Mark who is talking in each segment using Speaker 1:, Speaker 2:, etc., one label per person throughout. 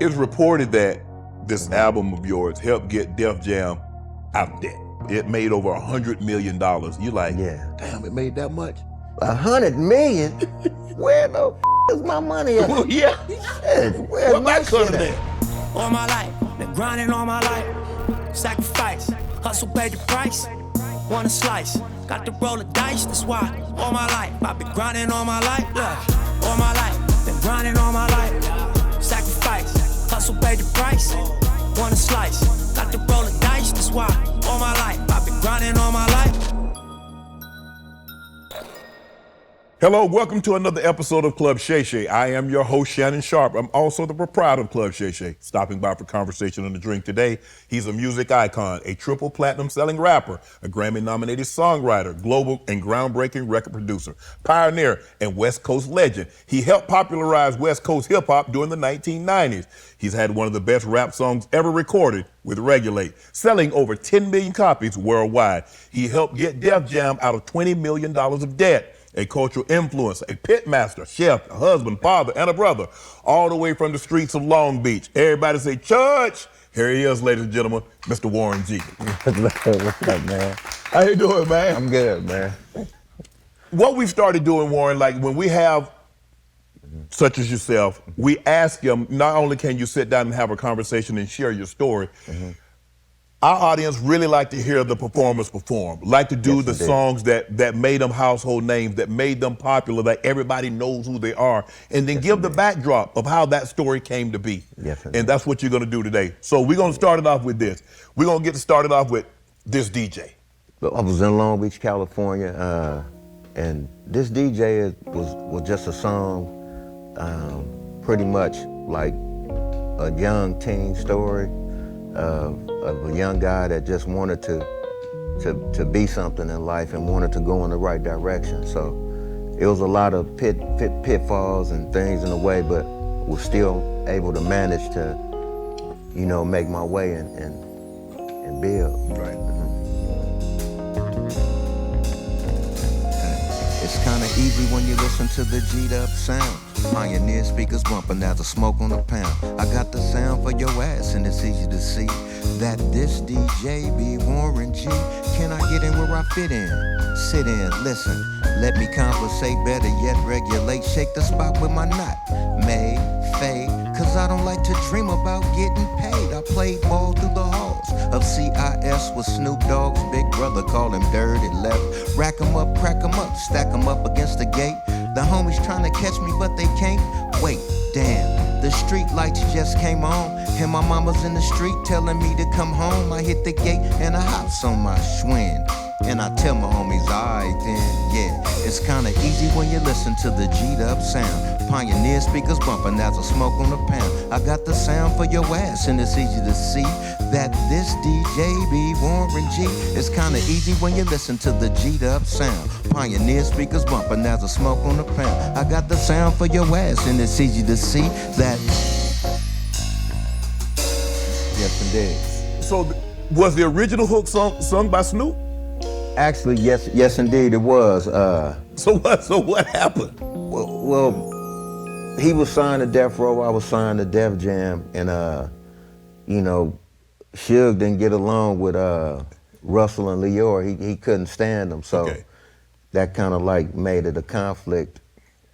Speaker 1: It's reported that this album of yours helped get Def Jam out of debt. It made over $100 million. You like,
Speaker 2: Yeah.
Speaker 1: damn, it made that much?
Speaker 2: 100 million? Where the is my money at?
Speaker 1: Yeah.
Speaker 2: Shit, where's my shit at?
Speaker 3: All my life, been grinding all my life. Sacrifice, hustle paid the price. Want a slice, got to roll the dice, that's why. All my life, I've been grinding all my life. Look, all my life, been grinding all my life. Sacrifice, hustle paid the price. Want a slice, got to roll the dice, that's why. All my life, I've been grinding all my life.
Speaker 1: Hello, welcome to another episode of Club Shay. I am your host, Shannon Sharpe. I'm also the proprietor of Club Shay. Stopping by for conversation and a drink today. He's a music icon, a triple platinum selling rapper, a Grammy-nominated songwriter, global and groundbreaking record producer, pioneer, and West Coast legend. He helped popularize West Coast hip-hop during the 1990s. He's had one of the best rap songs ever recorded with Regulate, selling over 10 million copies worldwide. He helped get Def Jam out of $20 million of debt. A cultural influence, a pitmaster, chef, a husband, father, and a brother, all the way from the streets of Long Beach. Everybody say, church! Here he is, ladies and gentlemen, Mr. Warren G.
Speaker 2: What's up, man?
Speaker 1: How you doing, man?
Speaker 2: I'm good, man.
Speaker 1: What we've started doing, Warren, like when we have such as yourself, we ask them, not only can you sit down and have a conversation and share your story, our audience really like to hear the performers perform, like to do the songs that made them household names, that made them popular, that everybody knows who they are, and then give the backdrop of how that story came to be. And that's what you're gonna do today. So we're gonna start it off with this. We're gonna get started off with this DJ.
Speaker 2: I was in Long Beach, California, and this DJ was just a song, pretty much like a young teen story. Of a young guy that just wanted to be something in life and wanted to go in the right direction. So it was a lot of pitfalls and things in the way, but was still able to manage to, you know, make my way and build.
Speaker 1: Right.
Speaker 4: It's kinda easy when you listen to the G'd up sound. Pioneer speakers bumping as the smoke on the pound. I got the sound for your ass and it's easy to see that this DJ be Warren G. Can I get in where I fit in? Sit in, listen, let me conversate, better yet regulate. Shake the spot with my knot, made, fade. Cause I don't like to dream about getting paid. I played ball through the halls of CIS with Snoop Dogg's big brother, call him Dirty Left. Rack 'em up, crack 'em up, stack 'em up against the gate. The homies trying to catch me, but they can't. Wait, damn, the street lights just came on, and my mama's in the street telling me to come home. I hit the gate and I hops on my Schwinn, and I tell my homies, alright then, yeah. It's kinda easy when you listen to the G'd up sound. Pioneer speakers bumping as a smoke on the pound. I got the sound for your ass, and it's easy to see that this DJ be Warren G. It's kinda easy when you listen to the G'd up sound. Pioneer speakers bumping as a smoke on the pound. I got the sound for your ass, and it's easy to see that.
Speaker 2: Yes, indeed.
Speaker 1: So was the original hook sung by Snoop?
Speaker 2: Actually, yes, indeed, it was.
Speaker 1: So what happened?
Speaker 2: Well, he was signed to Death Row, I was signed to Def Jam, and you know, Suge didn't get along with Russell and Leor. He couldn't stand them, so that kind of like made it a conflict,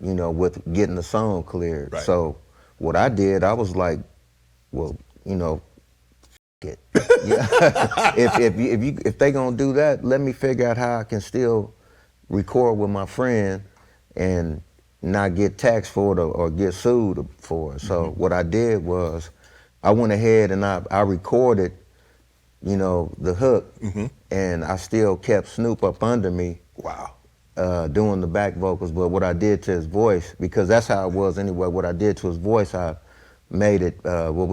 Speaker 2: you know, with getting the song cleared.
Speaker 1: Right.
Speaker 2: So what I did, I was like, well, you know, it. Yeah. if they gonna do that, let me figure out how I can still record with my friend and not get taxed for it or get sued for it. So what I did was I went ahead and I recorded, you know, the hook, and I still kept Snoop up under me.
Speaker 1: Wow.
Speaker 2: Doing the back vocals, but what I did to his voice, because that's how it was anyway, what I did to his voice, I made it what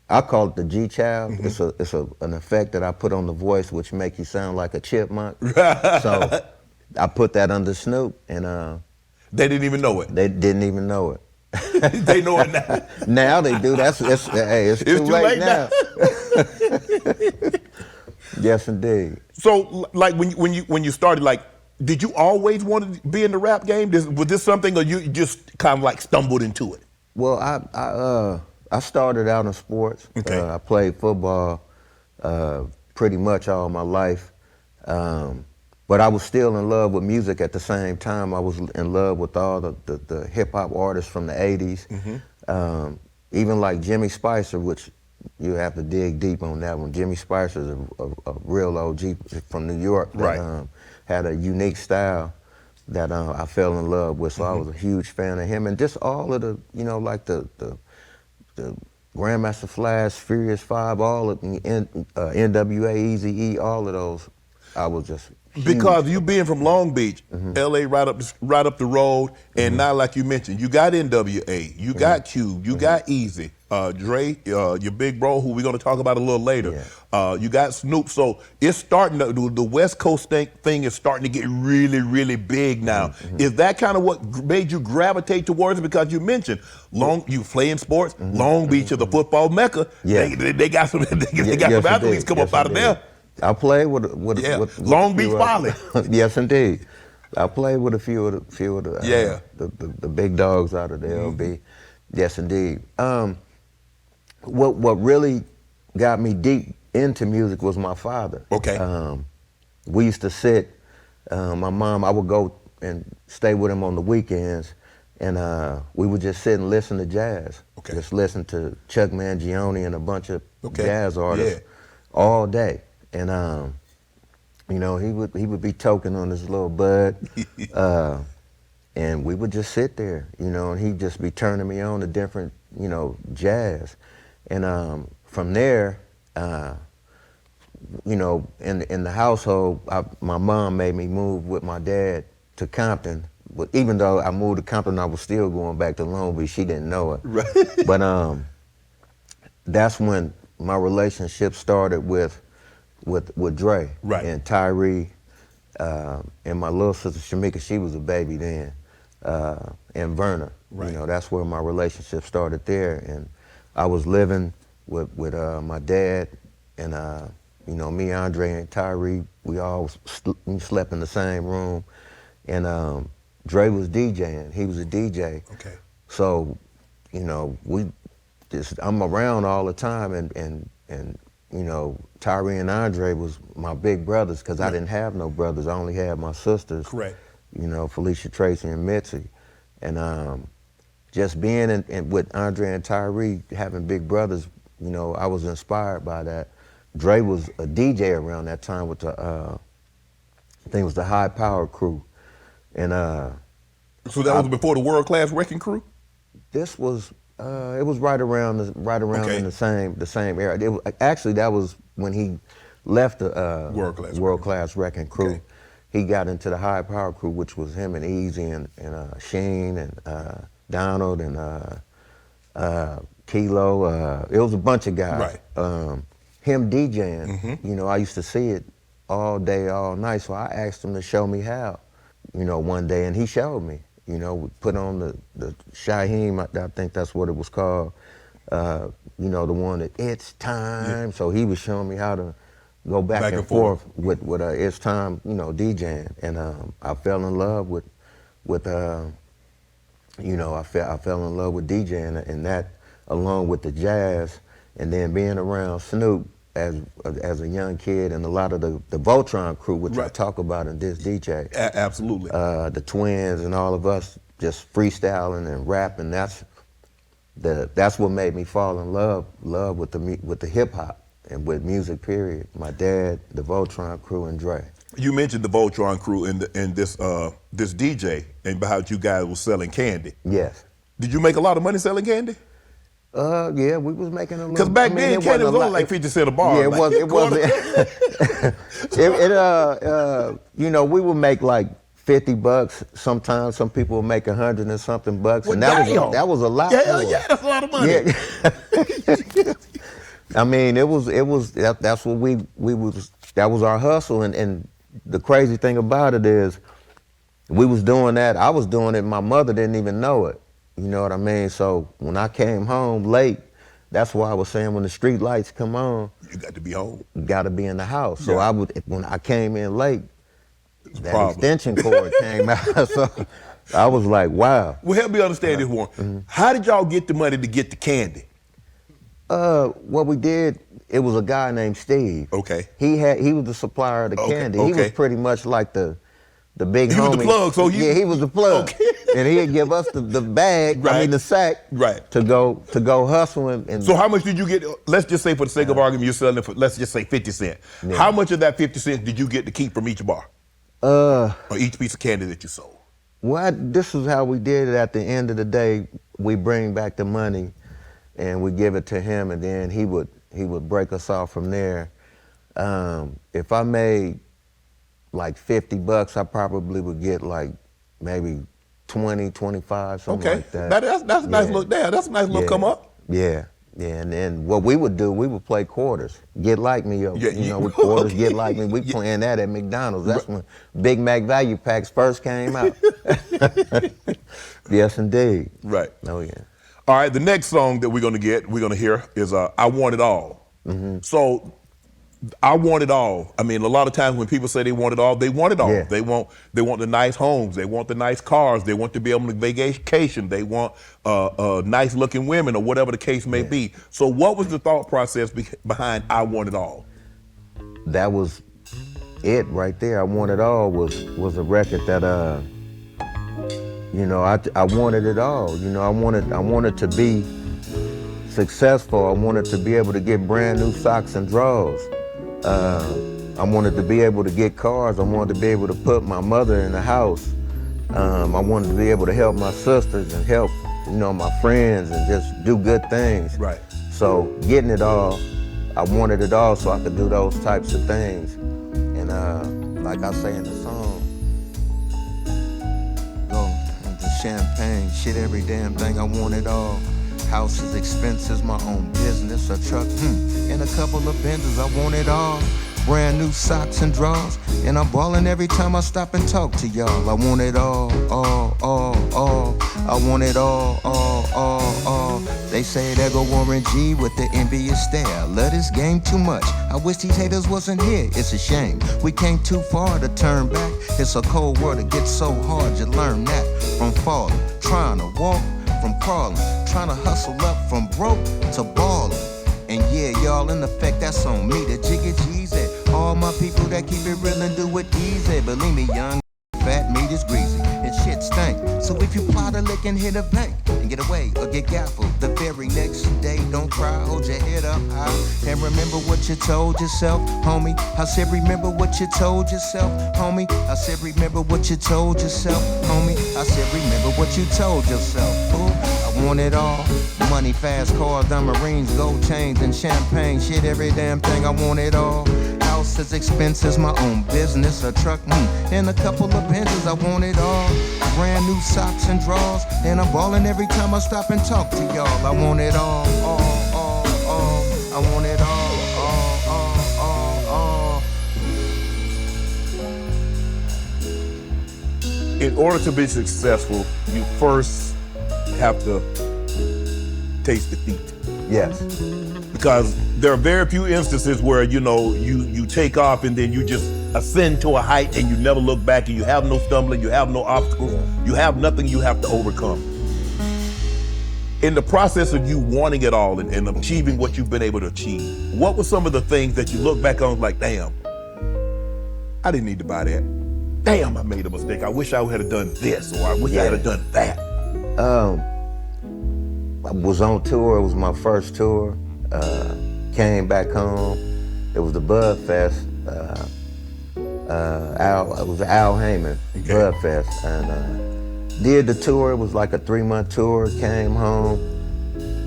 Speaker 2: I call it the G-Child. It's an effect that I put on the voice which make you sound like a chipmunk. So I put that under Snoop, and
Speaker 1: they didn't even know it.
Speaker 2: They didn't even know it.
Speaker 1: They know it now.
Speaker 2: Now they do. It's too late now. Yes, indeed.
Speaker 1: So, like when you started, like, did you always want to be in the rap game? Was this something, or you just kind of like stumbled into it?
Speaker 2: Well, I started out in sports.
Speaker 1: Okay.
Speaker 2: I played football pretty much all my life. But I was still in love with music at the same time. I was in love with all the hip hop artists from the 80s. Even like Jimmy Spicer, which you have to dig deep on that one. Jimmy Spicer's a real OG from New York that had a unique style that I fell in love with. So I was a huge fan of him, and just all of the, you know, like the Grandmaster Flash, Furious Five, all of the NWA, Eazy-E, all of those, I was just huge.
Speaker 1: Because you being from Long Beach, LA right up the road, and now like you mentioned, you got NWA, you got Cube, you got Easy, Dre, your big bro, who we're gonna talk about a little later. You got Snoop, so it's starting to, the West Coast thing is starting to get really, really big now. Is that kind of what made you gravitate towards it? Because you mentioned you play in sports, Long Beach is a football mecca. They got some some athletes come up out of there.
Speaker 2: I played with
Speaker 1: Long Beach Poly.
Speaker 2: Yes, indeed. I played with a few of the big dogs out of the LB. Yes, indeed. What really got me deep into music was my father.
Speaker 1: Okay.
Speaker 2: We used to sit. My mom, I would go and stay with him on the weekends, and we would just sit and listen to jazz.
Speaker 1: Okay.
Speaker 2: Just listen to Chuck Mangione and a bunch of jazz artists all day. And you know, he would be toking on his little bud, and we would just sit there, you know, and he'd just be turning me on to different, you know, jazz. And from there, you know, in the household, my mom made me move with my dad to Compton. But even though I moved to Compton, I was still going back to Long Beach. She didn't know it.
Speaker 1: Right.
Speaker 2: But that's when my relationship started with Dre and Tyree, and my little sister Shamika. She was a baby then, and Verna. You know, that's where my relationship started there. And I was living with my dad, and you know, me, Andre, and Tyree. We all slept in the same room, and Dre was DJing. He was a DJ.
Speaker 1: Okay.
Speaker 2: So, you know, I'm around all the time, and you know, Tyree and Andre was my big brothers because I didn't have no brothers. I only had my sisters.
Speaker 1: Correct.
Speaker 2: You know, Felicia, Tracy, and Mitzi. And just being with Andre and Tyree, having big brothers, you know, I was inspired by that. Dre was a DJ around that time with the, I think it was the High Power Crew. And
Speaker 1: so that was before the World Class Wrecking Crew? This
Speaker 2: was, it was right around in the same era. Actually, that was when he left the World Class Wrecking Crew.
Speaker 1: Okay.
Speaker 2: He got into the High Power Crew, which was him and Easy and Sheen and Donald and Kilo. It was a bunch of guys.
Speaker 1: Right.
Speaker 2: Him DJing, you know, I used to see it all day, all night. So I asked him to show me how, you know, one day, and he showed me. You know, we put on the Shaheem, I think that's what it was called. You know, the one that It's Time. Yeah. So he was showing me how to go back and forth with It's Time, you know, DJing. And I fell in love with you know, I fell in love with DJing, and that along with the jazz, and then being around Snoop as a young kid, and a lot of the Voltron crew, which I talk about in this DJ.
Speaker 1: Absolutely.
Speaker 2: The twins and all of us just freestyling and rapping. That's what made me fall in love with the hip hop and with music. Period. My dad, the Voltron crew, and Dre. You mentioned the Voltron crew and this DJ, and how you guys was selling candy. Yes. Did you make a lot of money selling candy? Yeah, we was making a little. Because back then, candy was only like 50 cents a bar. Yeah, it was. It wasn't. You know, we would make like $50. Sometimes some people would make 100 and something bucks, and that was a lot. Yeah, that's a lot of money. Yeah. I mean, that's what we was. That was our hustle, and the crazy thing about it is, we was doing that. I was doing it. My mother didn't even know it. You know what I mean? So when I came home late, that's why I was saying when the street lights come on, you got to be home. You got to be in the house. So when I came in late, that extension cord came out. So I was like, wow. Well, help me understand this one. How did y'all get the money to get the candy? What we did, it was a guy named Steve.
Speaker 1: Okay.
Speaker 2: He was the supplier of the candy. He was pretty much like the big homie.
Speaker 1: He was the plug, so
Speaker 2: yeah, he was the plug.
Speaker 1: Okay.
Speaker 2: And he'd give us the bag,
Speaker 1: Right.
Speaker 2: the sack,
Speaker 1: Right.
Speaker 2: to go hustle and
Speaker 1: So how much did you get? Let's just say for the sake of argument, you're selling it for, let's just say 50 cents.
Speaker 2: Yeah.
Speaker 1: How much of that 50 cents did you get to keep from each bar? Or each piece of candy that you sold?
Speaker 2: Well, this is how we did it. At the end of the day, we bring back the money and we give it to him, and then he would break us off from there. If I made like $50, I probably would get like maybe 20, 25, something like that.
Speaker 1: That's a nice look there. That's a nice little come up.
Speaker 2: Yeah. Yeah, and then what we would do, we would play quarters. Get like me, yo.
Speaker 1: Yeah,
Speaker 2: We quarters, get like me. We playing that at McDonald's. That's when Big Mac value packs first came out. Yes, indeed.
Speaker 1: Right.
Speaker 2: Oh, yeah.
Speaker 1: All right, the next song that we're gonna hear is I Want It All. So I want it all. I mean, a lot of times when people say they want it all, they want it all.
Speaker 2: Yeah.
Speaker 1: They want the nice homes. They want the nice cars. They want to be able to vacation. They want nice looking women or whatever the case may be. So what was the thought process behind I Want It All?
Speaker 2: That was it right there. I Want It All was a record that I wanted it all. I wanted to be successful. I wanted to be able to get brand new socks and drawers. I wanted to be able to get cars. I wanted to be able to put my mother in the house. I wanted to be able to help my sisters and help, my friends and just do good things.
Speaker 1: Right.
Speaker 2: So getting it all, I wanted it all so I could do those types of things. And like I say in the song,
Speaker 4: Go the champagne, shit, every damn thing, I want it all. Houses, expenses, my own business, a truck, and a couple of Benzes, I want it all. Brand new socks and drawers, and I'm ballin' every time I stop and talk to y'all. I want it all. I want it all. They say there go Warren G with the envious stare. Love this game too much. I wish these haters wasn't here. It's a shame. We came too far to turn back. It's a cold world, it gets so hard. You learn that from falling, trying to walk, from crawling, trying to hustle up from broke to ballin'. And yeah, y'all, in effect, that's on me. The jiggy G's all my people that keep it real and do it easy. Believe me, young, fat meat is greasy and shit stink. So if you plot a lick and hit a bank and get away or get gaffled, the very next day, don't cry, hold your head up high and remember what you told yourself, homie. I said remember what you told yourself, homie. I said remember what you told yourself, homie. I said remember what you told yourself, ooh. I want it all. Money, fast cars, diamond rings, gold chains, and champagne. Shit, every damn thing, I want it all. Houses, expenses, my own business, a truck, and a couple of Benzes, I want it all. Brand new socks and drawers, and I'm ballin' every time I stop and talk to y'all. I want it all. I want it all.
Speaker 1: In order to be successful, you first have to taste defeat.
Speaker 2: yes.
Speaker 1: Because there are very few instances where, you take off and then you just ascend to a height and you never look back and you have no stumbling, you have no obstacles, you have nothing you have to overcome. In the process of you wanting it all and achieving what you've been able to achieve, what were some of the things that you look back on like, damn, I didn't need to buy that. Damn, I made a mistake. I wish I had done this, or I wish I had done that.
Speaker 2: I was on tour. It was my first tour. Came back home. It was the Bud Fest. It was Al Heyman Bud Fest, and did the tour. It was like a 3-month tour. Came home.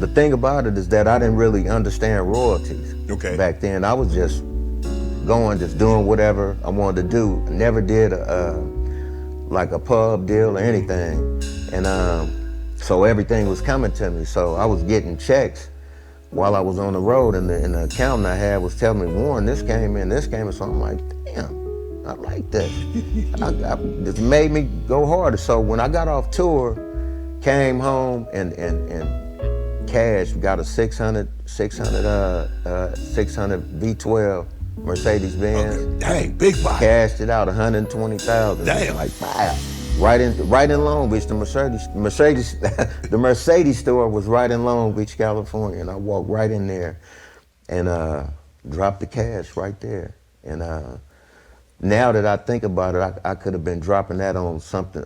Speaker 2: The thing about it is that I didn't really understand royalties back then. I was just doing whatever I wanted to do. Never did like a pub deal or anything, and so everything was coming to me. So I was getting checks while I was on the road, and the accountant I had was telling me, Warren, this came in. So I'm like, damn, I like this. It made me go harder. So when I got off tour, came home and cash, got a 600 V12 Mercedes-Benz.
Speaker 1: Okay. Dang, big buy.
Speaker 2: Cashed it out, 120,000.
Speaker 1: Damn.
Speaker 2: Like, wow. right in Long Beach. The the Mercedes store was right in Long Beach, California, and I walked right in there and dropped the cash right there. And now that I think about it, I could have been dropping that on something,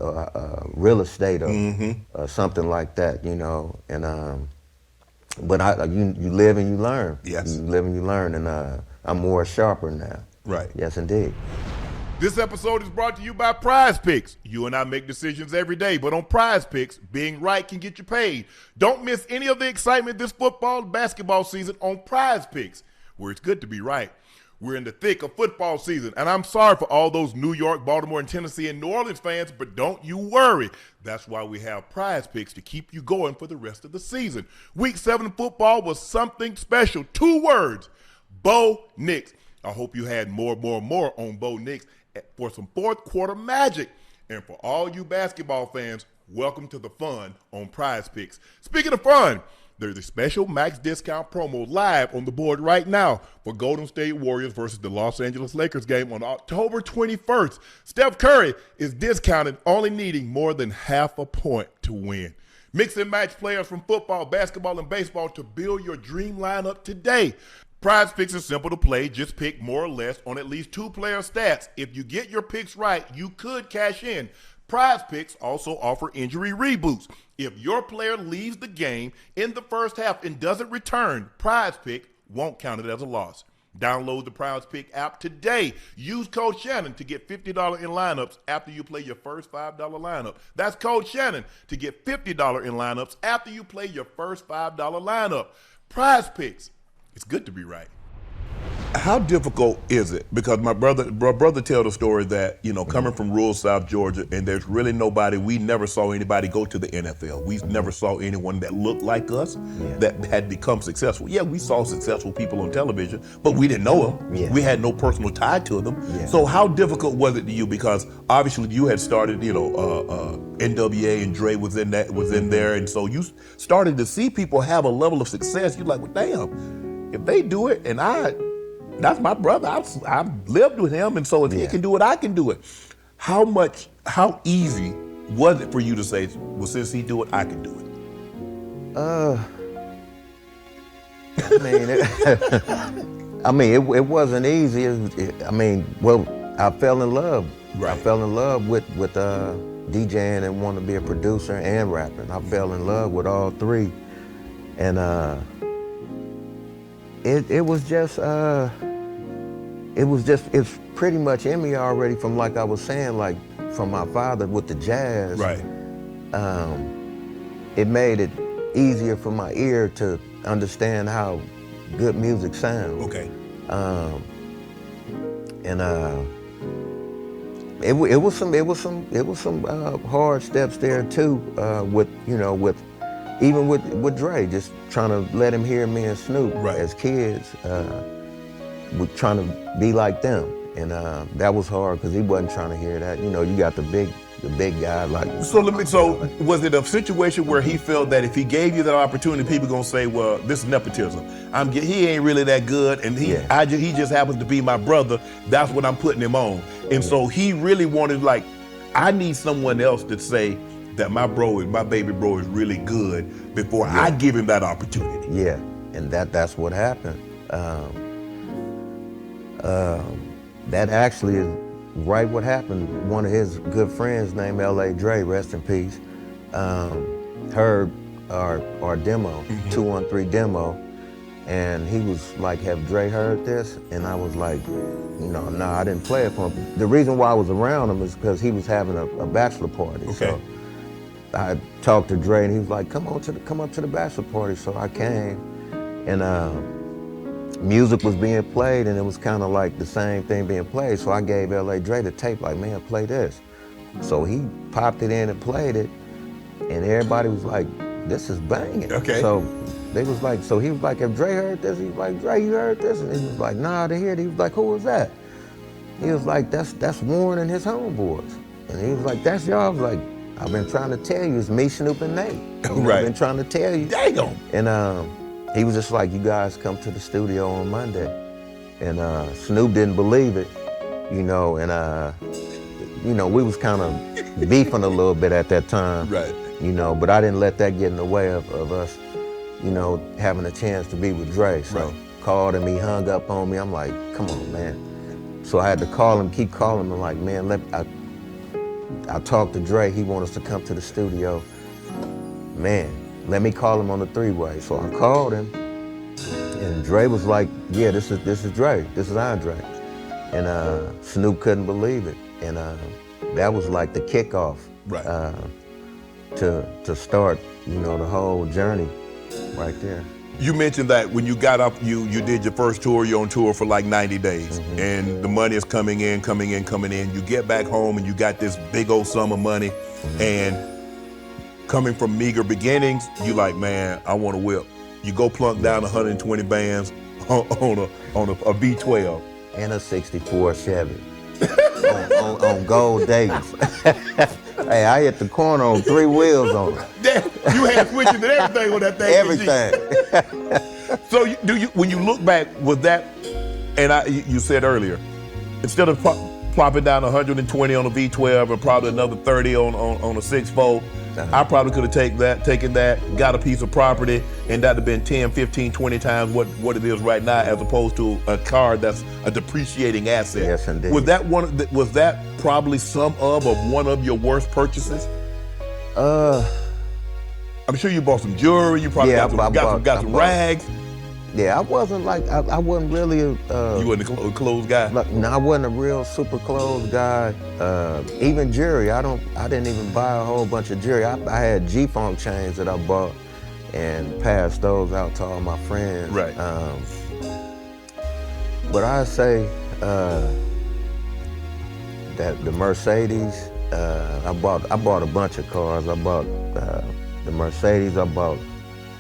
Speaker 2: real estate or something like that, you know. And but you live and you learn.
Speaker 1: Yes.
Speaker 2: You live and you learn, and I'm more sharper now.
Speaker 1: Right.
Speaker 2: Yes, indeed.
Speaker 1: This episode is brought to you by Prize Picks. You and I make decisions every day, but on Prize Picks, being right can get you paid. Don't miss any of the excitement this football and basketball season on Prize Picks, where it's good to be right. We're in the thick of football season, and I'm sorry for all those New York, Baltimore, and Tennessee and New Orleans fans, but don't you worry. That's why we have Prize Picks to keep you going for the rest of the season. Week 7 football was something special. 2 words, Bo Nix. I hope you had more on Bo Nix for some fourth quarter magic. And for all you basketball fans, welcome to the fun on Prize Picks. Speaking of fun, there's a special max discount promo live on the board right now for Golden State Warriors versus the Los Angeles Lakers game on October 21st. Steph Curry is discounted, only needing more than half a point to win. Mix and match players from football, basketball, and baseball to build your dream lineup today. Prize Picks is simple to play. Just pick more or less on at least 2 player stats. If you get your picks right, you could cash in. Prize Picks also offer injury reboots. If your player leaves the game in the first half and doesn't return, Prize Pick won't count it as a loss. Download the Prize Pick app today. Use code Shannon to get $50 in lineups after you play your first $5 lineup. That's code Shannon to get $50 in lineups after you play your first $5 lineup. Prize Picks. It's good to be right. How difficult is it? Because my brother tell the story that, you know, coming from rural South Georgia, and there's really nobody, we never saw anybody go to the NFL. We never saw anyone that looked like us that had become successful. Yeah, we saw successful people on television, but we didn't know them.
Speaker 2: Yeah.
Speaker 1: We had no personal tie to them.
Speaker 2: Yeah.
Speaker 1: So how difficult was it to you? Because obviously you had started, you know, NWA and Dre was in there, and so you started to see people have a level of success. You're like, well, damn, if they do it, and that's my brother. I've lived with him, and so if he can do it, I can do it. How easy was it for you to say, well, since he do it, I can do
Speaker 2: it? It wasn't easy. I fell in love.
Speaker 1: Right.
Speaker 2: I fell in love with DJing and wanting to be a producer and rapping. I fell in love with all 3, and it's pretty much in me already from, like I was saying, like from my father with the jazz.
Speaker 1: Right.
Speaker 2: It made it easier for my ear to understand how good music sounds.
Speaker 1: Okay.
Speaker 2: It was some hard steps there too, with Dre, just trying to let him hear me and Snoop as kids. With trying to be like them, and that was hard because he wasn't trying to hear that. You know, you got the big guy like.
Speaker 1: So was it a situation where he felt that if he gave you that opportunity, people gonna say, well, this is nepotism. He ain't really that good, and he just happens to be my brother. That's what I'm putting him on, and so he really wanted, like, I need someone else to say that my baby bro is really good before I give him that opportunity.
Speaker 2: Yeah, and that's what happened. That actually is right what happened. One of his good friends named L.A. Dre, rest in peace, heard our demo, 213 demo, and he was like, have Dre heard this? And I was like, no, I didn't play it for him. The reason why I was around him is because he was having a bachelor party.
Speaker 1: Okay.
Speaker 2: So I talked to Dre, and he was like, come up to the bachelor party. So I came, and music was being played, and it was kind of like the same thing being played. So I gave L.A. Dre the tape, like, man, play this. So he popped it in and played it, and everybody was like, this is banging.
Speaker 1: Okay.
Speaker 2: So they was like, so he was like, have Dre heard this? He was like, Dre, you heard this? And he was like, nah, I didn't hear it. He was like, who was that? He was like, that's Warren and his homeboys. And he was like, that's y'all? I was like, I've been trying to tell you, it's me, Snoop, and Nate.
Speaker 1: Right.
Speaker 2: I've been trying to tell you.
Speaker 1: Damn.
Speaker 2: And he was just like, you guys come to the studio on Monday. And Snoop didn't believe it, you know, and you know, we was kind of beefing a little bit at that time.
Speaker 1: Right.
Speaker 2: You know, but I didn't let that get in the way of us, you know, having a chance to be with Dre. So
Speaker 1: Right.
Speaker 2: called him, he hung up on me. I'm like, come on, man. So I had to call him, keep calling him. I'm like, man, I talked to Dre. He wants us to come to the studio. Man, let me call him on the three-way. So I called him, and Dre was like, yeah, this is Dre. This is Andre. And Snoop couldn't believe it. And that was like the kickoff.
Speaker 1: Right.
Speaker 2: To start, you know, the whole journey right there.
Speaker 1: You mentioned that when you got up, you did your first tour, you're on tour for like 90 days, and the money is coming in. You get back home and you got this big old sum of money, and coming from meager beginnings, you like, man, I want a whip. You go plunk down 120 bands on a V12.
Speaker 2: And a 64 Chevy on gold days. Hey, I hit the corner on 3 wheels on it.
Speaker 1: Damn, you had switches and everything on that thing.
Speaker 2: Everything.
Speaker 1: So when you look back, was that, and you said earlier, instead of plopping down 120 on a V12 and probably another 30 on a 6-4, I probably could have taken that, got a piece of property, and that'd have been 10, 15, 20 times what it is right now, as opposed to a car that's a depreciating asset.
Speaker 2: Yes, indeed.
Speaker 1: Was that probably some of one of your worst purchases? I'm sure you bought some jewelry. You probably got some rags.
Speaker 2: Yeah, I wasn't like, I wasn't really
Speaker 1: you wasn't a clothes guy?
Speaker 2: No, I wasn't a real super clothes guy. Even jewelry, I didn't even buy a whole bunch of jewelry. I had G-Funk chains that I bought and passed those out to all my friends.
Speaker 1: Right.
Speaker 2: But I say that the Mercedes, I bought a bunch of cars. I bought the Mercedes, I bought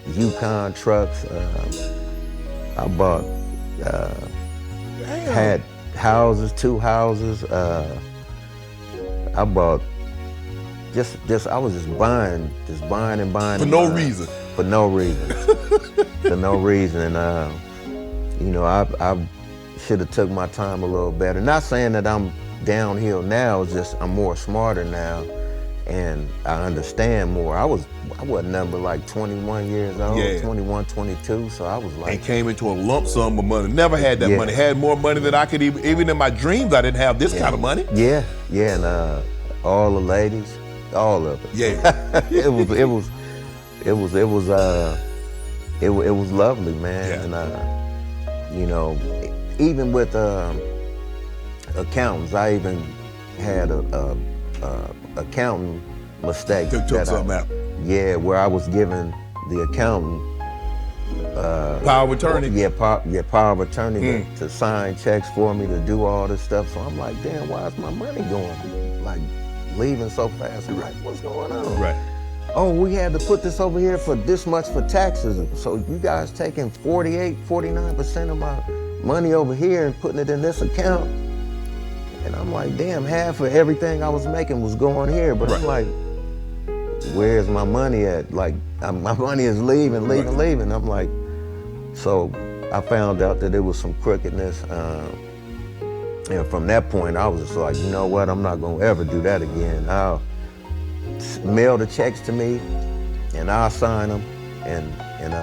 Speaker 2: Yukon trucks, I bought, had houses, 2 houses. I bought, I was just buying and buying.
Speaker 1: For no reason.
Speaker 2: For no reason. For no reason. And, you know, I should have took my time a little better. Not saying that I'm downhill now, it's just I'm more smarter now and I understand more. I wasn't number like 21 years old,
Speaker 1: Yeah.
Speaker 2: 21, 22, so I was like.
Speaker 1: And came into a lump sum of money. Never had that money. Had more money than I could even in my dreams, I didn't have this kind of money.
Speaker 2: Yeah, and all the ladies, all of it.
Speaker 1: Yeah.
Speaker 2: it was lovely, man.
Speaker 1: Yeah.
Speaker 2: And you know, even with accountants, I even had a accountant mistake.
Speaker 1: Took something out.
Speaker 2: Yeah, where I was giving the accountant
Speaker 1: power of attorney.
Speaker 2: Yeah, power of attorney to sign checks for me, to do all this stuff. So I'm like, damn, why is my money going? Like, leaving so fast. I'm like, what's going on?
Speaker 1: Right.
Speaker 2: Oh, we had to put this over here for this much for taxes. So you guys taking 49% of my money over here and putting it in this account. And I'm like, damn, half of everything I was making was going here. But I'm like, where's my money at? Like, my money is leaving. I'm like, so I found out that there was some crookedness. And from that point, I was just like, you know what? I'm not gonna ever do that again. I'll mail the checks to me, and I'll sign them, and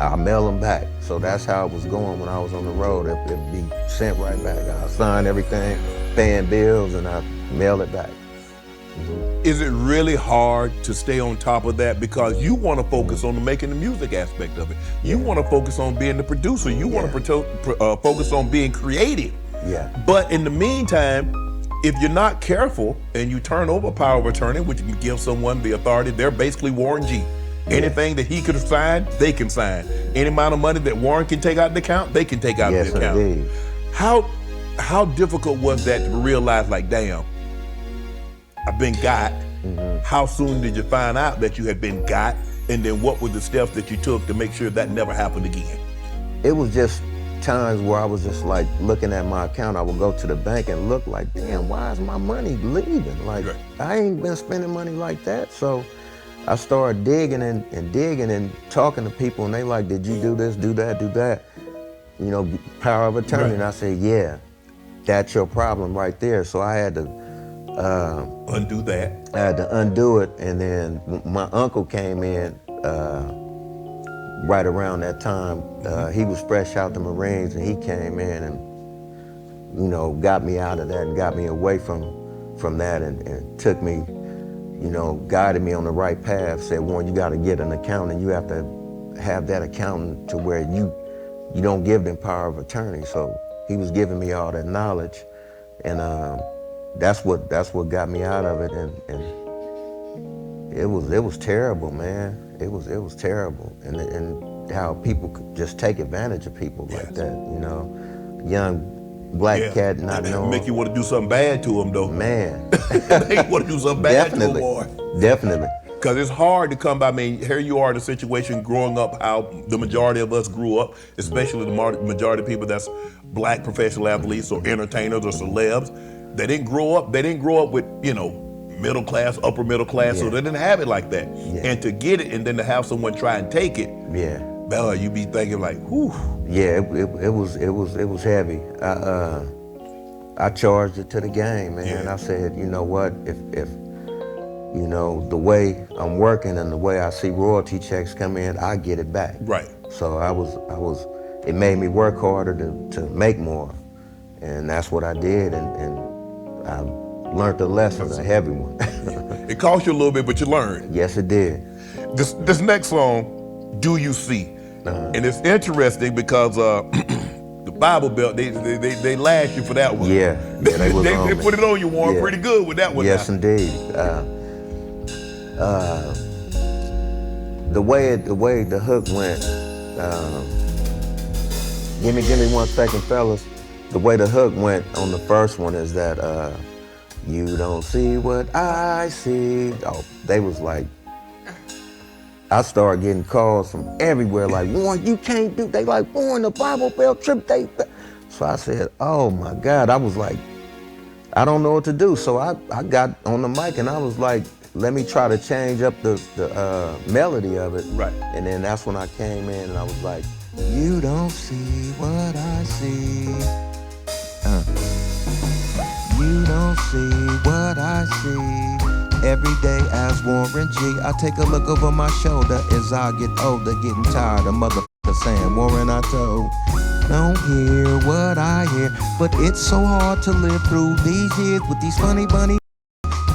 Speaker 2: I'll mail them back. So that's how it was going when I was on the road. It'd be sent right back. I'll sign everything, paying bills, and I'll mail it back.
Speaker 1: Is it really hard to stay on top of that? Because you want to focus on making the music aspect of it. You want to focus on being the producer. You want to focus on being creative.
Speaker 2: Yeah.
Speaker 1: But in the meantime, if you're not careful and you turn over power of attorney, which can give someone the authority, they're basically Warren G. Anything that he could have signed, they can sign. Any amount of money that Warren can take out of the account, they can take out of the account.
Speaker 2: Indeed.
Speaker 1: How difficult was that to realize, like, damn, I've been got? How soon did you find out that you had been got? And then what were the steps that you took to make sure that never happened again?
Speaker 2: It was just times where I was just like looking at my account. I would go to the bank and look like, damn, why is my money leaving? Like, I ain't been spending money like that. So I started digging and talking to people, and they like, did you do this, do that, do that? You know, power of attorney. And I said, yeah, that's your problem right there. So I had to
Speaker 1: Undo that.
Speaker 2: I had to undo it, and then my uncle came in right around that time. He was fresh out the Marines, and he came in and, you know, got me out of that and got me away from that, and took me, you know, guided me on the right path. Said, Warren, you got to get an accountant. You have to have that accountant to where you don't give them power of attorney. So he was giving me all that knowledge, and that's what got me out of it, and it was terrible, man. It was terrible, and how people could just take advantage of people like that, you know, young black cat not knowing.
Speaker 1: Make you want to do something bad to them, though.
Speaker 2: Man.
Speaker 1: Make you want to do something bad to them, boy.
Speaker 2: Definitely.
Speaker 1: Because it's hard to come by. I mean, here you are in a situation growing up how the majority of us grew up, especially the majority of people that's black professional athletes or entertainers or celebs. They didn't grow up with, you know, middle class, upper middle class, so they didn't have it like that. And to get it and then to have someone try and take it, you be thinking like, whew. Yeah,
Speaker 2: it was heavy. I charged it to the game, man.
Speaker 1: Yeah.
Speaker 2: I said, you know what, if you know, the way I'm working and the way I see royalty checks come in, I get it back.
Speaker 1: Right.
Speaker 2: So it made me work harder to make more. And that's what I did, and I learned a lesson, a heavy one.
Speaker 1: It cost you a little bit, but you learned.
Speaker 2: Yes, it did.
Speaker 1: This next song, Do You See? And it's interesting because the Bible Belt, they lashed you for that one.
Speaker 2: Yeah, they
Speaker 1: put it on you, Warren, pretty good with that one.
Speaker 2: Yes, indeed. The way the hook went, give me 1 second, fellas. The way the hook went on the first one is that you don't see what I see. Oh, they was like, I started getting calls from everywhere like, Warren, you can't do, they like, Warren, the Bible Belt trip, So I said, oh my God, I was like, I don't know what to do. So I got on the mic and I was like, let me try to change up the melody of it.
Speaker 1: Right.
Speaker 2: And then that's when I came in and I was like, you don't see what I see. You don't see what I see. Every day as Warren G, I take a look over my shoulder as I get older, getting tired of motherfuckers saying, Warren, I told. Don't hear what I hear, but it's so hard to live through these years with these funny bunny.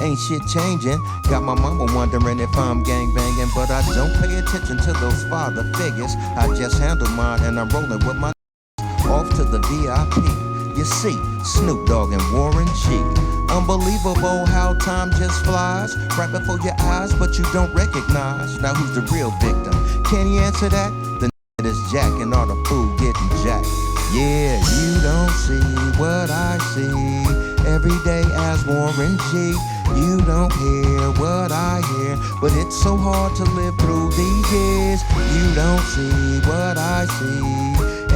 Speaker 2: Ain't shit changing. Got my mama wondering if I'm gang banging, but I don't pay attention to those father figures. I just handle mine and I'm rolling with my off to the VIP. You see, Snoop Dogg and Warren G. Unbelievable how time just flies right before your eyes, but you don't recognize. Now who's the real victim? Can you answer that? The is Jack and all the food getting jacked. Yeah, you don't see what I see. Every day as Warren G. You don't hear what I hear, but it's so hard to live through these years. You don't see what I see.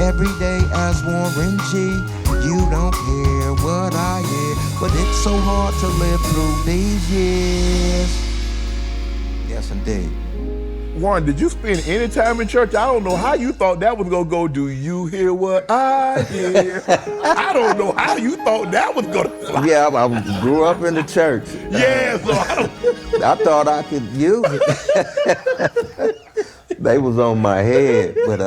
Speaker 2: Every day as Warren G. You don't hear what I hear, but it's so hard to live through these years. Yes, indeed.
Speaker 1: Warren, did you spend any time in church? I don't know how you thought that was gonna go. Do you hear what I hear? I don't know how you thought that was gonna fly.
Speaker 2: Yeah, I grew up in the church.
Speaker 1: Yeah, so
Speaker 2: I thought I could use it. They was on my head, but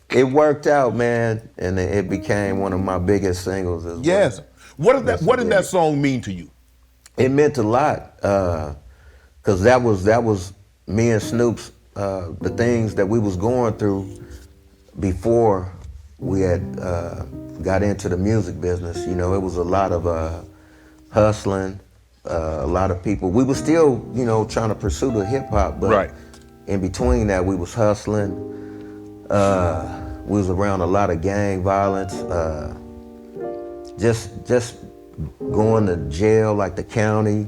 Speaker 2: it worked out, man, and it became one of my biggest singles as well.
Speaker 1: Yes. What did that song mean to you?
Speaker 2: It meant a lot, cause that was me and Snoop's the things that we was going through before we had got into the music business. You know, it was a lot of hustling, a lot of people. We were still, you know, trying to pursue the hip hop, but in between that, we was hustling. We was around a lot of gang violence. Just going to jail like the county.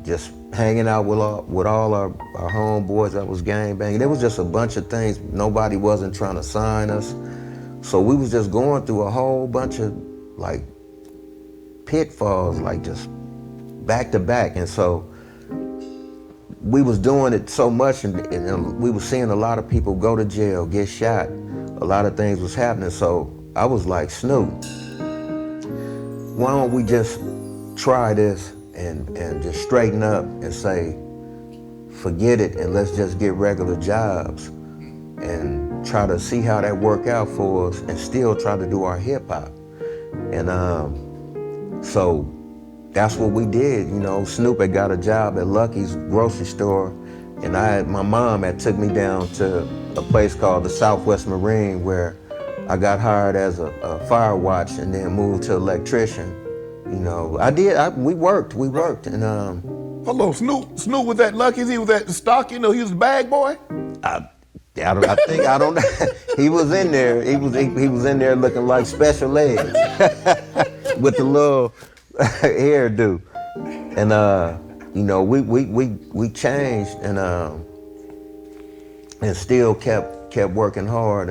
Speaker 2: Just hanging out with all our homeboys that was gang banging. There was just a bunch of things. Nobody wasn't trying to sign us. So we was just going through a whole bunch of like pitfalls, like just back to back. And so we was doing it so much and we was seeing a lot of people go to jail, get shot. A lot of things was happening. So I was like, Snoop, why don't we just try this and just straighten up and say, forget it and let's just get regular jobs and try to see how that work out for us and still try to do our hip hop. And so that's what we did. You know, Snoop had got a job at Lucky's grocery store, and my mom had took me down to a place called the Southwest Marine where I got hired as a fire watch and then moved to electrician. You know, we worked, and
Speaker 1: Hello, Snoop was at Lucky's, he was at the stock, you know, he was a bag boy?
Speaker 2: I don't know. He was in there. He was in there looking like Special Ed with the little hairdo. And you know, we changed and still kept working hard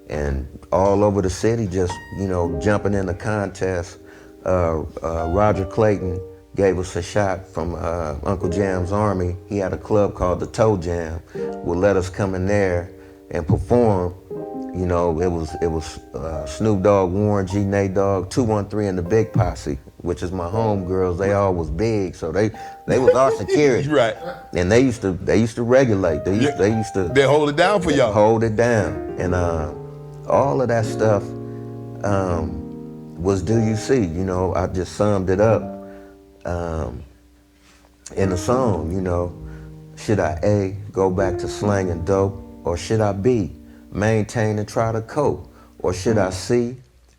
Speaker 2: and all over the city, just, you know, jumping in the contest. Roger Clayton gave us a shot from Uncle Jam's Army. He had a club called the Toe Jam. Would let us come in there and perform. You know, it was Snoop Dogg, Warren G, Nate Dogg, 213 and the Big Posse, which is my homegirls. They all was big, so they was our security.
Speaker 1: Right.
Speaker 2: And they used to regulate. They used to
Speaker 1: hold it down for y'all.
Speaker 2: Hold it down, and all of that stuff was Do You See? You know, I just summed it up in the song. You know, should I A, go back to slanging dope, or should I B, maintain and try to cope, or should I C,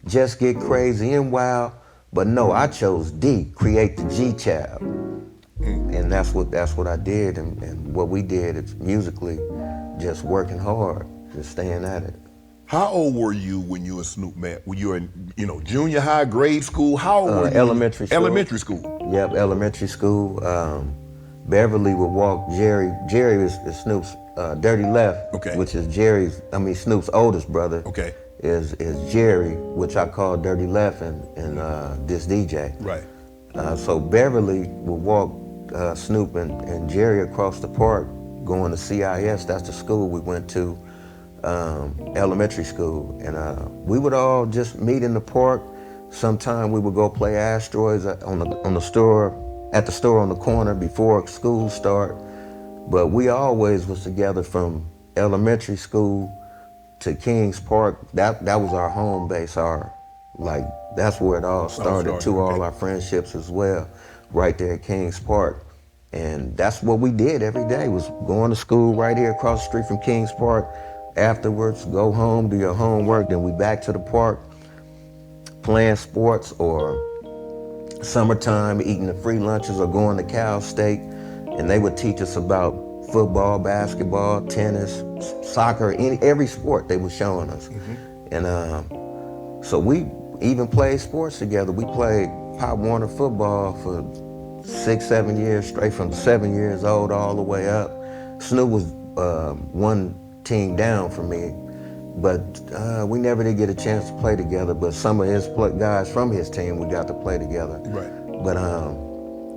Speaker 2: just get crazy and wild? But no, I chose D, create the G child, and that's what I did, and what we did is musically, just working hard, just staying at it.
Speaker 1: How old were you when you and Snoop met? When you were in, you know, junior high, grade school? How old were you?
Speaker 2: Elementary school.
Speaker 1: Elementary school.
Speaker 2: Yep, elementary school. Beverly would walk Jerry. Jerry is Snoop's dirty left,
Speaker 1: okay,
Speaker 2: which is Snoop's oldest brother.
Speaker 1: Okay.
Speaker 2: Is Jerry, which I call Dirty Left and this DJ.
Speaker 1: Right.
Speaker 2: So Beverly would walk Snoop and Jerry across the park going to CIS. That's the school we went to. Elementary school, and we would all just meet in the park. Sometime we would go play asteroids at the store on the corner before school start. But we always was together from elementary school to Kings Park. That was our home base. That's where it all started too. All our friendships as well, right there at Kings Park. And that's what we did every day, was going to school right here across the street from Kings Park. Afterwards, go home, do your homework, then we back to the park, playing sports, or summertime, eating the free lunches or going to Cal State, and they would teach us about football, basketball, tennis, soccer, every sport they were showing us. And so we even played sports together. We played Pop Warner football for 6-7 years, straight from 7 years old all the way up. Snoop was one team down from me, but we never did get a chance to play together, but some of his guys from his team, we got to play together.
Speaker 1: Right.
Speaker 2: But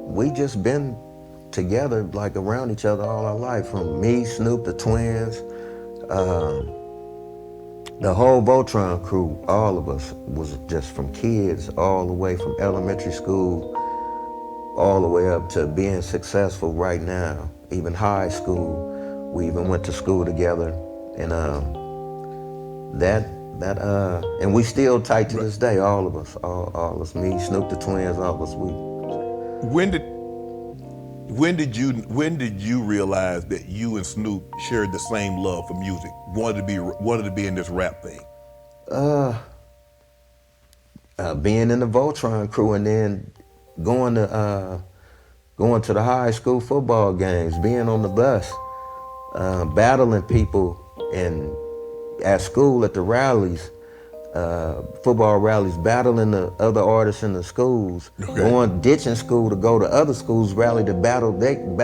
Speaker 2: we just been together, like around each other all our life, from me, Snoop, the twins, the whole Voltron crew, all of us was just from kids, all the way from elementary school, all the way up to being successful right now, even high school. We even went to school together, and and we still tight to this day, all of us, all of us, me, Snoop, the twins, all of us.
Speaker 1: When did you realize that you and Snoop shared the same love for music, wanted to be in this rap thing?
Speaker 2: Being in the Voltron crew, and then going to the high school football games, being on the bus. Battling people at school at the rallies, football rallies, battling the other artists in the schools, ditching school to go to other schools' rally to battle them.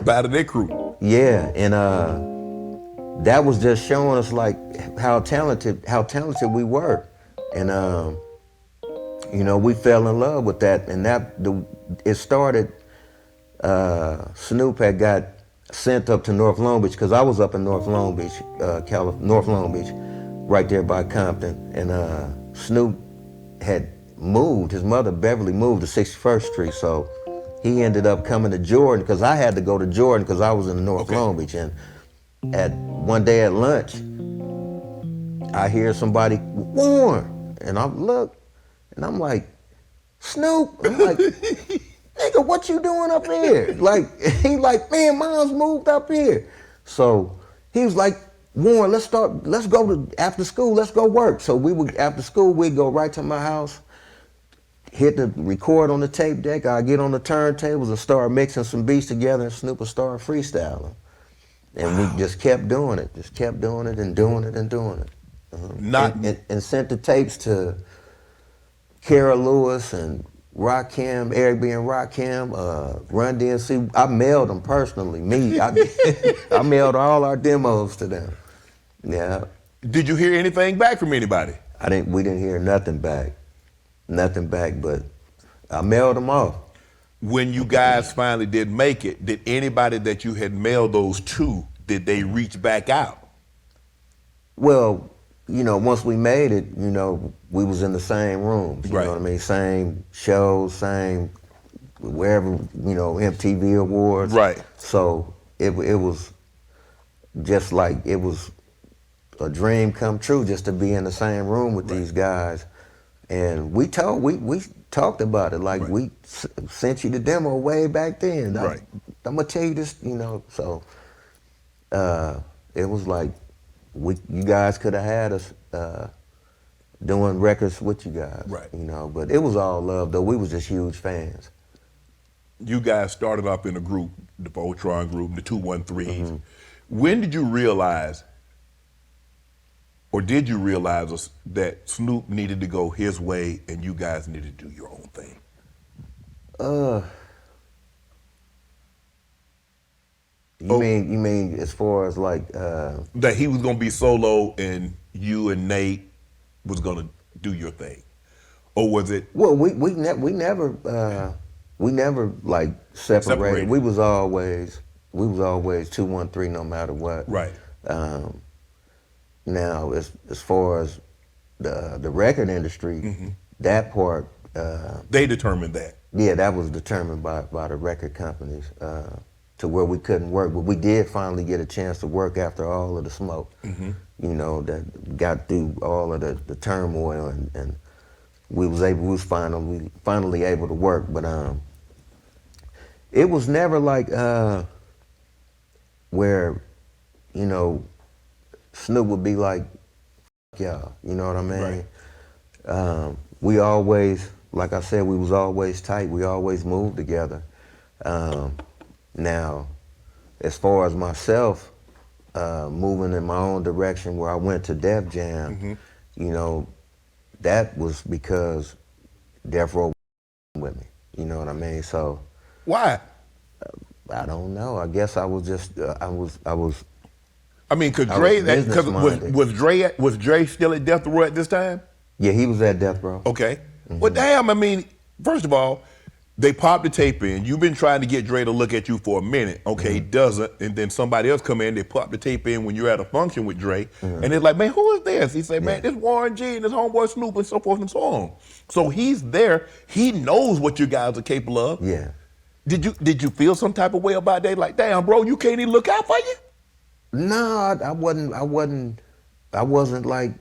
Speaker 1: Battle their crew.
Speaker 2: Yeah, and that was just showing us like how talented we were, and you know, we fell in love with that, and it started. Snoop had got sent up to North Long Beach, because I was up in North Long Beach, North Long Beach, right there by Compton. And Snoop moved. His mother, Beverly, moved to 61st Street, so he ended up coming to Jordan because I had to go to Jordan because I was in North Long Beach. And one day at lunch, I hear somebody, Warren, and I look, and I'm like, Snoop. I'm like, nigga, what you doing up here? Like, he like, man, mom's moved up here. So he was like, Warren, let's go to after school, let's go work. So we would, after school, we'd go right to my house, hit the record on the tape deck, I'd get on the turntables and start mixing some beats together, and Snoop would start freestyling. And we just kept doing it and doing it and doing it. And sent the tapes to Kara Lewis and Rakim, Eric B. and Rakim, Run DMC. I mailed them personally, I mailed all our demos to them. Yeah.
Speaker 1: Did you hear anything back from anybody?
Speaker 2: We didn't hear nothing back, but I mailed them off.
Speaker 1: When you guys finally did make it, did anybody that you had mailed those to, did they reach back out?
Speaker 2: Well, you know, once we made it, you know, we was in the same rooms, you know what I mean? Same shows, same wherever, you know, MTV Awards.
Speaker 1: Right.
Speaker 2: So it was just like, it was a dream come true just to be in the same room with these guys. And we talked about it, like we sent you the demo way back then. I'm gonna tell you this, you know, so it was like, you guys could have had us doing records with you guys, you know, but it was all love though. We was just huge fans.
Speaker 1: You guys started off in a group, the Voltron group, the 213s. When did you realize, or did you realize that Snoop needed to go his way and you guys needed to do your own thing?
Speaker 2: You mean as far as like
Speaker 1: that he was gonna be solo and you and Nate was gonna do your thing, or was it?
Speaker 2: Well, we never like separated. We was always 213 no matter what.
Speaker 1: Right.
Speaker 2: Now as far as the record industry, that part
Speaker 1: they determined that.
Speaker 2: Yeah, that was determined by the record companies. To where we couldn't work, but we did finally get a chance to work after all of the smoke. You know, that got through all of the turmoil, and we was finally able to work. But it was never like where, you know, Snoop would be like, "F y'all," you know what I mean? We always, like I said, we was always tight. We always moved together. Now, as far as myself moving in my own direction where I went to Def Jam, you know, that was because Death Row with me, you know what I mean? So.
Speaker 1: Why?
Speaker 2: I don't know. I guess I was just, I was.
Speaker 1: I mean, cause Dre, was Dre still at Death Row at this time?
Speaker 2: Yeah, he was at Death Row.
Speaker 1: Okay. Well, damn, I mean, first of all, they popped the tape in. You've been trying to get Dre to look at you for a minute. Okay, he doesn't. And then somebody else come in, they pop the tape in when you're at a function with Dre. And they're like, man, who is this? He said, man, this Warren G and this homeboy Snoop and so forth and so on. So he's there. He knows what you guys are capable of.
Speaker 2: Yeah.
Speaker 1: Did you feel some type of way about that? Like, damn, bro, you can't even look out for you?
Speaker 2: No, I wasn't like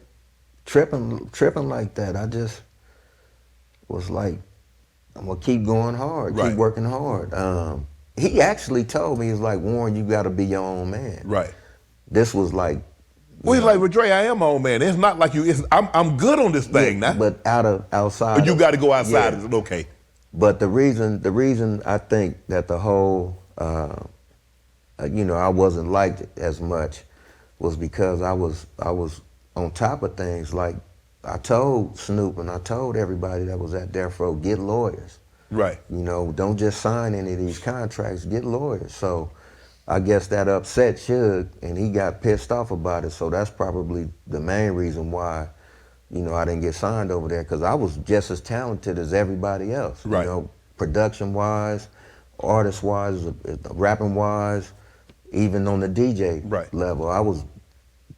Speaker 2: tripping like that. I just was like, I'm gonna keep going hard, keep working hard. He actually told me, he's like, Warren, you gotta be your own man.
Speaker 1: Right.
Speaker 2: This was like,
Speaker 1: well, he's like, well, Dre, I am my own man. It's not like you, I'm good on this thing now.
Speaker 2: But outside.
Speaker 1: But you gotta go outside, it's okay.
Speaker 2: But the reason I think that the whole, you know, I wasn't liked as much was because I was on top of things. Like, I told Snoop and I told everybody that was at Death Row, get lawyers.
Speaker 1: Right.
Speaker 2: You know, don't just sign any of these contracts, get lawyers. So I guess that upset Suge and he got pissed off about it. So that's probably the main reason why, you know, I didn't get signed over there, because I was just as talented as everybody else.
Speaker 1: Right.
Speaker 2: You know, production-wise, artist-wise, rapping-wise, even on the DJ level, I was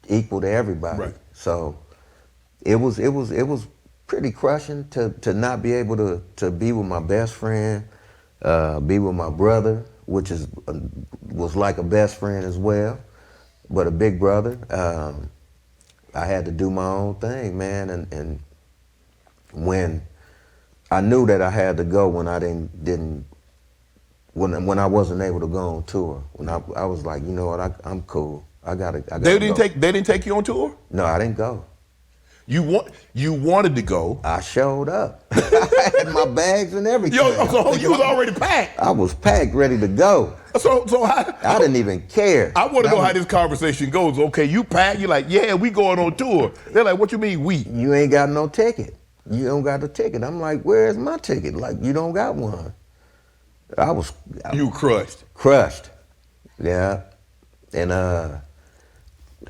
Speaker 2: equal to everybody.
Speaker 1: Right.
Speaker 2: So it was pretty crushing to not be able to be with my best friend, be with my brother, which was like a best friend as well, but a big brother. I had to do my own thing, man, and when I knew that I had to go when I when I wasn't able to go on tour, when I was like, you know what, I'm cool. I gotta
Speaker 1: They didn't
Speaker 2: go.
Speaker 1: they didn't take you on tour?
Speaker 2: No, I didn't go.
Speaker 1: You wanted to go.
Speaker 2: I showed up. I had my bags and everything.
Speaker 1: So you was already packed.
Speaker 2: I was packed, ready to go.
Speaker 1: So
Speaker 2: I didn't even care.
Speaker 1: I want to know how this conversation goes. Okay, you packed. You're like, yeah, we going on tour. They're like, what you mean we?
Speaker 2: You ain't got no ticket. You don't got the ticket. I'm like, where's my ticket? Like, you don't got one.
Speaker 1: You crushed.
Speaker 2: Crushed. Yeah. And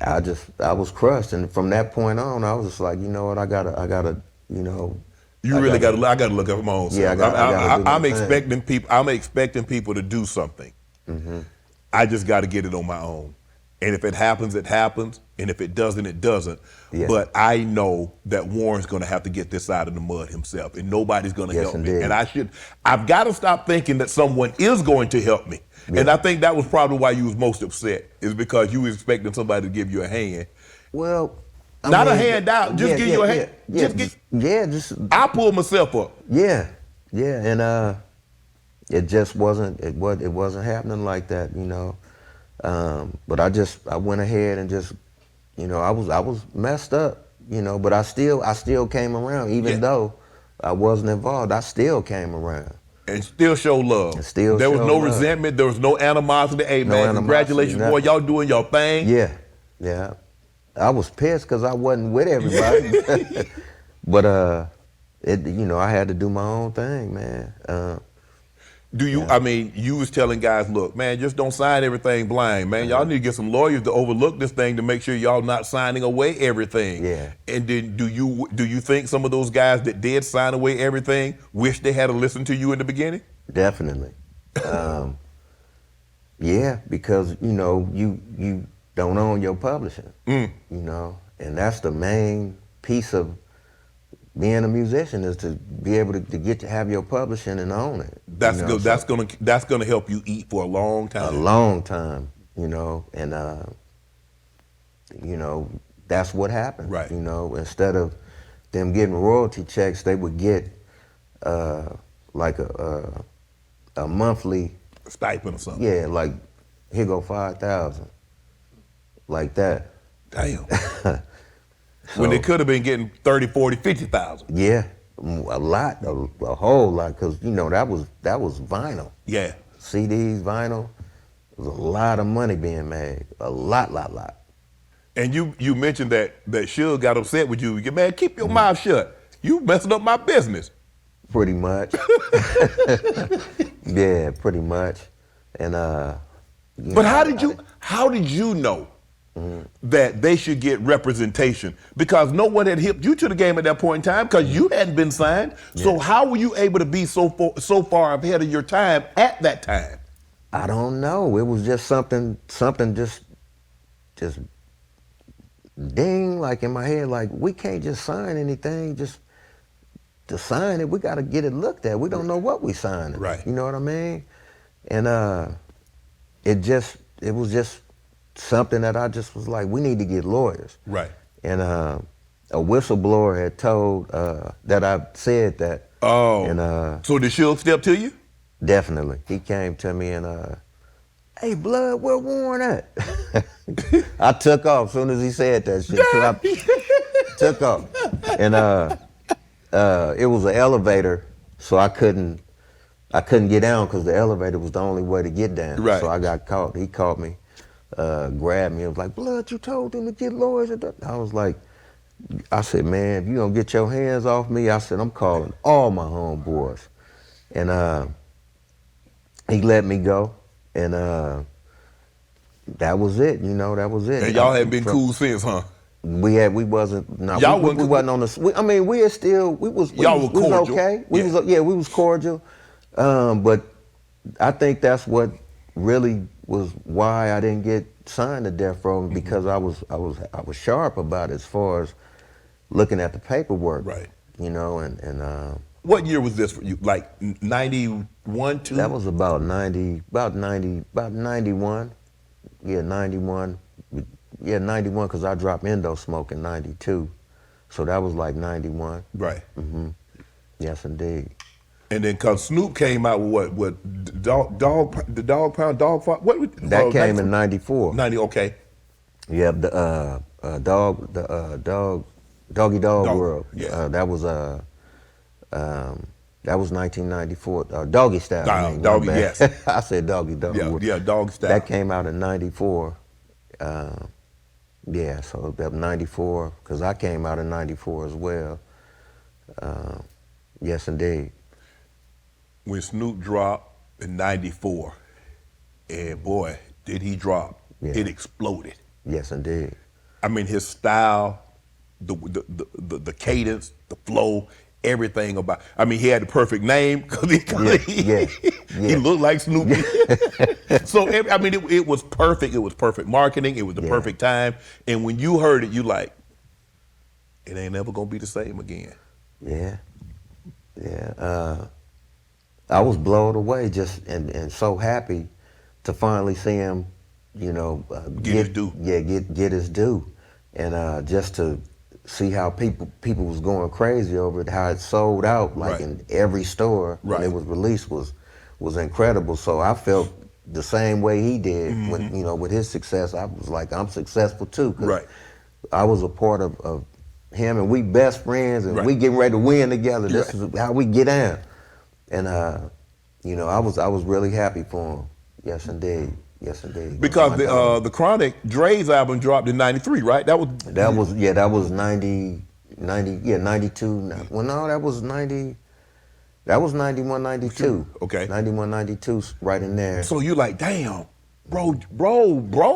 Speaker 2: I was crushed. And from that point on, I was just like, you know what, I gotta, you know.
Speaker 1: You really got to. I got to look at my own self.
Speaker 2: Yeah, I gotta do my
Speaker 1: I'm
Speaker 2: thing.
Speaker 1: expecting people. I'm expecting people to do something.
Speaker 2: Mm-hmm.
Speaker 1: I just got to get it on my own. And if it happens, it happens. And if it doesn't, it doesn't.
Speaker 2: Yeah.
Speaker 1: But I know that Warren's going to have to get this out of the mud himself, and nobody's going to
Speaker 2: Yes,
Speaker 1: help
Speaker 2: indeed.
Speaker 1: me. And I've got to stop thinking that someone is going to help me.
Speaker 2: Yeah.
Speaker 1: And I think that was probably why you was most upset, is because you was expecting somebody to give you a hand.
Speaker 2: Well,
Speaker 1: Not a handout, just give you a hand.
Speaker 2: Just
Speaker 1: I pulled myself up.
Speaker 2: Yeah, and it just wasn't. It wasn't happening like that, you know. But I went ahead and just, you know, I was messed up, you know. But I still came around, even though I wasn't involved. I still came around.
Speaker 1: And still show love.
Speaker 2: And still
Speaker 1: there was
Speaker 2: show
Speaker 1: no
Speaker 2: love.
Speaker 1: resentment. There was no animosity. Hey, man,
Speaker 2: animosity,
Speaker 1: congratulations, boy.
Speaker 2: nothing.
Speaker 1: Y'all doing your thing.
Speaker 2: Yeah. I was pissed because I wasn't with everybody. But you know, I had to do my own thing, man.
Speaker 1: Do you? I mean, you was telling guys, look, man, just don't sign everything blind, man. Y'all need to get some lawyers to overlook this thing to make sure y'all not signing away everything.
Speaker 2: Yeah.
Speaker 1: And then do you think some of those guys that did sign away everything wish they had to listen to you in the beginning?
Speaker 2: Definitely. Yeah, because, you know, you don't own your publishing, you know, and that's the main piece of being a musician, is to be able to get to have your publishing and own it.
Speaker 1: That's
Speaker 2: you know,
Speaker 1: good. That's gonna help you eat for a long time.
Speaker 2: A long time, you know, and you know, that's what happened.
Speaker 1: Right.
Speaker 2: You know, instead of them getting royalty checks, they would get like a monthly
Speaker 1: stipend or something.
Speaker 2: Yeah, like, here go 5,000, like that.
Speaker 1: Damn. When they could have been getting 30, 40, 50,000.
Speaker 2: Yeah, a lot, a whole lot, because, you know, that was vinyl.
Speaker 1: Yeah.
Speaker 2: CDs, vinyl, there was a lot of money being made, a lot.
Speaker 1: And you mentioned that Suge got upset with you. Man, keep your mouth shut. You messing up my business.
Speaker 2: Pretty much. Yeah, pretty much. And
Speaker 1: but how did you know that they should get representation? Because no one had hipped you to the game at that point in time, because you hadn't been signed. Yeah. So how were you able to be so far ahead of your time at that time?
Speaker 2: I don't know. It was just something just ding, like, in my head, like, we can't just sign anything just to sign it. We got to get it looked at. We don't know what we signing.
Speaker 1: Right.
Speaker 2: You know what I mean? And it was just something that I just was like, we need to get lawyers.
Speaker 1: Right.
Speaker 2: And a whistleblower had told that I said that.
Speaker 1: Oh.
Speaker 2: And
Speaker 1: so did Suge step to you?
Speaker 2: Definitely. He came to me and hey, Blood, where Warren at? I took off as soon as he said that shit. So I took off. And it was an elevator, so I couldn't get down because the elevator was the only way to get down.
Speaker 1: Right.
Speaker 2: So I got caught. He caught me, grabbed me. It was like, Blood, you told them to get lawyers. I was like, I said, man, if you don't get your hands off me, I said, I'm calling all my homeboys. And he let me go. And that was it, you know, that was it.
Speaker 1: And y'all hadn't been cool since, huh?
Speaker 2: We wasn't. No,
Speaker 1: y'all
Speaker 2: we wasn't on the. I mean, we was okay. We was cordial. But I think that's what really was why I didn't get signed to Death Row, because I was sharp about it as far as looking at the paperwork.
Speaker 1: Right.
Speaker 2: you know, and
Speaker 1: What year was this for you? Like 91, 2?
Speaker 2: that was about 91. Yeah, 91. Yeah, 91, because I dropped Endo Smoke in 92. So that was like 91.
Speaker 1: Right.
Speaker 2: Yes, indeed.
Speaker 1: And then cause Snoop came out with what dog pound dog fight? What
Speaker 2: That came in 94.
Speaker 1: 90, okay.
Speaker 2: Yeah, the Doggy Dog World.
Speaker 1: Yeah.
Speaker 2: That was 1994. Doggy Style. I mean,
Speaker 1: Doggy,
Speaker 2: my bad.
Speaker 1: yes.
Speaker 2: I said Doggy Dog World.
Speaker 1: Yeah, Dog Style.
Speaker 2: That came out in 94. Yeah, so that 94, because I came out in 94 as well. Yes, indeed.
Speaker 1: When Snoop dropped in 94, and boy, did he drop.
Speaker 2: Yeah.
Speaker 1: It exploded.
Speaker 2: Yes, indeed.
Speaker 1: I mean, his style, the cadence, the flow, everything about. I mean, he had the perfect name because he looked like Snoopy. So I mean, it was perfect. It was perfect marketing. It was the perfect time. And when you heard it, you like, it ain't never gonna be the same again.
Speaker 2: Yeah. I was blown away just and so happy to finally see him, you know,
Speaker 1: Get his due.
Speaker 2: Yeah, get his due, and just to see how people was going crazy over it, how it sold out like in every store when it was released was incredible. So I felt the same way he did when, you know, with his success. I was like, I'm successful too, because I was a part of him, and we best friends, and we getting ready to win together. This is how we get down. And you know, I was really happy for him. Yes, indeed. Yes, indeed.
Speaker 1: Because the Chronic, Dre's album dropped in 93, right? That was
Speaker 2: 92. Well, no, that was 90. That was 91, 92.
Speaker 1: Okay.
Speaker 2: 91, 92, right in there.
Speaker 1: So you like, damn, bro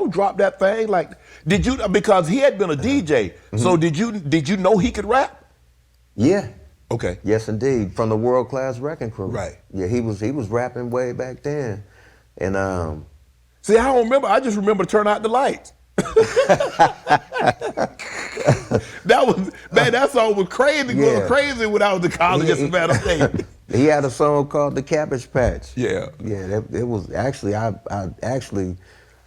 Speaker 1: dropped that thing. Like, did you, because he had been a DJ, so did you know he could rap?
Speaker 2: Yeah.
Speaker 1: Okay.
Speaker 2: Yes, indeed. From the World Class Wrecking Crew.
Speaker 1: Right.
Speaker 2: Yeah, he was rapping way back then. And
Speaker 1: see, I don't remember. I just remember Turn Out the Lights. That song was crazy. Going crazy when I was in college. As a matter of fact.
Speaker 2: He had a song called The Cabbage Patch.
Speaker 1: Yeah.
Speaker 2: Yeah, it was actually, I actually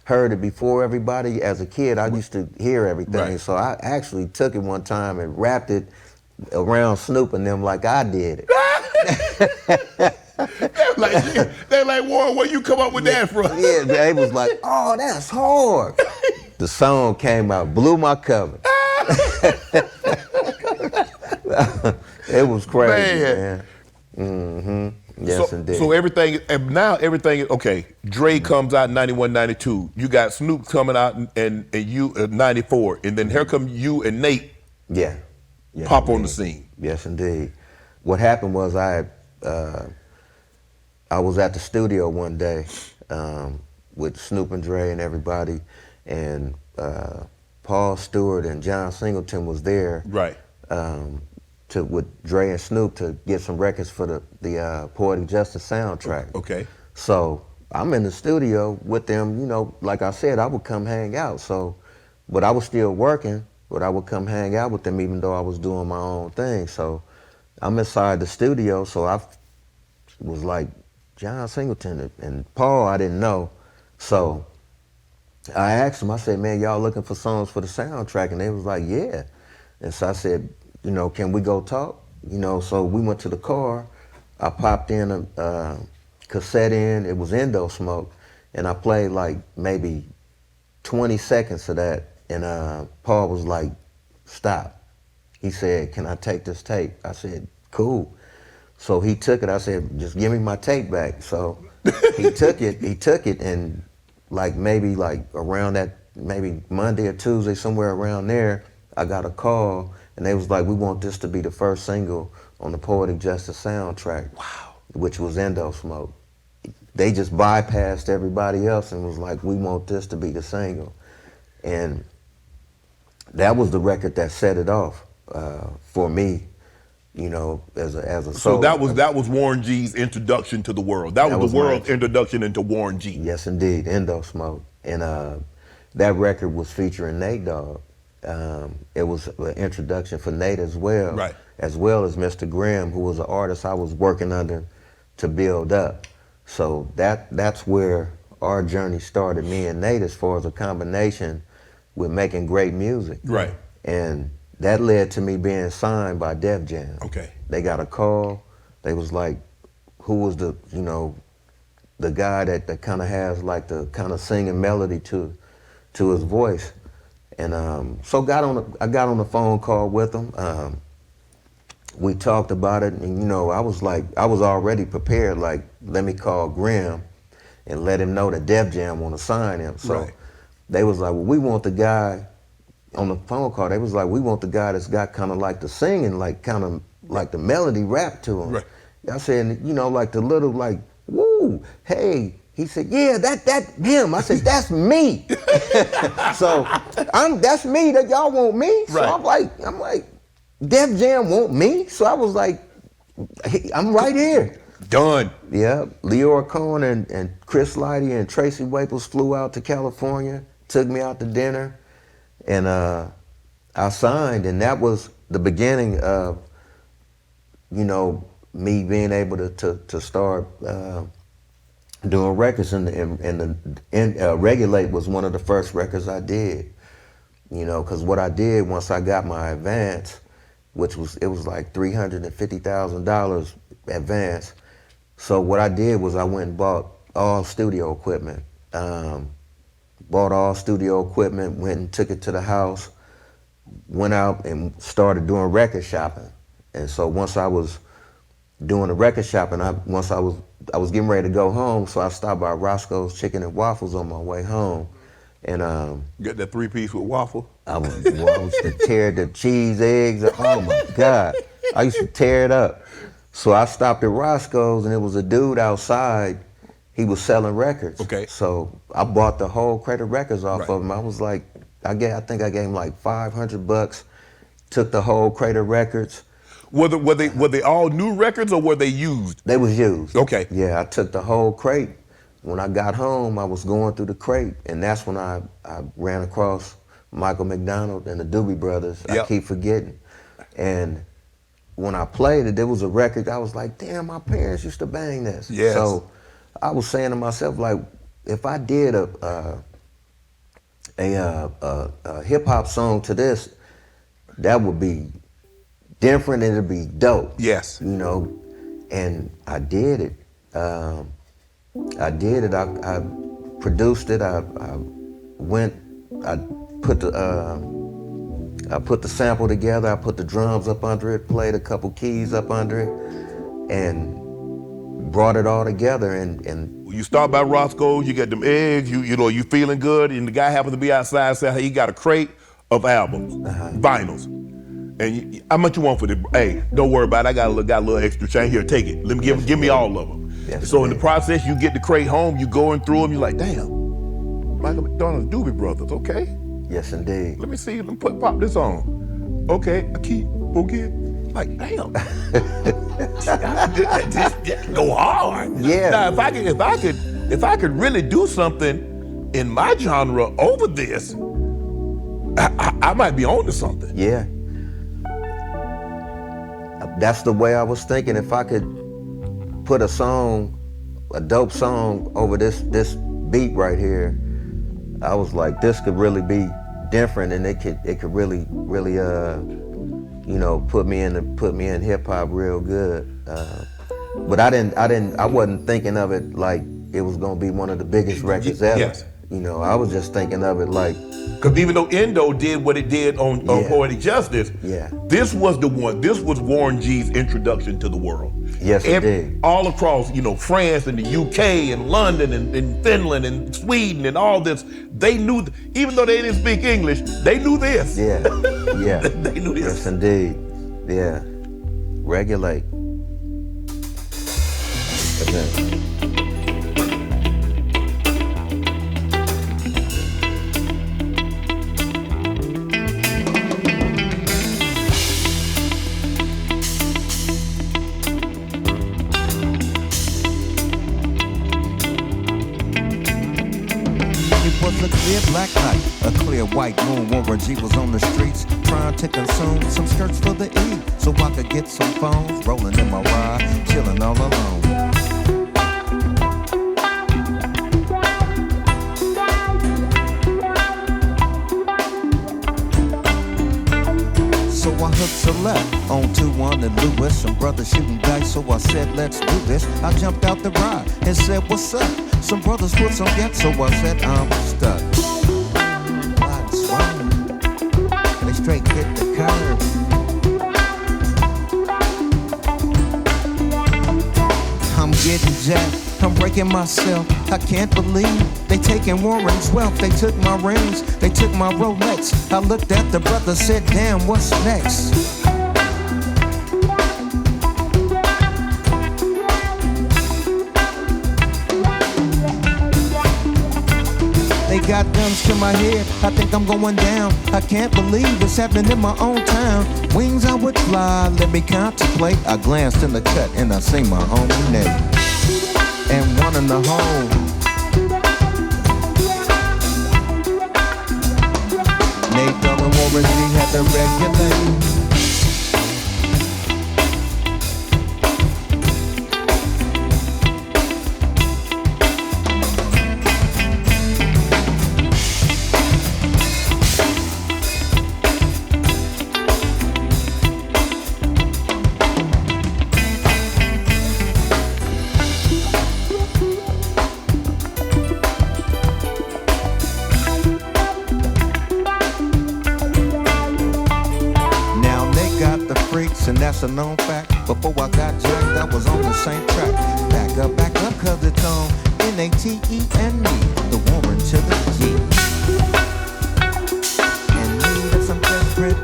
Speaker 2: heard it before everybody. As a kid, I used to hear everything. So I actually took it one time and rapped it around Snoop and them like I did it. They're like, Warren, where you come up with that from? Yeah, they was like, oh, that's hard. The song came out, blew my cover. It was crazy, man. Yes, indeed.
Speaker 1: So everything, and now everything, okay, Dre comes out in 91, 92. You got Snoop coming out and you 94. And then here come you and Nate.
Speaker 2: Yeah. Yes,
Speaker 1: pop
Speaker 2: indeed.
Speaker 1: On the scene.
Speaker 2: Yes, indeed. What happened was I was at the studio one day with Snoop and Dre and everybody, and Paul Stewart and John Singleton was there.
Speaker 1: Right.
Speaker 2: With Dre and Snoop to get some records for the Poetic Justice soundtrack.
Speaker 1: Okay.
Speaker 2: So I'm in the studio with them, you know, like I said, I would come hang out. So, but I was still working, but I would come hang out with them even though I was doing my own thing. So I'm inside the studio, so I was like, John Singleton and Paul, I didn't know. So I asked them, I said, man, y'all looking for songs for the soundtrack? And they was like, yeah. And so I said, you know, can we go talk? You know, so we went to the car. I popped in a cassette in, it was Endo Smoke, and I played like maybe 20 seconds of that, and Paul was like, stop. He said, can I take this tape? I said, cool. So he took it, I said, just give me my tape back. So he took it, and maybe around that, maybe Monday or Tuesday, somewhere around there, I got a call, and they was like, we want this to be the first single on the Poetic Justice soundtrack. Wow. Which was Endo Smoke. They just bypassed everybody else and was like, we want this to be the single. And that was the record that set it off for me, you know, as a
Speaker 1: So that was Warren G's introduction to the world. That was the world's introduction into Warren G.
Speaker 2: Yes, indeed, Endo Smoke. And that record was featuring Nate Dogg. It was an introduction for Nate as well.
Speaker 1: Right.
Speaker 2: as well as Mr. Grimm, who was an artist I was working under to build up. So that's where our journey started, me and Nate, as far as a combination with making great music.
Speaker 1: Right.
Speaker 2: And that led to me being signed by Def Jam.
Speaker 1: Okay.
Speaker 2: They got a call. They was like, who was the, you know, the guy that kind of has like the kind of singing melody to his voice. And so I got on the phone call with him. We talked about it, and you know, I was already prepared, like, let me call Grimm and let him know that Def Jam want to sign him. So they was like, well, we want the guy on the phone call. They was like, we want the guy that's got kind of like the singing, like kind of like the melody rap to him.
Speaker 1: Right.
Speaker 2: I said, you know, like the little like, woo, hey. He said, yeah, that him. I said, that's me. So that's me, that y'all want me. So
Speaker 1: Right.
Speaker 2: I'm like, Def Jam want me? So I was like, hey, I'm right here.
Speaker 1: Done.
Speaker 2: Yeah, Leora Cohen and Chris Lighty and Tracy Waples flew out to California, took me out to dinner, and I signed, and that was the beginning of, you know, me being able to start doing records, and Regulate was one of the first records I did. You know, because what I did once I got my advance, it was like $350,000 advance. So what I did was I went and bought all studio equipment. Bought all studio equipment, went and took it to the house, went out and started doing record shopping. And so once I was doing the record shopping, I was getting ready to go home, so I stopped by Roscoe's Chicken and Waffles on my way home. And
Speaker 1: Got that 3-piece with waffle?
Speaker 2: I used to tear the cheese, eggs, oh my God. I used to tear it up. So I stopped at Roscoe's, and it was a dude outside. He was selling records.
Speaker 1: Okay.
Speaker 2: So I bought the whole crate of records off
Speaker 1: Right.
Speaker 2: of him. I was like, I think I gave him like $500, took the whole crate of records.
Speaker 1: Were they all new records, or were they used?
Speaker 2: They was used.
Speaker 1: Okay.
Speaker 2: Yeah, I took the whole crate. When I got home, I was going through the crate, and that's when I ran across Michael McDonald and the Doobie Brothers.
Speaker 1: Yep.
Speaker 2: I keep forgetting. And when I played it, there was a record, I was like, damn, my parents used to bang this.
Speaker 1: Yes.
Speaker 2: So I was saying to myself, like, if I did a hip hop song to this, that would be different and it'd be dope.
Speaker 1: Yes.
Speaker 2: You know, and I did it. I produced it. I put the sample together. I put the drums up under it, played a couple keys up under it, and brought it all together. And
Speaker 1: You start by Roscoe's, you get them eggs, you feeling good, and the guy happens to be outside, said he got a crate of albums, vinyls. And how much you want for this? Hey, don't worry about it. I got a little extra change here. Take it. Let me give me all of them.
Speaker 2: Yes,
Speaker 1: so in
Speaker 2: man.
Speaker 1: the process, you get the crate home. You going through them. You're like, damn, Michael McDonald's Doobie Brothers. Okay,
Speaker 2: yes, indeed.
Speaker 1: let me see. Let me pop this on. Okay, I keep forget. Like, damn. Just go hard.
Speaker 2: Yeah.
Speaker 1: Now, if I could really do something in my genre over this, I might be on to something.
Speaker 2: Yeah. That's the way I was thinking. If I could put a dope song over this beat right here, I was like, this could really be different, and it could really put me in hip hop real good. But I wasn't thinking of it like it was gonna be one of the biggest records ever.
Speaker 1: Yes.
Speaker 2: You know, I was just thinking of it like,
Speaker 1: Because even though Endo did what it did on
Speaker 2: Yeah.
Speaker 1: Poetic Justice,
Speaker 2: Yeah.
Speaker 1: this was the one. This was Warren G's introduction to the world.
Speaker 2: Yes, it did.
Speaker 1: All across, France and the UK and London and Finland and Sweden and all this, they knew. Even though they didn't speak English, they knew this.
Speaker 2: yeah, yeah.
Speaker 1: They knew this.
Speaker 2: Yes, indeed. Yeah. Regulate. Okay.
Speaker 4: It was a clear black night, a clear white white moon, Warren G was on the streets trying to consume some skirts for the E, so I could get some phones, rolling in my ride, chilling all alone. So I hooked Select on 2-1 and Lewis. Some brothers shooting dice, so I said, let's do this. I jumped out the ride and said, what's up? Some brothers put some gas, so I said, I'm stuck. Wide swing, and they straight hit the curve. I'm getting jacked, I'm breaking myself. I can't believe they taking Warren's wealth. They took my rings, they took my Rolex. I looked at the brother, said, damn, what's next? They got guns to my head, I think I'm going down. I can't believe it's happening in my own town. Wings I would fly, let me contemplate. I glanced in the cut and I seen my homie Nate. And one in the hole. Nate Dogg and Warren G had to regulate. And that's a known fact. Before I got jacked, I was on the same track. Back up, cause it's on N-A-T-E-N-E, the Warren to the G. And me, that's I'm desperate,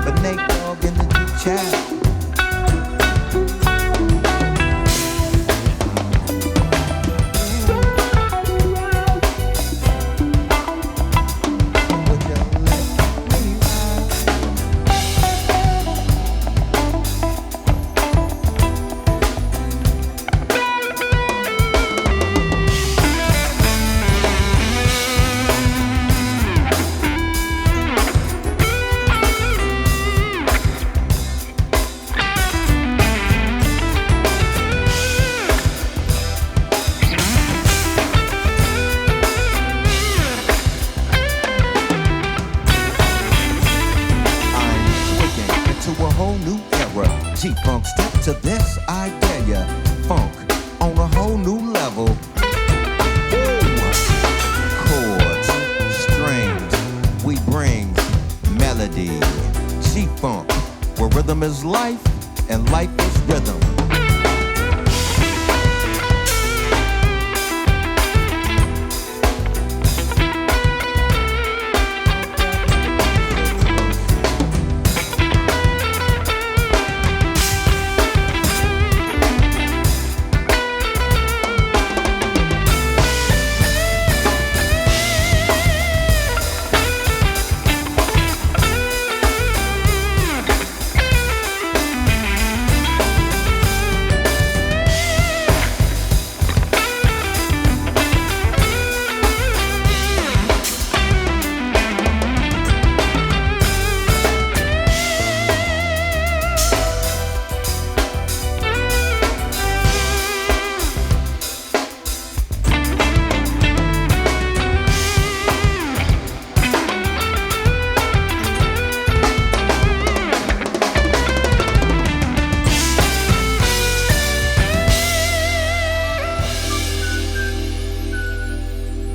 Speaker 4: but Nate Dogg in the G chat. G-Funk, step to this, I dare ya. Funk on a whole new level. Chords, strings, we bring melody. G-Funk, where rhythm is life and life is rhythm.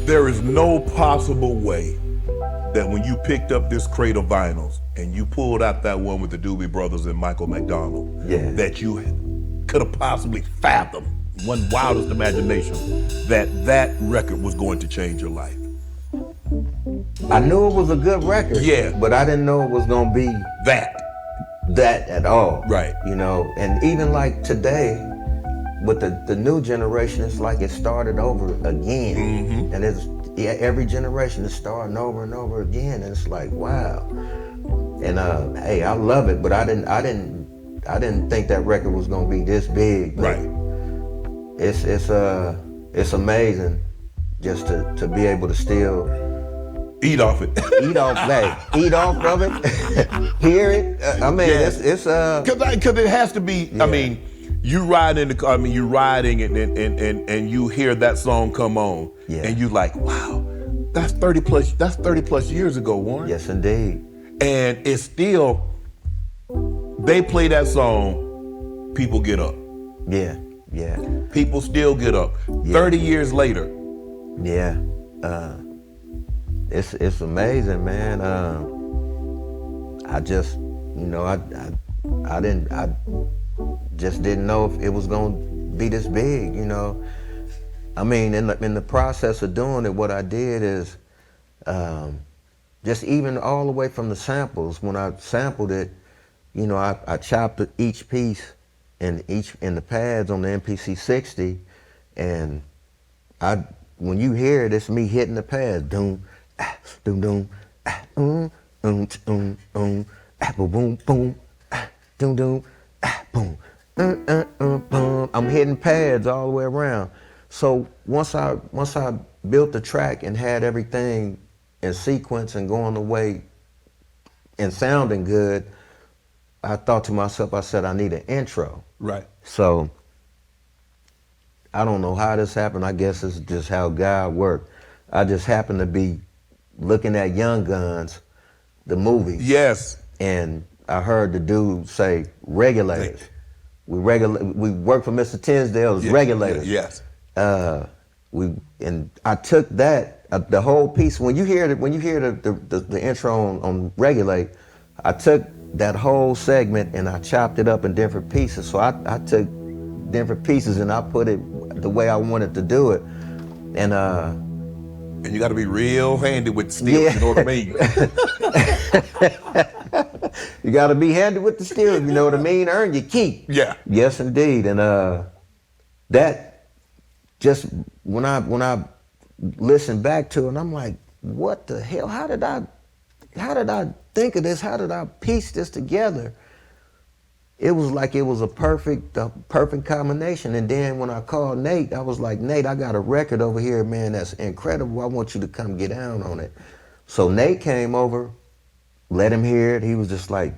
Speaker 1: There is no possible way that when you picked up this crate of vinyls and you pulled out that one with the Doobie Brothers and Michael McDonald, that you could have possibly fathomed, one wildest imagination, that that record was going to change your life.
Speaker 2: I knew it was a good record, but I didn't know it was gonna be that at all.
Speaker 1: Right.
Speaker 2: You know, and even like today, with the new generation, it's like it started over again. And it's every generation is starting over and over again, and it's like, wow. And hey, I love it, but I didn't think that record was gonna be this big.
Speaker 1: Right.
Speaker 2: It's amazing just to be able to still
Speaker 1: Eat off it.
Speaker 2: Eat off of it. Hear it. I mean,
Speaker 1: Yeah.
Speaker 2: it's
Speaker 1: Because it has to be.
Speaker 2: Yeah.
Speaker 1: I mean, you ride in the car. I mean, you riding and you hear that song come on,
Speaker 2: Yeah.
Speaker 1: and you like, wow, that's 30 plus years ago, Warren.
Speaker 2: yes, indeed.
Speaker 1: And it's still, they play that song, people get up.
Speaker 2: Yeah, yeah,
Speaker 1: People still get up. 30 years later.
Speaker 2: yeah. It's amazing, man. I just, I just didn't know if it was gonna be this big, I mean, in the process of doing it, what I did is, just even all the way from the samples, when I sampled it, I chopped each piece in the pads on the MPC 60, and when you hear it, it's me hitting the pads, doom, doom, doom, boom, boom, boom, doom, doom, boom, boom. I'm hitting pads all the way around. So once I built the track and had everything in sequence and going the way and sounding good, I thought to myself, I said, I need an intro.
Speaker 1: Right.
Speaker 2: So I don't know how this happened. I guess it's just how God worked. I just happened to be looking at Young Guns, the movie.
Speaker 1: Yes.
Speaker 2: And I heard the dude say, regulators. We work for Mr. Tinsdale's regulators.
Speaker 1: Yes.
Speaker 2: And I took that, the whole piece. When you hear the intro on Regulate, I took that whole segment and I chopped it up in different pieces. So I took different pieces and I put it the way I wanted to do it. And
Speaker 1: you got to be real handy with steel,
Speaker 2: Yeah.
Speaker 1: you know what I mean?
Speaker 2: you got to be handy with the steel, you know what I mean? Earn your keep.
Speaker 1: Yeah.
Speaker 2: Yes, indeed. And that just when I listen back to it, I'm like, what the hell? How did I think of this? How did I piece this together? It was like it was a perfect combination. And then when I called Nate, I was like, Nate, I got a record over here, man, that's incredible. I want you to come get down on it. So Nate came over, let him hear it. He was just like,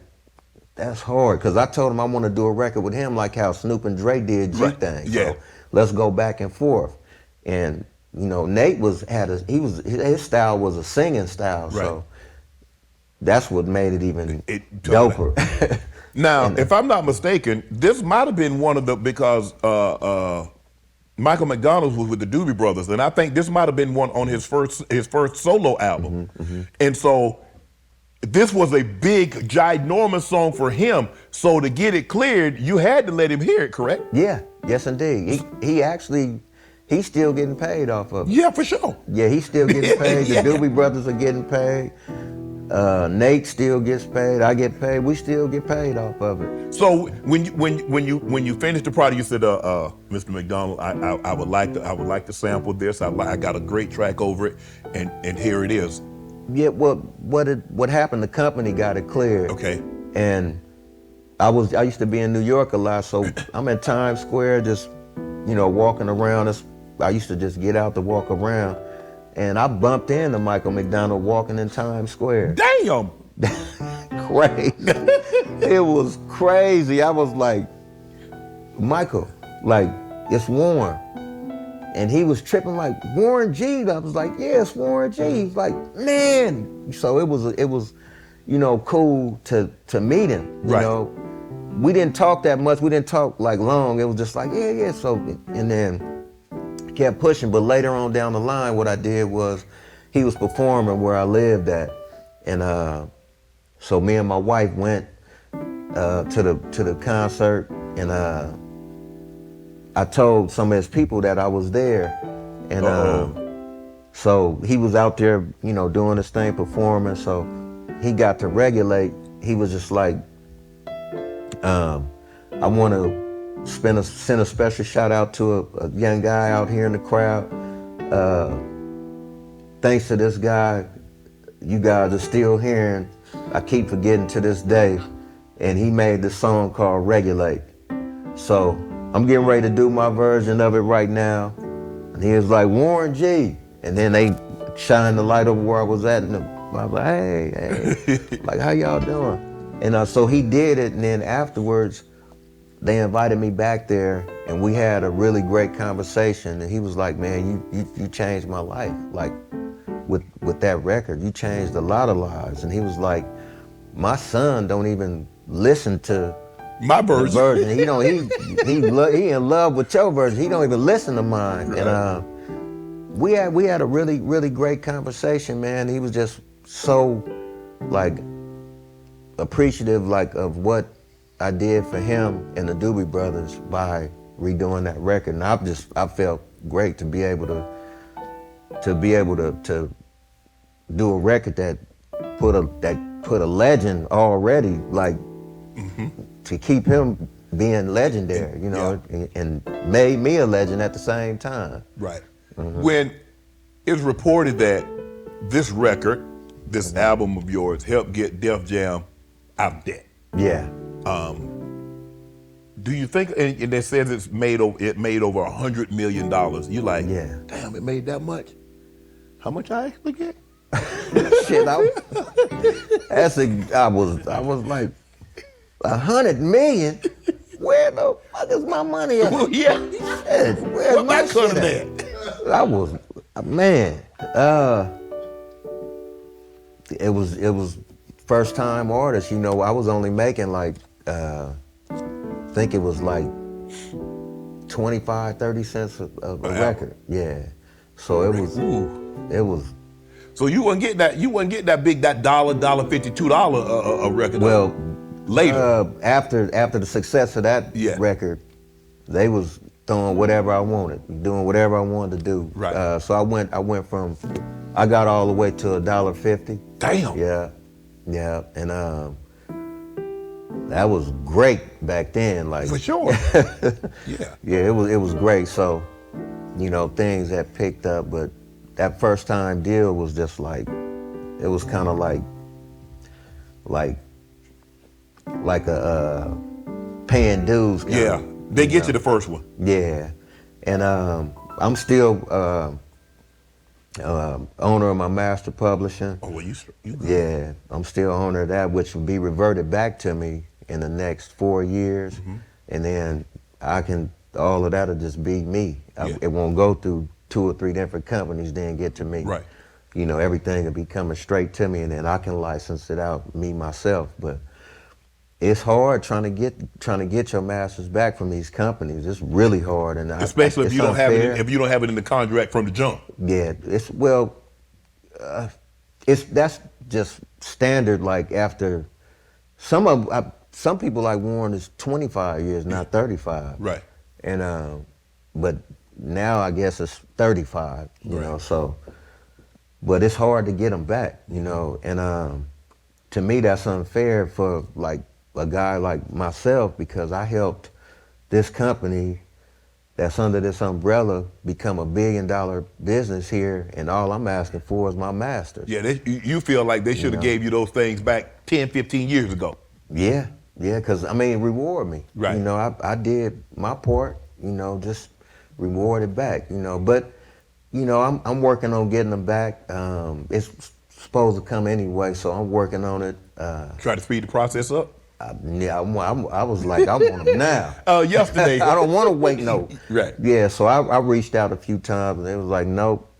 Speaker 2: that's hard. Because I told him I want to do a record with him like how Snoop and Dre did G-Thing.
Speaker 1: Yeah.
Speaker 2: So let's go back and forth. And Nate his style was a singing style.
Speaker 1: Right.
Speaker 2: So that's what made it even
Speaker 1: totally.
Speaker 2: doper.
Speaker 1: Now, if I'm not mistaken, this might have been one of the, because Michael McDonald was with the Doobie Brothers, and I think this might have been one on his first solo album. And so this was a big, ginormous song for him. So to get it cleared, you had to let him hear it, correct?
Speaker 2: Yeah, yes indeed. He's still getting paid off of it.
Speaker 1: Yeah, for sure.
Speaker 2: Yeah, he's still getting paid.
Speaker 1: Yeah.
Speaker 2: The Doobie Brothers are getting paid. Nate still gets paid. I get paid. We still get paid off of it.
Speaker 1: So when you finished the product, you said, Mr. McDonald, I would like to sample this. I got a great track over it, and here it is.
Speaker 2: Yeah, well, what happened? The company got it cleared.
Speaker 1: Okay.
Speaker 2: And I used to be in New York a lot, so I'm in Times Square, just walking around. I used to just get out to walk around. And I bumped into Michael McDonald walking in Times Square.
Speaker 1: Damn!
Speaker 2: Crazy. It was crazy. I was like, Michael, like, it's Warren. And he was tripping like, Warren G. I was like, yeah, it's Warren G. He's like, man. So it was, cool to meet him. You know, we didn't talk that much. We didn't talk like long. It was just like, yeah. So, and then kept pushing, but later on down the line, what I did was, he was performing where I lived at, and so me and my wife went to the concert, and I told some of his people that I was there, and so he was out there, doing his thing, performing. So he got to Regulate. He was just like, I want to send a special shout out to a young guy out here in the crowd. Thanks to this guy, you guys are still hearing, I keep forgetting to this day, and he made this song called Regulate. So I'm getting ready to do my version of it right now. And he was like, Warren G. And then they shine the light over where I was at. And I was like, hey, like, how y'all doing? And so he did it, and then afterwards, they invited me back there, and we had a really great conversation. And he was like, man, you changed my life. Like, with that record, you changed a lot of lives. And he was like, my son don't even listen to
Speaker 1: my version.
Speaker 2: He in love with your version. He don't even listen to mine. Right. And we had a really, really great conversation, man. He was just so like appreciative, like, of what I did for him and the Doobie Brothers by redoing that record. And I felt great to be able to do a record that put a legend already, like, to keep him being legendary, you know, and made me a legend at the same time.
Speaker 1: Right. When it's reported that this record, this album of yours, helped get Def Jam out of debt.
Speaker 2: Yeah.
Speaker 1: Do you think, and it says it made over $100 million. You like,
Speaker 2: yeah,
Speaker 1: damn, it made that much? How much I actually get?
Speaker 2: Shit, I was like, 100 million? Where the fuck is my money at?
Speaker 1: Well, yeah.
Speaker 2: Where's my shit at? I was, man, it was first time artist, you know. I was only making like, I think it was like 25, 30 cents a record. Yeah. So it was.
Speaker 1: So you wouldn't get that big, that $52 a record.
Speaker 2: Well,
Speaker 1: later.
Speaker 2: After the success of that record, they was throwing whatever I wanted, doing whatever I wanted to do.
Speaker 1: Right.
Speaker 2: So I got all the way to $1.50.
Speaker 1: Damn.
Speaker 2: Yeah, and that was great back then. Like,
Speaker 1: for sure.
Speaker 2: Yeah, it was great. So, you know, things had picked up, but that first time deal was just like, it was kind of like a paying dues.
Speaker 1: Yeah, they get you the first one.
Speaker 2: Yeah, and I'm still owner of my master publishing.
Speaker 1: Oh, well, you
Speaker 2: yeah, I'm still owner of that, which will be reverted back to me in the next 4 years, and then all of that'll just be me. It won't go through 2 or 3 different companies, then get to me.
Speaker 1: Right.
Speaker 2: You know, everything will be coming straight to me, and then I can license it out me myself. But it's hard trying to get your masters back from these companies. It's really hard, and
Speaker 1: especially if you don't have it in the contract from the jump.
Speaker 2: Yeah, that's just standard. Like, after some people like Warren is 25 years, not 35.
Speaker 1: Right.
Speaker 2: And but now I guess it's 35. You know, so. But it's hard to get them back, you know, and to me that's unfair for like a guy like myself, because I helped this company that's under this umbrella become a $1 billion business here, and all I'm asking for is my masters.
Speaker 1: Yeah, you feel like they should have gave you those things back 10, 15 years ago.
Speaker 2: Yeah, because I mean, reward me.
Speaker 1: Right.
Speaker 2: You know, I did my part, you know, just reward it back, you know, but you know, I'm working on getting them back. It's supposed to come anyway, so I'm working on it.
Speaker 1: Try to speed the process up?
Speaker 2: I was like, I want them now.
Speaker 1: Yesterday.
Speaker 2: I don't want to wait, no.
Speaker 1: Right.
Speaker 2: Yeah, so I reached out a few times, and they was like, nope.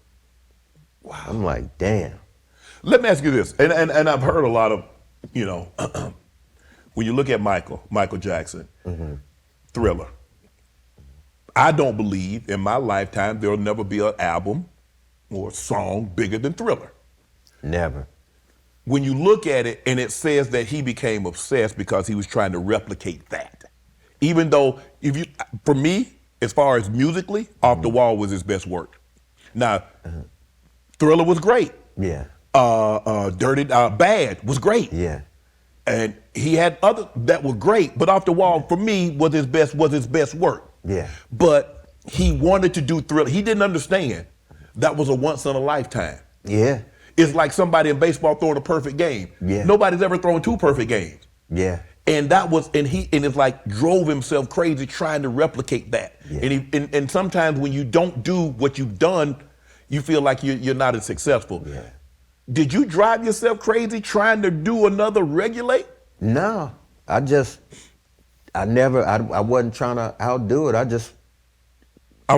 Speaker 2: Wow. I'm like, damn.
Speaker 1: Let me ask you this, and I've heard a lot of, you know, when you look at Michael Jackson, Thriller, I don't believe in my lifetime there'll never be an album or a song bigger than Thriller.
Speaker 2: Never.
Speaker 1: When you look at it, and it says that he became obsessed because he was trying to replicate that. Even though, for me, as far as musically, Off the Wall was his best work. Now, Thriller was great.
Speaker 2: Yeah.
Speaker 1: Bad was great.
Speaker 2: Yeah.
Speaker 1: And he had other that were great, but Off the Wall for me was his best work.
Speaker 2: Yeah.
Speaker 1: But he wanted to do Thriller. He didn't understand that was a once in a lifetime.
Speaker 2: Yeah.
Speaker 1: It's like somebody in baseball throwing a perfect game.
Speaker 2: Yeah.
Speaker 1: Nobody's ever thrown 2 perfect games.
Speaker 2: Yeah.
Speaker 1: And it's like drove himself crazy trying to replicate that.
Speaker 2: Yeah.
Speaker 1: And sometimes when you don't do what you've done, you feel like you're not as successful.
Speaker 2: Yeah.
Speaker 1: Did you drive yourself crazy trying to do another Regulate?
Speaker 2: No, I wasn't trying to outdo it.
Speaker 1: I'm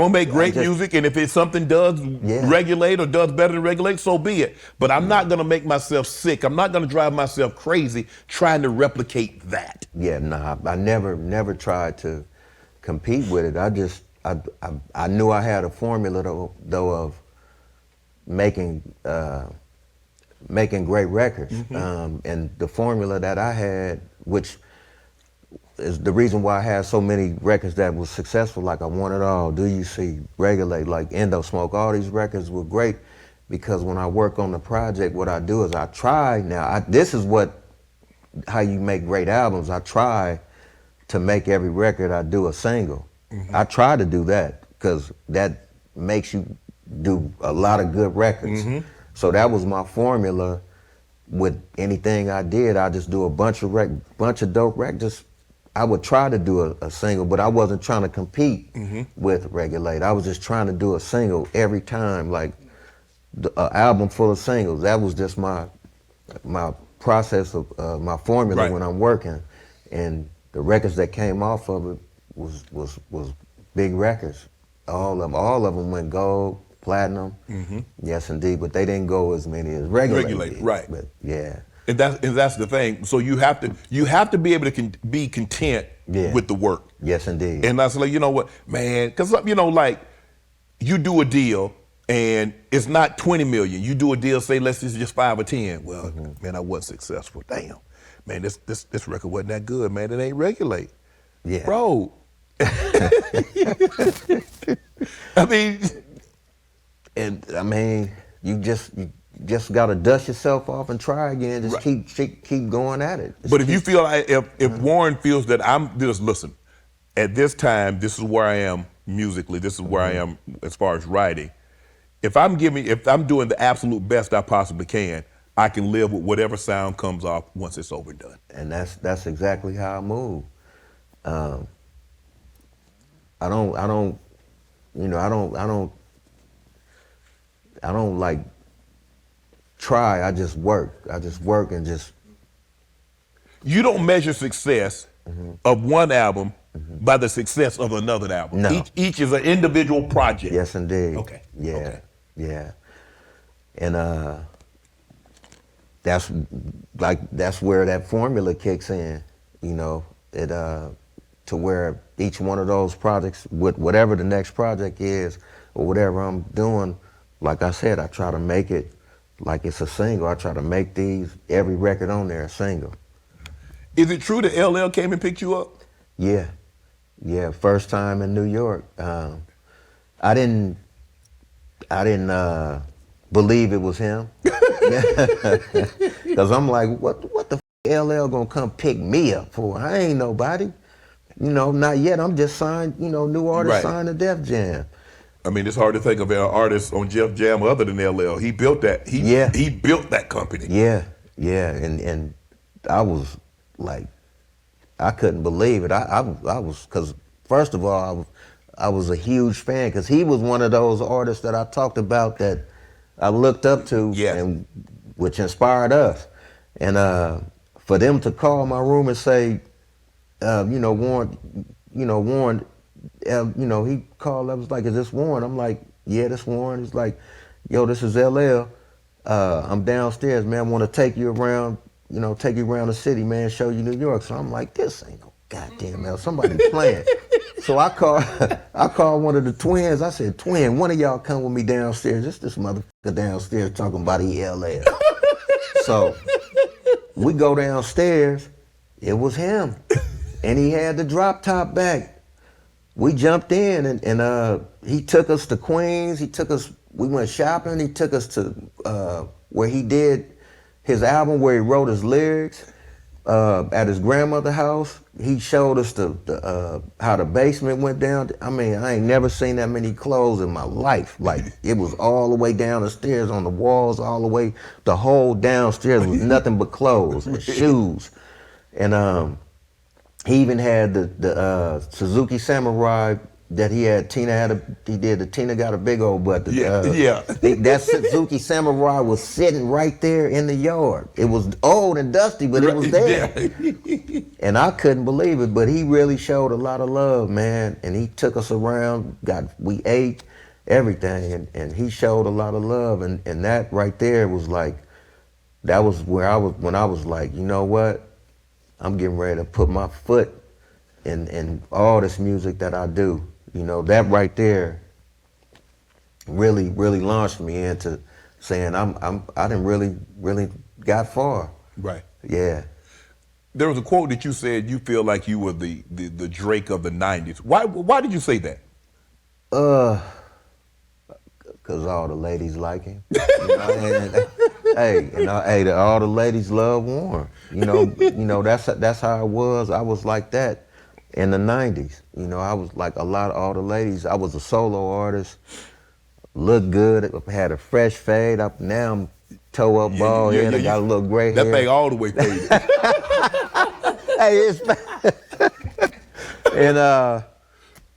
Speaker 1: gonna make great
Speaker 2: just-
Speaker 1: music, and if it's something does
Speaker 2: Yeah.
Speaker 1: Regulate or does better than Regulate, so be it. But I'm not gonna make myself sick. I'm not gonna drive myself crazy trying to replicate that.
Speaker 2: Yeah, nah, I never tried to compete with it. I knew I had a formula though of making great records. And the formula that I had, which is the reason why I had so many records that was successful, like I Want It All, Do You See, Regulate, like Endo Smoke, all these records were great because when I work on the project, what I do is I try, this is how you make great albums. I try to make every record I do a single. I try to do that because that makes you do a lot of good records. So that was my formula with anything I did. I just do a bunch of dope records. I would try to do a single, but I wasn't trying to compete with Regulate. I was just trying to do a single every time, like an album full of singles. That was just my process of my formula when I'm working. And the records that came off of it was big records. All of them went gold, platinum. Yes, indeed, but they didn't go as many as Regulate.
Speaker 1: Right.
Speaker 2: But yeah.
Speaker 1: And that's the thing. So you have to be able to be content with the work.
Speaker 2: Yes, indeed.
Speaker 1: And I was like, you know what, man, because like you do a deal and it's not 20 million. You do a deal, say let's just 5 or 10. Well, man, I wasn't successful. Damn, man, this record wasn't that good, man. It ain't Regulate.
Speaker 2: Yeah,
Speaker 1: bro. I mean,
Speaker 2: you just gotta dust yourself off and try again. Just keep going at it.
Speaker 1: But if you feel like if Warren feels that listen, at this time, this is where I am musically. This is where I am as far as writing. If I'm doing the absolute best I possibly can, I can live with whatever sound comes off once it's over and done.
Speaker 2: And that's exactly how I move. I don't like try. I just work and just.
Speaker 1: You don't measure success of one album by the success of another album.
Speaker 2: No.
Speaker 1: Each is an individual project.
Speaker 2: Yes, indeed.
Speaker 1: Okay.
Speaker 2: Yeah.
Speaker 1: Okay.
Speaker 2: Yeah. And that's where that formula kicks in. It to where each one of those projects, whatever the next project is or whatever I'm doing, like I said, I try to make it like it's a single. I try to make every record on there a single.
Speaker 1: Is it true that LL came and picked you up?
Speaker 2: Yeah. First time in New York. I didn't believe it was him. Cause I'm like, what the LL gonna come pick me up for? I ain't nobody. Not yet. I'm just signed, new artist signed to Def Jam.
Speaker 1: I mean, it's hard to think of an artist on Def Jam other than LL. He built that. He built that company.
Speaker 2: Yeah. And I was like, I couldn't believe it. I was, because first of all, I was a huge fan because he was one of those artists that I talked about that I looked up to, and which inspired us. And for them to call my room and say, Warren, he called. I was like, "Is this Warren?" I'm like, "Yeah, this Warren." He's like, "Yo, this is LL. I'm downstairs, man. I want to take you around, take you around the city, man. Show you New York." So I'm like, "This ain't no goddamn man. Somebody playing." So I called one of the twins. I said, "Twin, one of y'all come with me downstairs. It's this motherfucker downstairs talking about LL." So we go downstairs. It was him, and he had the drop top back. We jumped in, and he took us to Queens. We went shopping. He took us to where he did his album, where he wrote his lyrics at his grandmother's house. He showed us how the basement went down. I mean, I ain't never seen that many clothes in my life. Like, it was all the way down the stairs on the walls, all the way, the whole downstairs was nothing but clothes and shoes. And he even had the Suzuki Samurai that he did the Tina Got a Big Old Butt. That Suzuki Samurai was sitting right there in the yard. It was old and dusty, but it was there.
Speaker 1: Yeah.
Speaker 2: And I couldn't believe it, but he really showed a lot of love, man. And he took us around, we ate, everything, and he showed a lot of love. And that right there was like, that was where when I was like, you know what? I'm getting ready to put my foot in all this music that I do. You know, that right there really launched me into saying I didn't really got far.
Speaker 1: Right.
Speaker 2: Yeah.
Speaker 1: There was a quote that you said you feel like you were the Drake of the 90s. Why did you say that?
Speaker 2: Cause all the ladies like him. You know, all the ladies love Warren. You know that's how it was. I was like that in the 90s. You know, I was like all the ladies. I was a solo artist, looked good, had a fresh fade. Now I'm toe up, bald head, I got a little gray hair.
Speaker 1: That thing all the way faded.
Speaker 2: And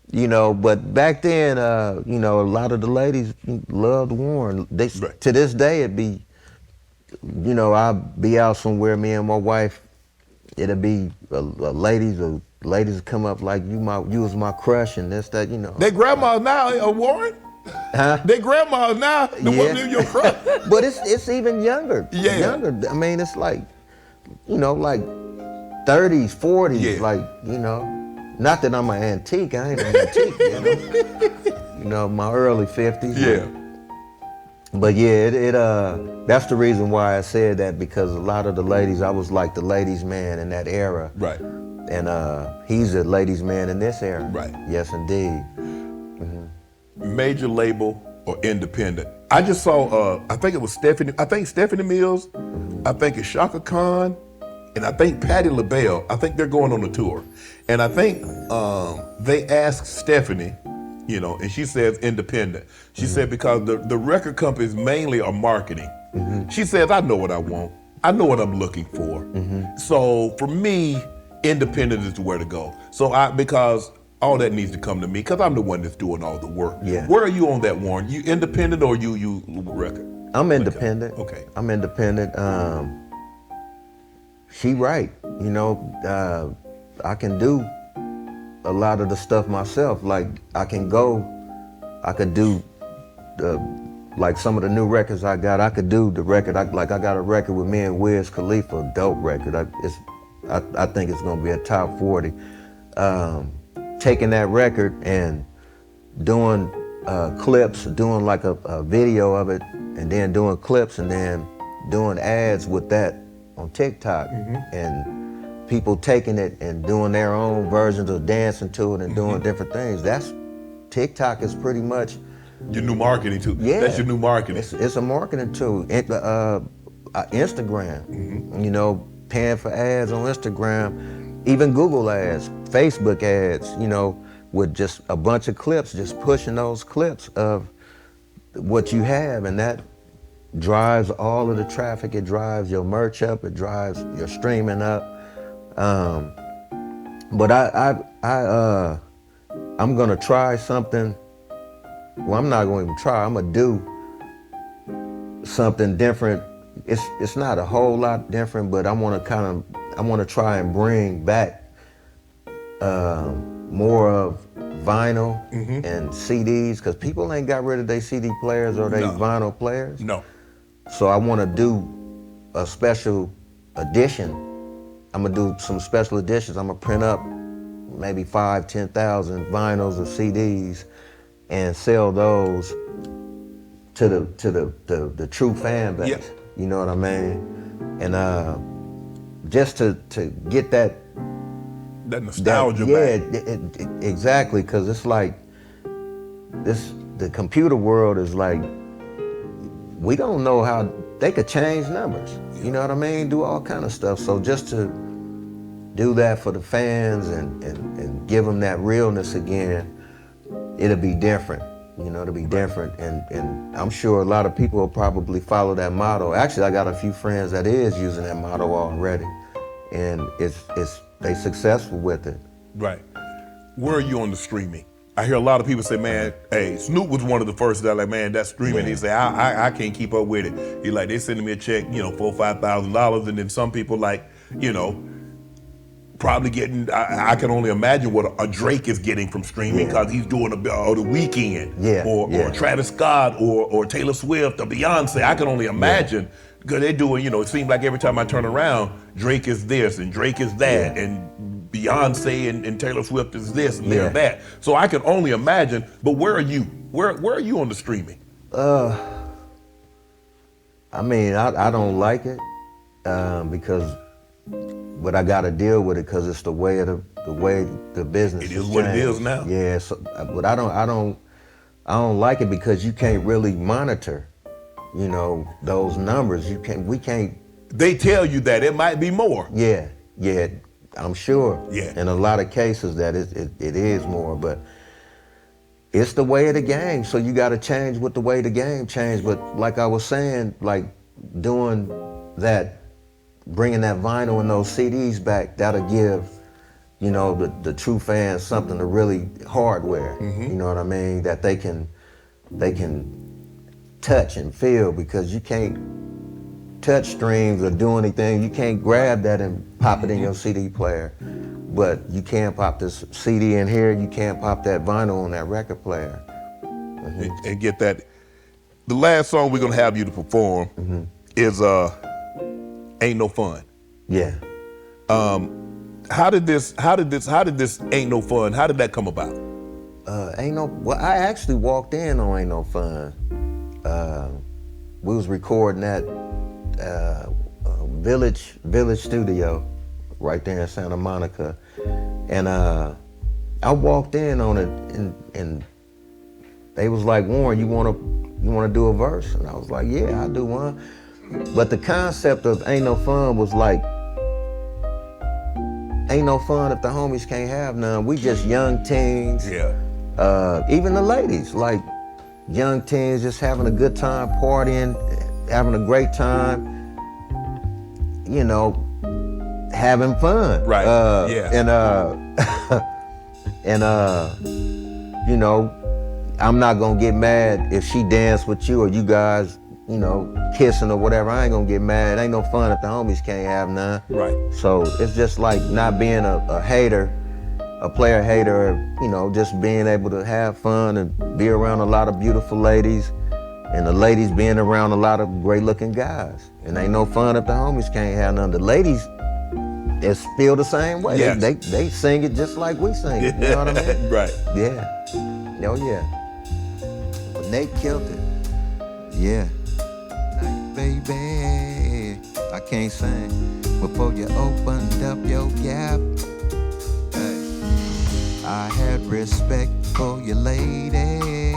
Speaker 2: you know, but back then, you know, a lot of the ladies loved Warren. To this day, it'd be, you know, I'd be out somewhere, me and my wife, it'd be ladies come up like, you was my crush and this, that, you know.
Speaker 1: They grandmas now, Warren?
Speaker 2: Huh?
Speaker 1: They grandmas now, the one in your crush.
Speaker 2: But it's even younger.
Speaker 1: Yeah.
Speaker 2: Younger. I mean, it's like, you know, like 30s, 40s, like, you know. Not that I'm an antique, I ain't an antique, you know. You know, my early 50s.
Speaker 1: Yeah.
Speaker 2: But yeah, that's the reason why I said that, because a lot of the ladies, I was like the ladies' man in that era.
Speaker 1: Right.
Speaker 2: And he's a ladies' man in this era.
Speaker 1: Right.
Speaker 2: Yes, indeed.
Speaker 1: Major label or independent? I just saw, I think Stephanie Mills, I think it's Shaka Khan, and I think Patti LaBelle. I think they're going on a tour. And I think they asked Stephanie, you know, and she says independent. She said because the record companies mainly are marketing. She says, I know what I want. I know what I'm looking for. So for me, independent is the way to go. So because all that needs to come to me, because I'm the one that's doing all the work.
Speaker 2: Yeah.
Speaker 1: Where are you on that, Warren? You independent or you record?
Speaker 2: I'm independent.
Speaker 1: Okay.
Speaker 2: I'm independent. She right. You know, I can do a lot of the stuff myself. Like I could do like some of the new records I got. I could do the record. I got a record with me and Wiz Khalifa, dope record. I think it's gonna be a top 40. Taking that record and doing clips, doing like a video of it, and then doing clips, and then doing ads with that on TikTok, and people taking it and doing their own versions of dancing to it and doing different things. That's TikTok is pretty much
Speaker 1: your new marketing tool.
Speaker 2: Yeah,
Speaker 1: that's your new marketing.
Speaker 2: It's a marketing tool. Instagram, you know, paying for ads on Instagram, even Google ads, Facebook ads, you know, with just a bunch of clips, just pushing those clips of what you have, and that drives all of the traffic. It drives your merch up, it drives your streaming up. But I'm gonna try something. Well, I'm not gonna even try, I'm gonna do something different. It's not a whole lot different, but I wanna try and bring back more of vinyl and CDs, because people ain't got rid of their CD players or their vinyl players.
Speaker 1: No.
Speaker 2: So I want to do a special edition. I'm gonna do some special editions. I'm gonna print up maybe 10,000 vinyls or CDs and sell those to the true fan base.
Speaker 1: Yeah.
Speaker 2: You know what I mean? And just to get that
Speaker 1: nostalgia back.
Speaker 2: Exactly, because it's like the computer world is like, we don't know how they could change numbers. You know what I mean? Do all kind of stuff. So just to do that for the fans and give them that realness again, it'll be different. You know, it'll be different. And I'm sure a lot of people will probably follow that motto. Actually, I got a few friends that is using that motto already. And they successful with it.
Speaker 1: Right. Where are you on the streaming? I hear a lot of people say, man, hey, Snoop was one of the first that like, man, that's streaming.
Speaker 2: Yeah.
Speaker 1: He say, I can't keep up with it. He like, they sending me a check, $4,000 or $5,000, and then some people like, probably getting, I can only imagine what a Drake is getting from streaming because he's doing the Weeknd or Travis Scott or Taylor Swift or Beyonce. I can only imagine because they're doing, it seems like every time I turn around, Drake is this and Drake is that and Beyonce and Taylor Swift is this and they're that. So I can only imagine, but where are you? Where are you on the streaming?
Speaker 2: I mean, I don't like it because, but I got to deal with it because it's the way the business.
Speaker 1: It is what it is now.
Speaker 2: Yeah, so, but I don't like it because you can't really monitor, those numbers. We can't.
Speaker 1: They tell you that it might be more.
Speaker 2: Yeah, I'm sure.
Speaker 1: Yeah.
Speaker 2: In a lot of cases that it is more, but it's the way of the game. So you got to change with the way the game changed. But like I was saying, like doing that, bringing that vinyl and those CDs back, that'll give, the true fans something to really hardware. You know what I mean? That they can touch and feel, because you can't touch streams or do anything. You can't grab that and pop it in your CD player, but you can pop this CD in here. You can't pop that vinyl on that record player.
Speaker 1: And get that. The last song we're gonna have you to perform is "Ain't No Fun."
Speaker 2: Yeah.
Speaker 1: How did this "Ain't No Fun"? How did that come about?
Speaker 2: Well, I actually walked in on "Ain't No Fun." We was recording at Village Studio right there in Santa Monica, and I walked in on it, and they was like, "Warren, you wanna do a verse?" And I was like, "Yeah, I'll do one." But the concept of "Ain't No Fun" was like, ain't no fun if the homies can't have none. We just young teens.
Speaker 1: Yeah.
Speaker 2: Even the ladies, like young teens just having a good time, partying, having a great time, having fun.
Speaker 1: Right.
Speaker 2: And I'm not gonna get mad if she dance with you or you guys, kissing or whatever. I ain't gonna get mad. It ain't no fun if the homies can't have none.
Speaker 1: Right.
Speaker 2: So it's just like not being a hater, a player hater, just being able to have fun and be around a lot of beautiful ladies, and the ladies being around a lot of great looking guys. And ain't no fun if the homies can't have none. The ladies, they feel the same way.
Speaker 1: Yes.
Speaker 2: They sing it just like we sing it. You know what I mean?
Speaker 1: Right.
Speaker 2: Yeah. Oh yeah. But Nate killed it.
Speaker 4: Yeah. Baby, I can't sing before you opened up your gap. Hey. I had respect for you, lady,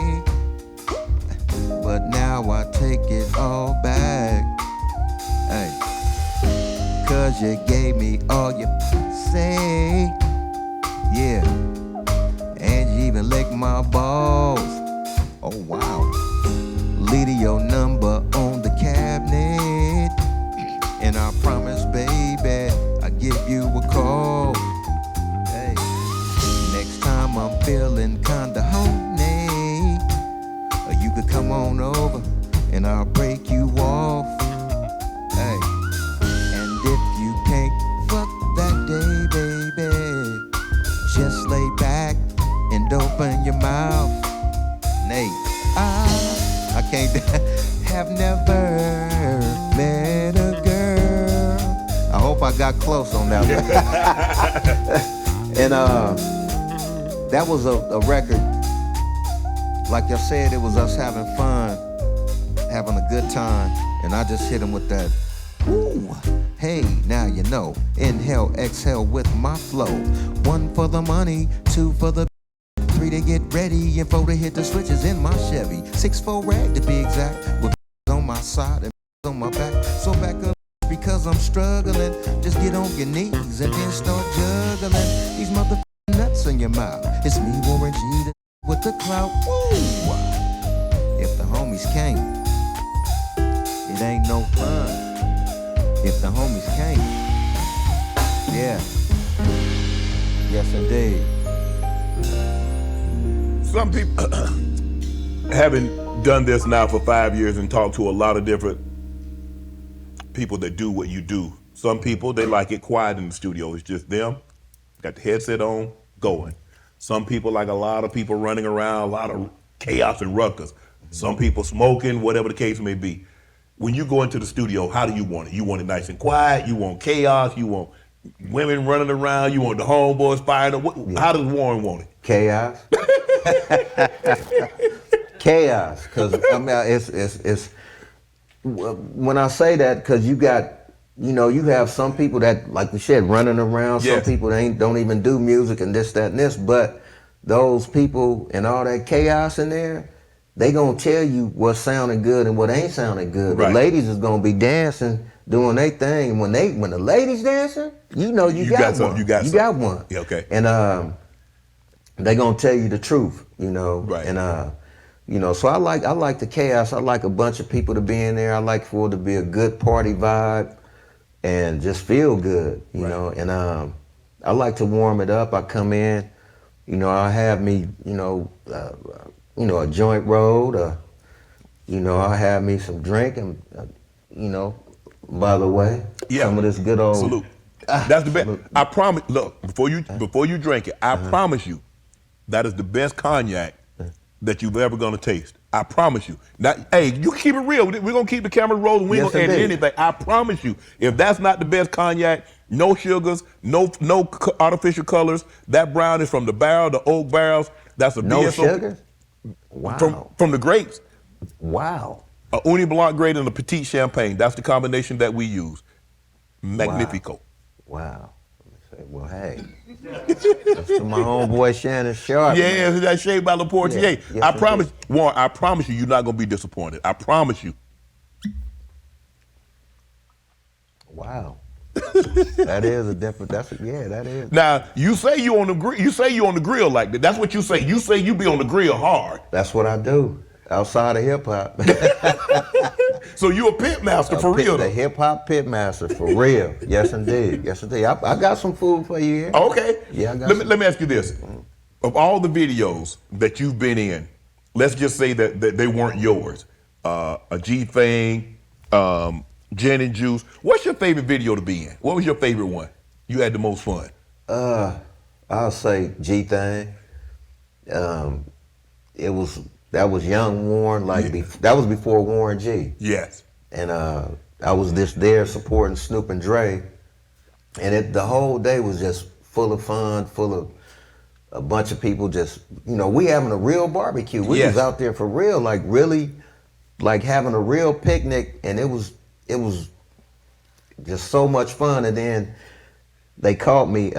Speaker 4: but now I take it all back. Hey. 'Cause you gave me all you say. Yeah. And you even licked my balls. Oh wow. Leave your number on the cabinet, and I promise, baby, I'll give you a call. Hey, next time I'm feeling kinda horny, you could come on over and I'll break you off. Hey, and if you can't fuck that day, baby, just lay back and open your mouth. Nate, I can't have never met a girl. I hope I got close on that one.
Speaker 2: And that was a record. Like I said, it was us having fun, having a good time, and I just hit him with that.
Speaker 4: Ooh, hey, now you know. Inhale, exhale with my flow. 1 for the money, 2 for the 3 to get ready, and 4 to hit the switches in my Chevy. 6-4 rag to be exact, with on my side and on my back. So back up because I'm struggling. Just get on your knees and then start juggling these motherfucking nuts in your mouth. It's me, Warren G, with the clout. Woo! If the homies can't, it ain't no fun. If the homies can't, yeah. Yes, indeed.
Speaker 1: Some people, having done this now for 5 years and talked to a lot of different people that do what you do. Some people, they like it quiet in the studio. It's just them, got the headset on, going. Some people like a lot of people running around, a lot of chaos and ruckus. Some people smoking, whatever the case may be. When you go into the studio, how do you want it? You want it nice and quiet? You want chaos? You want women running around? You want the homeboys firing up? How does Warren want it?
Speaker 2: Chaos. Chaos, because I mean, it's when I say that, because you got, you have some people that, like we said, running around.
Speaker 1: Yes.
Speaker 2: Some people don't even do music and this, that, and this. But those people and all that chaos in there, they gonna tell you what's sounding good and what ain't sounding good.
Speaker 1: Right.
Speaker 2: The ladies is gonna be dancing, doing their thing. When the ladies dancing, you got one.
Speaker 1: You got
Speaker 2: one.
Speaker 1: Yeah, okay.
Speaker 2: And they gonna tell you the truth,
Speaker 1: Right.
Speaker 2: And so I like the chaos. I like a bunch of people to be in there. I like for it to be a good party vibe and just feel good, you know. And I like to warm it up. I come in, I have me, a joint rolled, I have me some drink and, by the way, some of this good old.
Speaker 1: Salute. That's the best. I promise. Look, before you drink it, I promise you, that is the best cognac that you've ever gonna taste. I promise you. Now, hey, you keep it real. We're gonna keep the camera rolling. We ain't gonna edit anything. I promise you. If that's not the best cognac, no sugars, no artificial colors. That brown is from the barrel, the oak barrels. That's a
Speaker 2: No
Speaker 1: BSO
Speaker 2: sugar? Wow.
Speaker 1: from the grapes.
Speaker 2: Wow.
Speaker 1: A Uni Blanc grade and a Petite Champagne. That's the combination that we use. Magnifico.
Speaker 2: Wow. Well, hey, that's to my homeboy Shannon Sharpe.
Speaker 1: Yeah, that Shay by La Portier.
Speaker 2: Yes,
Speaker 1: I promise, Warren, I promise you, you're not gonna be disappointed. I promise you.
Speaker 2: Wow. That is a different. That is.
Speaker 1: Now you say you on the grill. You say you on the grill like that. That's what you say. You say you be on the grill hard.
Speaker 2: That's what I do outside of hip hop.
Speaker 1: So you a pitmaster for real?
Speaker 2: The hip hop pitmaster for real. Yes indeed. Yes indeed. I got some food for you here.
Speaker 1: Okay.
Speaker 2: Yeah, I got.
Speaker 1: Let me ask you this: of all the videos that you've been in, let's just say that they weren't yours. A G thing, Gin and Juice. What's your favorite video to be in? What was your favorite one? You had the most fun.
Speaker 2: I'll say G thing. That was young Warren, that was before Warren G.
Speaker 1: Yes.
Speaker 2: And I was just there supporting Snoop and Dre. And the whole day was just full of fun, full of a bunch of people just, we having a real barbecue. We was out there for real, really having a real picnic, and it was just so much fun. And then they caught me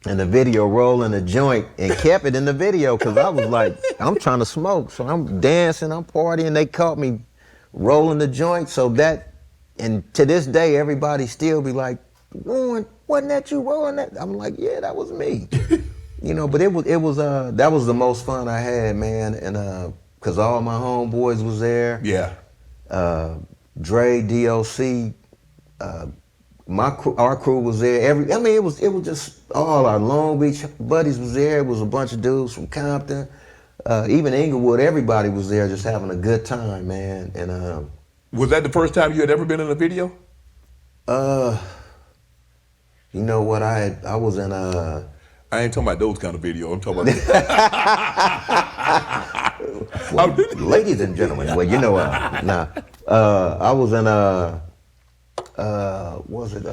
Speaker 2: in the video rolling a joint and kept it in the video because I was like, I'm trying to smoke. So I'm dancing, I'm partying. They caught me rolling the joint. So and to this day, everybody still be like, Warren, wasn't that you rolling that? I'm like, yeah, that was me. But that was the most fun I had, man. And because all my homeboys was there.
Speaker 1: Yeah.
Speaker 2: Dre, DOC, our crew was there. It was just all our Long Beach buddies was there. It was a bunch of dudes from Compton, even Inglewood. Everybody was there, just having a good time, man. And
Speaker 1: was that the first time you had ever been in a video?
Speaker 2: You know what? I was in
Speaker 1: I ain't talking about those kind of video. I'm talking about.
Speaker 2: Well, ladies and gentlemen, well, I was in was it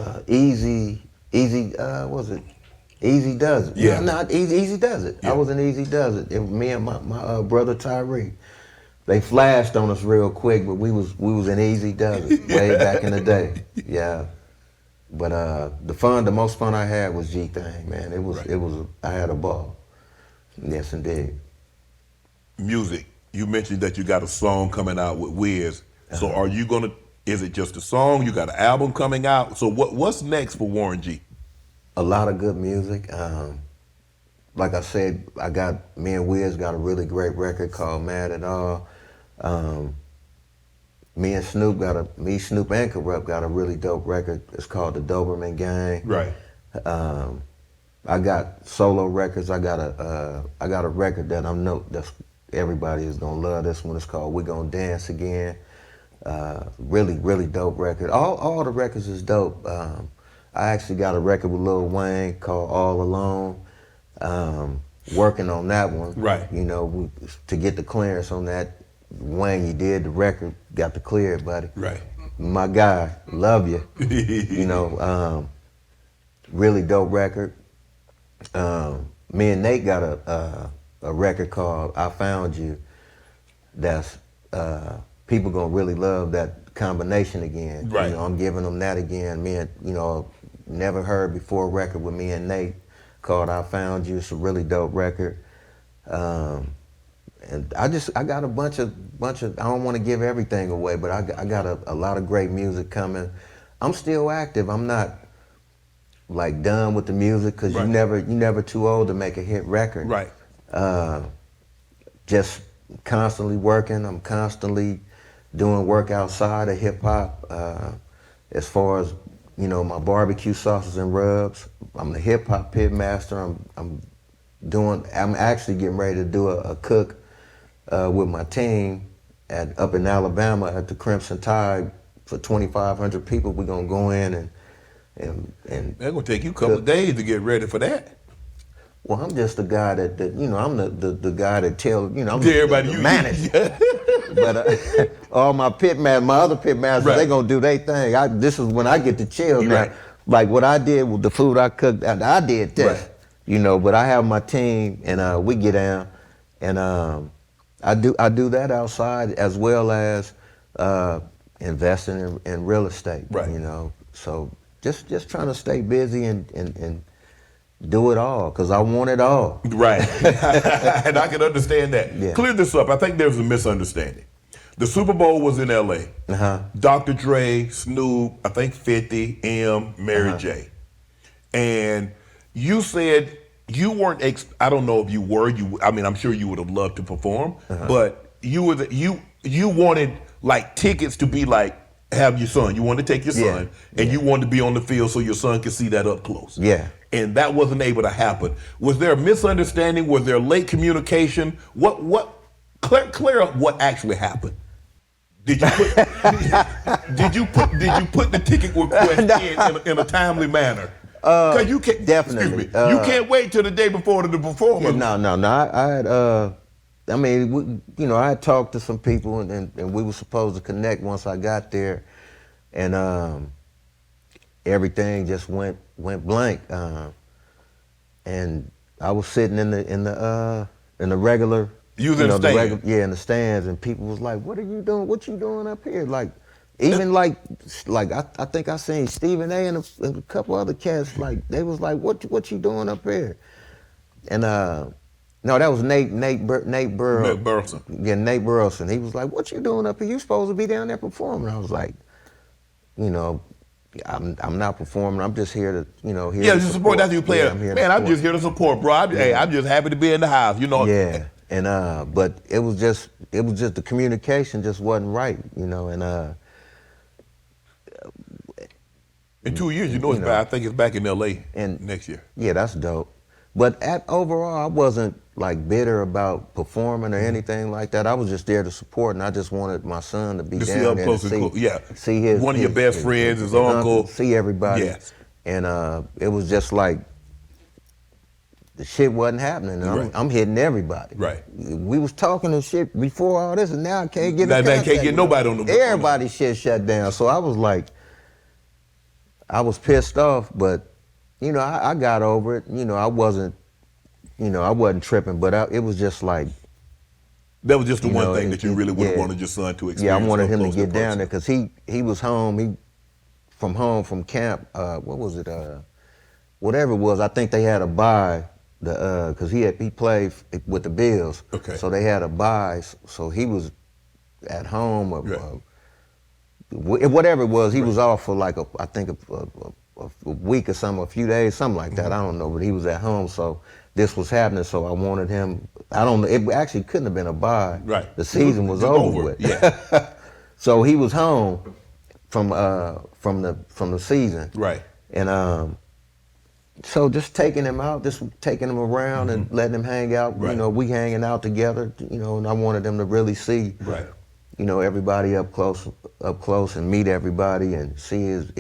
Speaker 2: Easy Does It?
Speaker 1: Yeah.
Speaker 2: Not Easy Does It.
Speaker 1: Yeah.
Speaker 2: I was in Easy Does It. It was me and my brother Tyree. They flashed on us real quick, but we was in Easy Does It way back in the day. Yeah. But the most fun I had was G Thing, man. I had a ball. Yes, indeed.
Speaker 1: Music. You mentioned that you got a song coming out with Wiz. So are you gonna? Is it just a song? You got an album coming out. So what's next for Warren G?
Speaker 2: A lot of good music. Like I said, me and Wiz got a really great record called Mad at All. Snoop and Corrupt got a really dope record. It's called The Doberman Gang.
Speaker 1: Right.
Speaker 2: I got solo records. I got a record that that's everybody is gonna love. This one is called "We Gonna Dance Again." Really dope record. All the records is dope. I actually got a record with Lil Wayne called "All Alone." Working on that one.
Speaker 1: Right.
Speaker 2: You know, to get the clearance on that. Wayne, you did the record, got the clear, buddy.
Speaker 1: Right.
Speaker 2: My guy, love you. You know, really dope record. Me and Nate got a record called "I Found You." That's people gonna really love that combination again.
Speaker 1: Right.
Speaker 2: You know, I'm giving them that again. Me and never heard before record with me and Nate called "I Found You." It's a really dope record. And I got a bunch of. I don't want to give everything away, but I got a lot of great music coming. I'm still active. I'm not like done with the music because
Speaker 1: Right.
Speaker 2: you never too old to make a hit record.
Speaker 1: Right.
Speaker 2: Just constantly working. I'm constantly doing work outside of hip hop. As far as my barbecue sauces and rubs, I'm the hip hop pitmaster. I'm actually getting ready to do a cook with my team up in Alabama at the Crimson Tide for 2,500 people. We're gonna go in and
Speaker 1: That's gonna take you a couple of days to get ready for that.
Speaker 2: well, I'm just the guy that I'm the guy that I'm
Speaker 1: Tell
Speaker 2: the
Speaker 1: everybody you
Speaker 2: manager. But all my other pitmasters,
Speaker 1: Right.
Speaker 2: they gonna do their thing. This is when I get to chill now.
Speaker 1: Right.
Speaker 2: Like what I did with the food I cooked, I did this.
Speaker 1: Right.
Speaker 2: But I have my team and we get down and I do that outside as well as investing in real estate.
Speaker 1: Right.
Speaker 2: So just trying to stay busy and do it all because I want it all.
Speaker 1: Right. And I can understand that.
Speaker 2: Yeah.
Speaker 1: Clear this up. I think there's a misunderstanding. The Super Bowl was in LA.
Speaker 2: Uh-huh.
Speaker 1: Dr. Dre, Snoop, I think 50, M, Mary J. And you said you weren't, I don't know if you were, I'm sure you would have loved to perform, but you wanted like tickets to be like, have your son. You wanted to take your son and you wanted to be on the field so your son could see that up close.
Speaker 2: Yeah.
Speaker 1: And that wasn't able to happen. Was there a misunderstanding? Was there late communication? Clear up what actually happened. Did you put the ticket request in a timely manner? Because you can't
Speaker 2: definitely.
Speaker 1: Excuse me. You can't wait till the day before the performance.
Speaker 2: No. I had, I had talked to some people and we were supposed to connect once I got there, and everything just went blank. And I was sitting in the regular.
Speaker 1: You was in the stands?
Speaker 2: In the stands, and people was like, "What are you doing? What you doing up here?" Like, even like I think I seen Stephen A. and a couple other cats. Like, they was like, "What you doing up here?" And no, that was Nate
Speaker 1: Burleson.
Speaker 2: Yeah, Nate Burleson. He was like, "What you doing up here? You supposed to be down there performing." I was like, I'm not performing. I'm just here to, here to
Speaker 1: just support. That's what you play.
Speaker 2: Yeah,
Speaker 1: I'm just here to support, bro. I'm just happy to be in the house.
Speaker 2: Yeah. And but it was just the communication just wasn't right, and
Speaker 1: in 2 years, it's back. I think it's back in LA next year.
Speaker 2: Yeah, that's dope. But overall, I wasn't like bitter about performing or anything like that. I was just there to support, and I just wanted my son to be down there to see his
Speaker 1: one of your best friends, his uncle,
Speaker 2: see everybody.
Speaker 1: Yes.
Speaker 2: And it was just like the shit wasn't happening. And I'm hitting everybody.
Speaker 1: Right.
Speaker 2: We was talking and shit before all this, and now I can't get.
Speaker 1: Now can't get nobody on the.
Speaker 2: Everybody shit shut down. So I was like, I was pissed off, but I got over it. I wasn't tripping, but it was just like.
Speaker 1: That was just the one thing that you really would have wanted your son to experience.
Speaker 2: Yeah, I wanted him to get down there because he was home. From camp. What was it? Whatever it was. I think they had a bye. Because he played with the Bills.
Speaker 1: Okay.
Speaker 2: So they had a bye. So he was at home. Whatever it was, he was off for like a week or something, a few days, something like that. I don't know, but he was at home. So this was happening. So I wanted him. I don't know. It actually couldn't have been a bye.
Speaker 1: Right.
Speaker 2: The season was over with.
Speaker 1: Yeah.
Speaker 2: So he was home from the season.
Speaker 1: Right.
Speaker 2: And So just taking him out, just taking him around and letting him hang out.
Speaker 1: Right.
Speaker 2: You know, we hanging out together. You know, and I wanted them to really see, you know, everybody up close and meet everybody and see his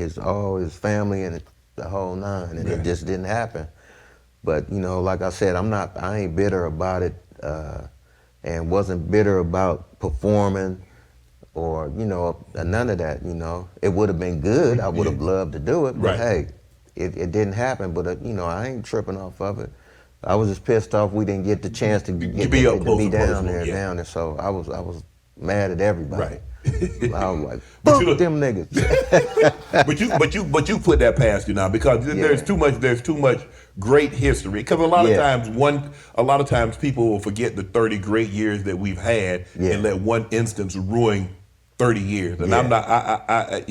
Speaker 2: family and the whole nine. And it just didn't happen. But you know, like I said, I ain't bitter about it, and wasn't bitter about performing or you know none of that. You know, it would have been good. I would have loved to do it, but hey. It didn't happen, but you know I ain't tripping off of it. I was just pissed off we didn't get the chance to be down there. So I was mad at everybody. Right. I was like, fuck them niggas.
Speaker 1: but you put that past you now because there's too much great history. Because a lot of times people will forget the 30 great years that we've had and let one instance ruin 30 years. And I'm not,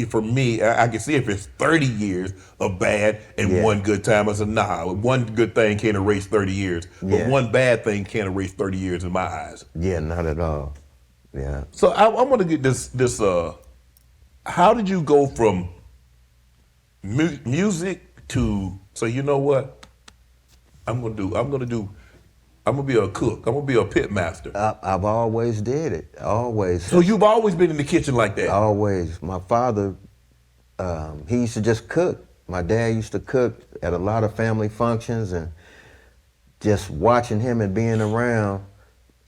Speaker 1: for me, I can see if it's 30 years of bad and one good time. I said, nah, one good thing can't erase 30 years. But one bad thing can't erase 30 years in my eyes.
Speaker 2: Yeah, not at all. Yeah.
Speaker 1: So I want to get this, how did you go from music to, so you know what? I'm gonna be a cook. I'm gonna be a pitmaster.
Speaker 2: I've always did it. Always.
Speaker 1: So you've always been in the kitchen like that?
Speaker 2: Always. My father, he used to just cook. My dad used to cook at a lot of family functions, and just watching him and being around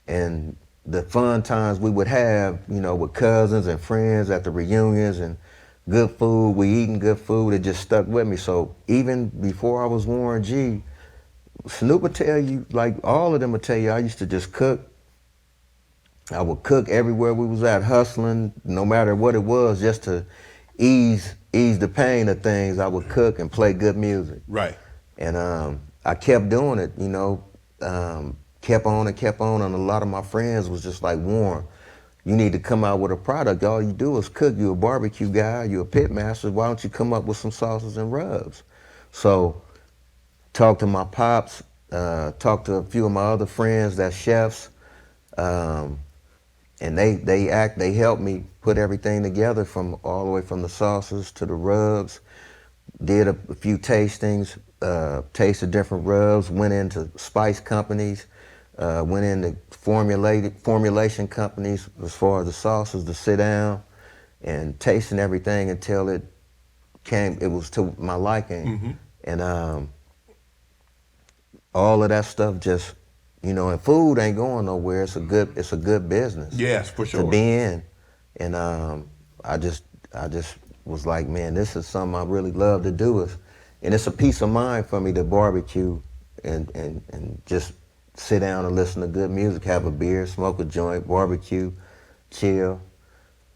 Speaker 2: and the fun times we would have, you know, with cousins and friends at the reunions and good food, we eating good food, it just stuck with me. So even before I was Warren G, Snoop would tell you, like all of them would tell you, I used to just cook. I would cook everywhere we was at, hustling, no matter what it was, just to ease the pain of things. I would cook and play good music.
Speaker 1: Right.
Speaker 2: And I kept doing it, you know, kept on, and a lot of my friends was just like, Warren, you need to come out with a product. All you do is cook. You a barbecue guy, you a pitmaster. Why don't you come up with some sauces and rubs? So, talked to my pops, talked to a few of my other friends that's chefs, and they helped me put everything together from all the way from the sauces to the rubs. Did a few tastings, tasted different rubs, went into spice companies, went into formulation companies as far as the sauces to sit down and tasting everything until it was to my liking. And all of that stuff just, you know, and food ain't going nowhere. It's a good business.
Speaker 1: Yes, for sure.
Speaker 2: To be in. And I just was like, man, this is something I really love to do. And it's a peace of mind for me to barbecue and just sit down and listen to good music, have a beer, smoke a joint, barbecue, chill,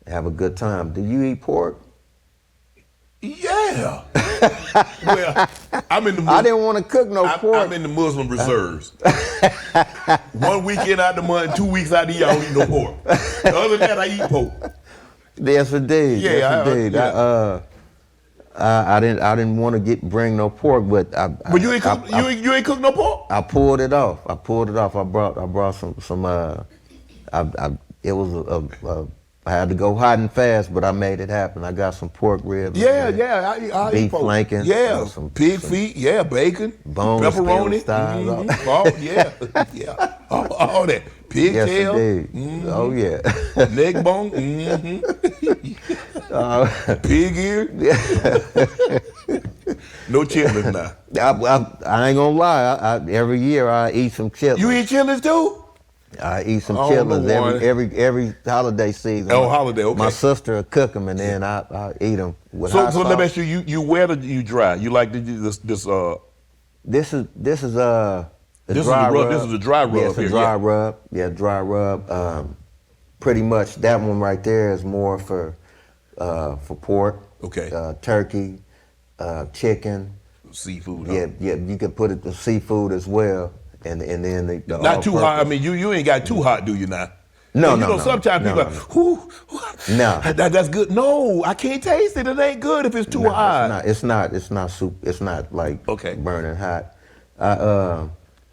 Speaker 2: have a good time. Do you eat pork?
Speaker 1: Yeah. Well, I'm in the.
Speaker 2: I didn't want to cook no pork.
Speaker 1: I'm in the Muslim reserves. 1 weekend out the month, 2 weeks out the year, I don't eat no pork. Other than that, I eat pork.
Speaker 2: Yes, indeed.
Speaker 1: Yeah,
Speaker 2: yes, indeed. I didn't want to bring no pork, but
Speaker 1: But you ain't cook no pork?
Speaker 2: I pulled it off. I brought some. It was I had to go hot and fast, but I made it happen. I got some pork ribs.
Speaker 1: Yeah. I
Speaker 2: beef
Speaker 1: eat pork.
Speaker 2: flanking.
Speaker 1: Yeah,
Speaker 2: some
Speaker 1: pig feet. Yeah, bacon,
Speaker 2: bone,
Speaker 1: pepperoni. Yeah. All that. Pigtail.
Speaker 2: Yes, indeed. Oh yeah.
Speaker 1: Neck bone. Pig ear. No chitlins now.
Speaker 2: I ain't gonna lie. Every year I eat some chitlins.
Speaker 1: You eat chitlins too?
Speaker 2: I eat some chitlins every holiday season.
Speaker 1: Oh, holiday, okay.
Speaker 2: My sister will cook them, and then I eat them with hot sauce.
Speaker 1: So let me ask you, you wet or you dry? You like this?
Speaker 2: This is a
Speaker 1: This
Speaker 2: dry rub.
Speaker 1: This is a dry rub.
Speaker 2: Yeah, it's a dry rub. Yeah, dry rub. Pretty much that one right there is more for pork.
Speaker 1: Okay.
Speaker 2: Turkey, chicken.
Speaker 1: Seafood.
Speaker 2: Yeah, you can put it to seafood as well. And then the
Speaker 1: not too hot. I mean, you ain't got too hot, do you now?
Speaker 2: No.
Speaker 1: Sometimes people are like, whoo,
Speaker 2: no.
Speaker 1: That's good. No, I can't taste it. It ain't good if it's too hot.
Speaker 2: It's not soup. It's not like burning hot.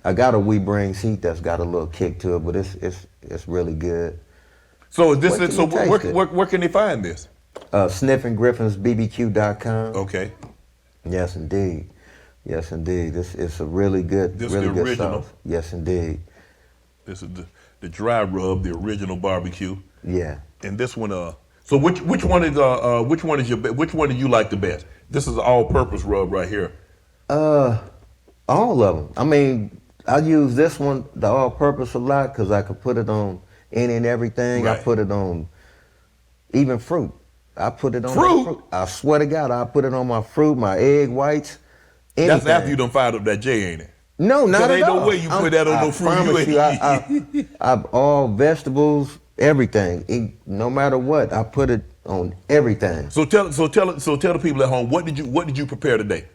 Speaker 2: I got a We Brings Heat that's got a little kick to it, but it's really good.
Speaker 1: So where can they find this?
Speaker 2: SniffingGriffinsBBQ.com.
Speaker 1: Okay.
Speaker 2: Yes, indeed. Yes, indeed. It's a really good,
Speaker 1: This
Speaker 2: really
Speaker 1: the
Speaker 2: good
Speaker 1: original?
Speaker 2: sauce. Yes, indeed.
Speaker 1: This is the dry rub, the original barbecue.
Speaker 2: Yeah.
Speaker 1: And this one, so which one is which one do you like the best? This is an all-purpose rub right here.
Speaker 2: All of them. I mean, I use this one, the all-purpose, a lot because I could put it on any and everything.
Speaker 1: Right.
Speaker 2: I put it on even fruit. I put it on
Speaker 1: Fruit?
Speaker 2: my fruit. I swear to God, I put it on my fruit, my egg whites, anything.
Speaker 1: That's after you done fired up that J, ain't it?
Speaker 2: No, not
Speaker 1: There
Speaker 2: at
Speaker 1: ain't
Speaker 2: all.
Speaker 1: no way you put that on
Speaker 2: I
Speaker 1: no fruit.
Speaker 2: promise you, I all vegetables, everything. No matter what, I put it on everything.
Speaker 1: So tell the people at home, what did you prepare today?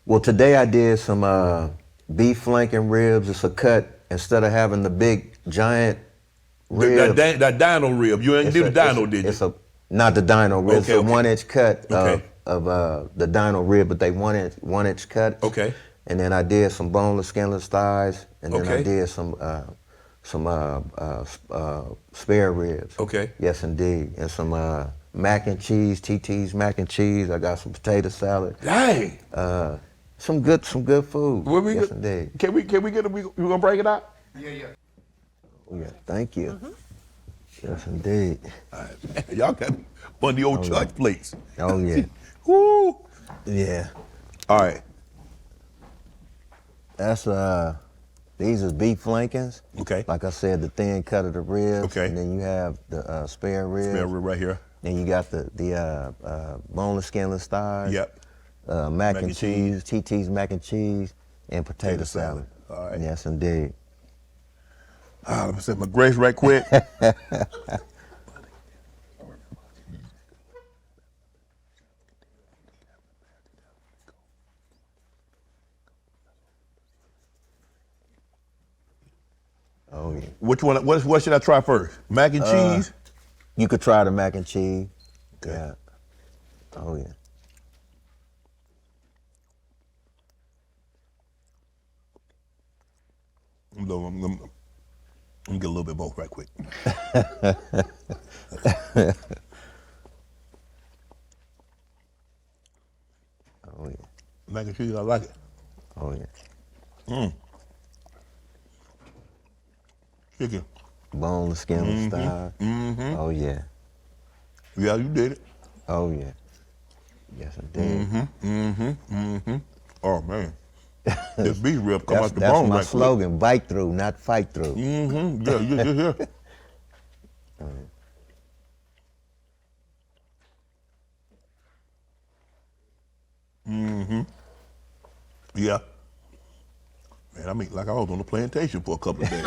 Speaker 2: Well, today I did some beef flanking ribs. It's a cut instead of having the big giant ribs.
Speaker 1: That dino rib. You ain't do the dino, did you?
Speaker 2: It's not the dino rib.
Speaker 1: Okay,
Speaker 2: it's a
Speaker 1: okay.
Speaker 2: 1-inch cut
Speaker 1: Okay.
Speaker 2: of the dino rib, but they one inch cut.
Speaker 1: Okay.
Speaker 2: And then I did some boneless, skinless thighs, and then I
Speaker 1: Okay.
Speaker 2: did some spare ribs.
Speaker 1: Okay.
Speaker 2: Yes, indeed, and some mac and cheese, TT's mac and cheese. I got some potato salad.
Speaker 1: Dang.
Speaker 2: Some good food.
Speaker 1: What we
Speaker 2: Yes,
Speaker 1: get-
Speaker 2: indeed.
Speaker 1: Can we get it? We gonna break it out?
Speaker 2: Oh, yeah, thank you. Yes, indeed.
Speaker 1: All right. Y'all got one of the old church plates.
Speaker 2: Oh yeah,
Speaker 1: Woo.
Speaker 2: yeah.
Speaker 1: All right.
Speaker 2: That's these is beef flankings.
Speaker 1: Okay.
Speaker 2: Like I said, the thin cut of the ribs.
Speaker 1: Okay.
Speaker 2: And then you have the spare ribs.
Speaker 1: Spare rib right here.
Speaker 2: Then you got the boneless, skinless thighs.
Speaker 1: Yep.
Speaker 2: Mac and cheese, TT's mac and cheese, and potato salad.
Speaker 1: All right.
Speaker 2: Yes, indeed.
Speaker 1: Let me set my grace right quick.
Speaker 2: Oh yeah.
Speaker 1: Which one? What should I try first? Mac and cheese.
Speaker 2: You could try the mac and cheese.
Speaker 1: Okay.
Speaker 2: Yeah. Oh yeah.
Speaker 1: I'm gonna get a little bit both right quick.
Speaker 2: Oh yeah.
Speaker 1: Mac and cheese, I like it.
Speaker 2: Oh yeah.
Speaker 1: Chicken.
Speaker 2: Boneless, skinless thighs. Oh yeah.
Speaker 1: Yeah, you did it.
Speaker 2: Oh yeah. Yes, indeed.
Speaker 1: Oh man, this beef rib come out the
Speaker 2: That's
Speaker 1: bone
Speaker 2: my
Speaker 1: right
Speaker 2: slogan: bite through, not fight through.
Speaker 1: quick. Yeah. Yeah. Man, I mean, like I was on the plantation for a couple of days.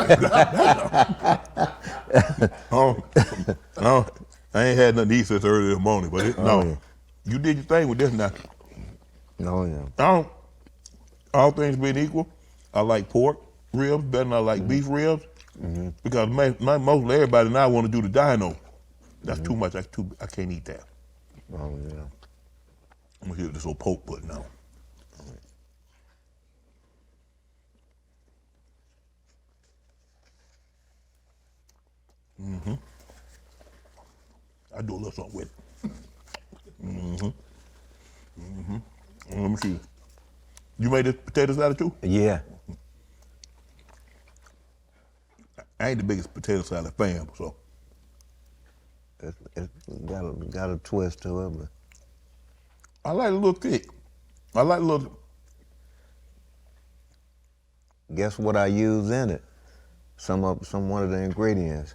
Speaker 1: I ain't had nothing to eat since early in the morning, but
Speaker 2: yeah.
Speaker 1: You did your thing with this now.
Speaker 2: Oh yeah.
Speaker 1: All things being equal, I like pork ribs better than I like beef ribs because mostly everybody now want to do the dino. That's too much. I can't eat that.
Speaker 2: Oh yeah.
Speaker 1: I'm gonna hit this old poke button now. I do a little something with it. Let me see. You made this potato salad too?
Speaker 2: Yeah.
Speaker 1: I ain't the biggest potato salad fan, so.
Speaker 2: It's got a twist to it, but
Speaker 1: I like it a little thick. I like a little.
Speaker 2: guess what I use in it? One of the ingredients.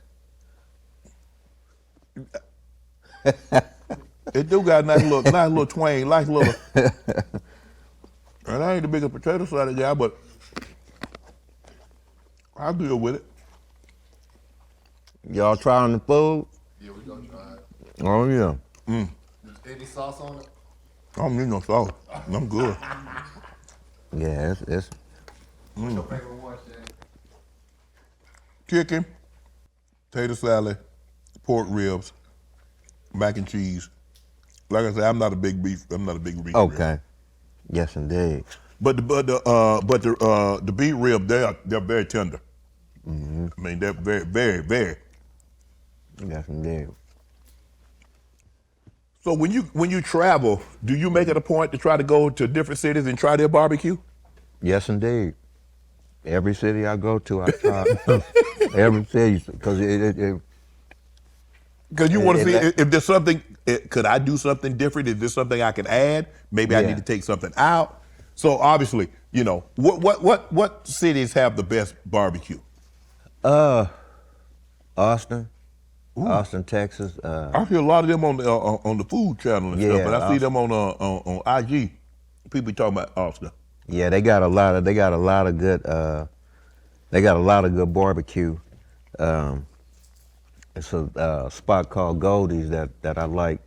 Speaker 1: It do got a nice little twang, nice little. And I ain't the biggest potato salad guy, but I'll deal with it.
Speaker 2: Y'all trying the food?
Speaker 5: Yeah, we gonna try it.
Speaker 2: Oh yeah.
Speaker 5: Any sauce on it?
Speaker 1: I don't need no sauce. I'm good.
Speaker 2: Yeah, it's
Speaker 5: What's your favorite one, Shay?
Speaker 1: Chicken, potato salad, pork ribs, mac and cheese. Like I said, I'm not a big beef rib.
Speaker 2: okay. Yes, indeed.
Speaker 1: But the beef rib, they're very tender. I mean, they're very, very, very.
Speaker 2: Yes, indeed.
Speaker 1: So when you travel, do you make it a point to try to go to different cities and try their barbecue?
Speaker 2: Yes, indeed. Every city I go to, I try. Every city, because
Speaker 1: Because you want to see
Speaker 2: it-
Speaker 1: if there's something. Could I do something different? Is there something I can add? Maybe I
Speaker 2: Yeah.
Speaker 1: need to take something out. So obviously, you know, what cities have the best barbecue?
Speaker 2: Austin, Texas.
Speaker 1: I hear a lot of them on the food channel and stuff,
Speaker 2: Yeah,
Speaker 1: but I see them on IG. People talking about Austin.
Speaker 2: Yeah, they got a lot of good barbecue. It's a spot called Goldie's that I like.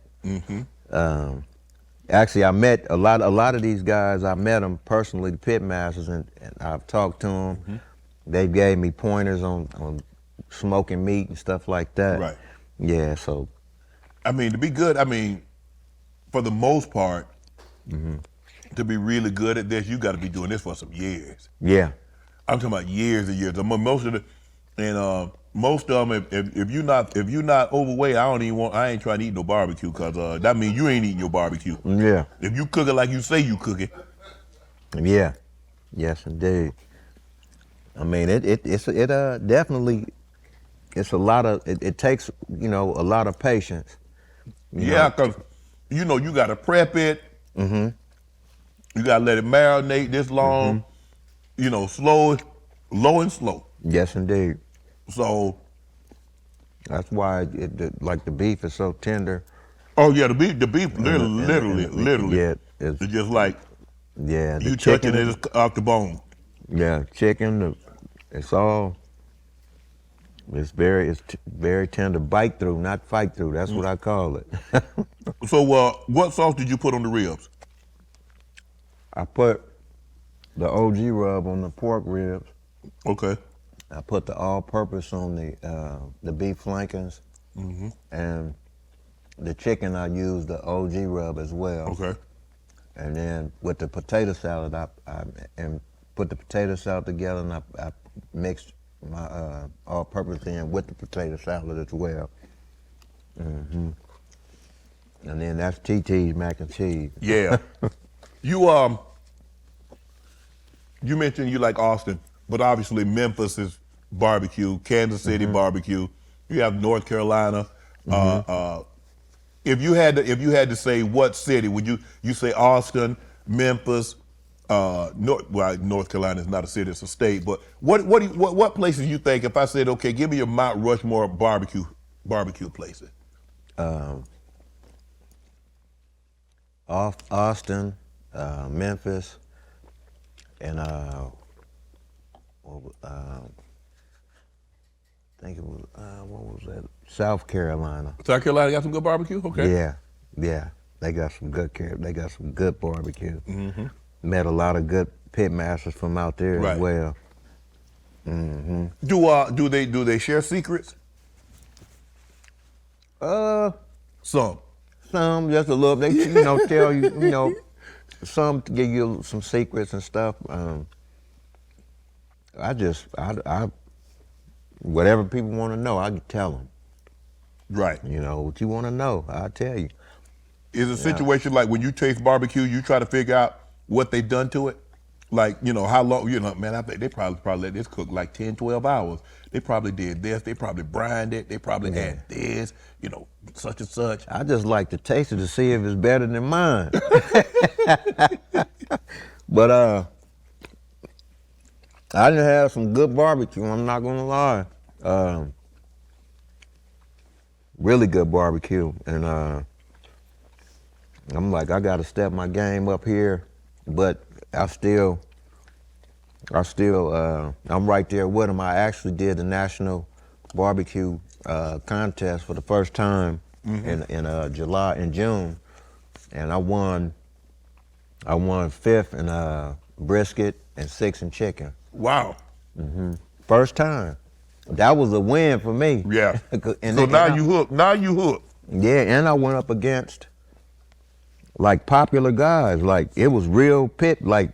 Speaker 2: Actually, I met a lot of these guys. I met them personally, the Pitmasters, and I've talked to them. They gave me pointers on smoking meat and stuff like that.
Speaker 1: Right.
Speaker 2: Yeah. So.
Speaker 1: I mean, to be good, I mean, for the most part, to be really good at this, you got to be doing this for some years.
Speaker 2: Yeah.
Speaker 1: I'm talking about years and years. Most of them, if you're not overweight, I ain't trying to eat no barbecue because that means you ain't eating your barbecue.
Speaker 2: Yeah.
Speaker 1: If you cook it like you say you cook it.
Speaker 2: Yeah. Yes, indeed. I mean, it's definitely. It's a lot of. It takes a lot of patience.
Speaker 1: Yeah, because you got to prep it. You got to let it marinate this long. Low and slow.
Speaker 2: Yes, indeed.
Speaker 1: So
Speaker 2: that's why the beef is so tender.
Speaker 1: Oh yeah, the beef literally.
Speaker 2: Yeah,
Speaker 1: it's just like
Speaker 2: the
Speaker 1: you
Speaker 2: chicken
Speaker 1: touching it off the bone.
Speaker 2: Yeah, chicken. It's very tender. Bite through, not fight through. That's what I call it.
Speaker 1: So what sauce did you put on the ribs?
Speaker 2: I put the OG rub on the pork ribs.
Speaker 1: Okay.
Speaker 2: I put the all-purpose on the beef flankings, and the chicken I used the OG rub as well.
Speaker 1: Okay.
Speaker 2: And then with the potato salad, I put the potato salad together, and I mixed my all-purpose in with the potato salad as well. And then that's TT's mac and cheese.
Speaker 1: Yeah. You mentioned you like Austin, but obviously Memphis is barbecue, Kansas City barbecue. You have North Carolina. If you had to say what city, would you say Austin, Memphis, North Carolina is not a city, it's a state, but what places you think, if I said, okay, give me your Mount Rushmore barbecue places?
Speaker 2: Austin, Memphis, and I think it was what was that? South Carolina.
Speaker 1: South Carolina got some good barbecue. Okay.
Speaker 2: Yeah. They got some good barbecue. Met a lot of good pitmasters from out there as well.
Speaker 1: Do they share secrets? Some
Speaker 2: just a little. They tell you some give you some secrets and stuff. I whatever people want to know, I can tell them.
Speaker 1: Right.
Speaker 2: What you want to know, I'll tell you.
Speaker 1: Is a situation like when you taste barbecue, you try to figure out what they've done to it? Like, how long, man, I think they probably let this cook like 10, 12 hours. They probably did this, they probably brined it, they probably had this, such and such.
Speaker 2: I just like to taste it to see if it's better than mine. But I done had some good barbecue, I'm not gonna lie. Really good barbecue, and I'm like, I gotta step my game up here, but I'm right there with them. I actually did the national barbecue contest for the first time in June, and I won 5th in brisket and 6th in chicken.
Speaker 1: Wow.
Speaker 2: First time. That was a win for me.
Speaker 1: Yeah.
Speaker 2: And
Speaker 1: now you hooked.
Speaker 2: Yeah, and I went up against like popular guys. Like it was real pit. Like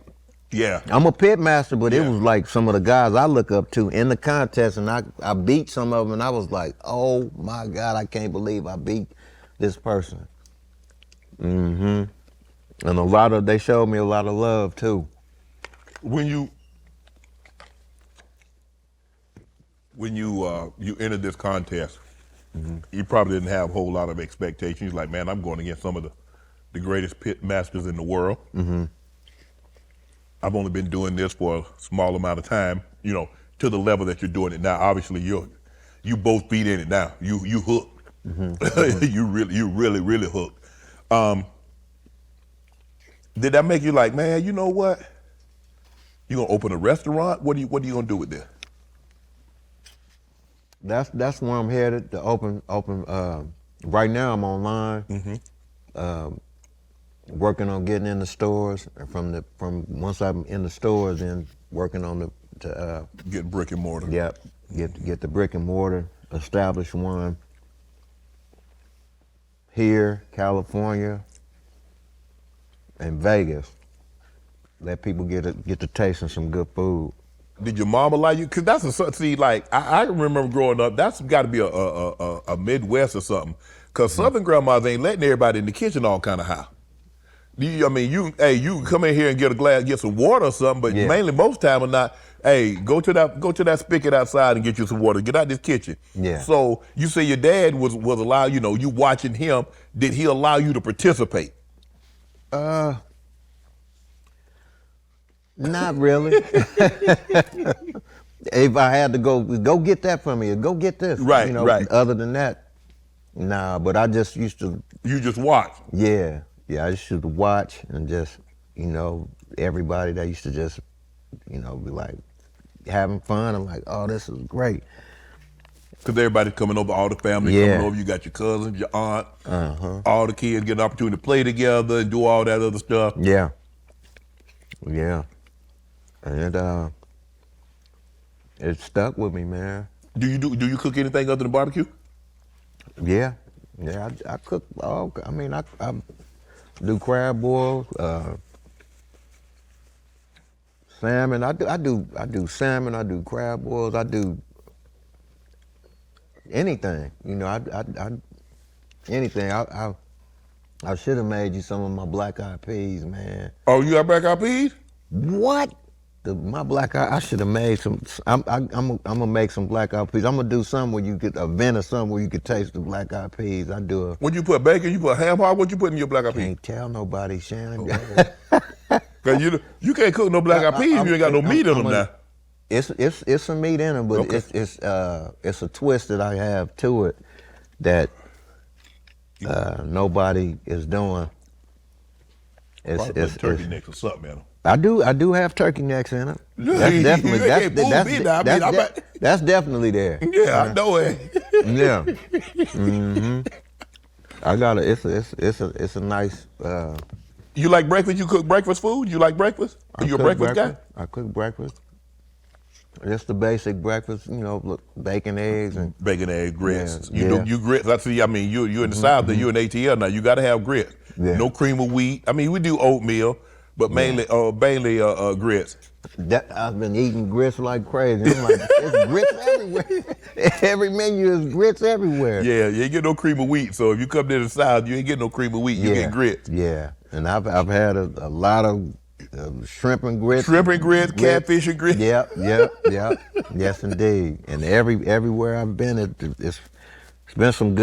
Speaker 1: yeah,
Speaker 2: I'm a pitmaster, but it was like some of the guys I look up to in the contest, and I beat some of them, and I was like, oh my God, I can't believe I beat this person. And they showed me a lot of love too.
Speaker 1: When you entered this contest, you probably didn't have a whole lot of expectations. Like, man, I'm going against some of the greatest pitmasters in the world. I've only been doing this for a small amount of time, you know, to the level that you're doing it now. Obviously, you both feet in it now. You hooked. you really hooked. Did that make you like, man, you know what? You gonna open a restaurant? What are you gonna do with this?
Speaker 2: That's where I'm headed to open. Right now, I'm online, working on getting in the stores. From once I'm in the stores, then working on
Speaker 1: get brick and mortar.
Speaker 2: Yep, get the brick and mortar, establish one here, California, and Vegas. Let people get to tasting some good food.
Speaker 1: Did your mama like you? Cause I remember growing up. That's got to be a Midwest or something. Cause Southern grandmas ain't letting everybody in the kitchen all kind of high. You come in here and get some water or something, but mainly most time or not. Hey, go to that spigot outside and get you some water. Get out this kitchen.
Speaker 2: Yeah.
Speaker 1: So you say your dad was allowed. You know, you watching him. Did he allow you to participate?
Speaker 2: Not really. If I had to go get that from me, or go get this.
Speaker 1: Right, right.
Speaker 2: Other than that, nah. But I just used to.
Speaker 1: You just watch.
Speaker 2: Yeah. I just used to watch and just, everybody that used to just, be like having fun. I'm like, oh, this is great.
Speaker 1: Cause everybody's coming over, all the family coming over. You got your cousins, your aunt, all the kids get an opportunity to play together and do all that other stuff.
Speaker 2: Yeah. And it stuck with me, man.
Speaker 1: Do you cook anything other than barbecue?
Speaker 2: Yeah, I cook. I do crab boils, salmon. I do salmon. I do crab boils. I do anything. Anything. I should have made you some of my black eyed peas, man.
Speaker 1: Oh, you got black eyed peas?
Speaker 2: What? My black eye, I should have made some. I'm gonna make some black eyed peas. I'm gonna do something where you get a vent or something where you could taste the black eyed peas. I do
Speaker 1: When you put bacon, you put ham hock. What you put in your black eyed peas?
Speaker 2: Can't tell nobody, Shannon.
Speaker 1: Cause you can't cook no black eyed peas. You ain't got no meat in them now.
Speaker 2: It's some meat in them, but it's a twist that I have to it that nobody is doing.
Speaker 1: It's turkey necks or something in them.
Speaker 2: I do have turkey necks in it. That's definitely there.
Speaker 1: Yeah, I know it.
Speaker 2: Yeah. I got it. It's a nice.
Speaker 1: You like breakfast? You cook breakfast food? You like breakfast? Are you a breakfast guy?
Speaker 2: I cook breakfast. Just the basic breakfast, bacon, eggs, and
Speaker 1: grits.
Speaker 2: Yeah.
Speaker 1: You grits. I see. You in the South, you in ATL now. You got to have grits.
Speaker 2: Yeah.
Speaker 1: No cream of wheat. We do oatmeal, but mainly grits.
Speaker 2: I've been eating grits like crazy. I'm like, there's grits everywhere. Every menu is grits everywhere.
Speaker 1: Yeah, you ain't get no cream of wheat. So if you come to the South, you ain't get no cream of wheat. You get grits.
Speaker 2: Yeah, and I've had a lot of shrimp and grits.
Speaker 1: Shrimp and grits, catfish and grits.
Speaker 2: Yep. Yes, indeed. And everywhere I've been, it's been some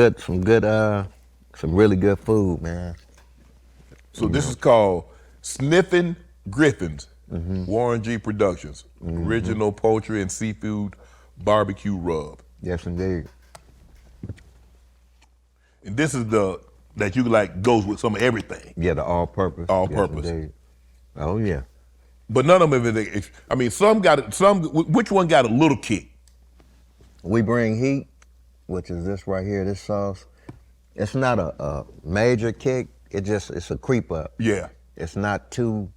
Speaker 2: really good food, man.
Speaker 1: So this is called Sniffin' Griffins, Warren G Productions, original poultry and seafood barbecue rub.
Speaker 2: Yes, indeed.
Speaker 1: And this is that you like goes with some of everything.
Speaker 2: Yeah, the all-purpose.
Speaker 1: All-purpose.
Speaker 2: Indeed. Oh yeah.
Speaker 1: But none of them, which one got a little kick?
Speaker 2: We bring heat, which is this right here, this sauce. It's not a major kick, it's a creep up.
Speaker 1: Yeah.
Speaker 2: It's not too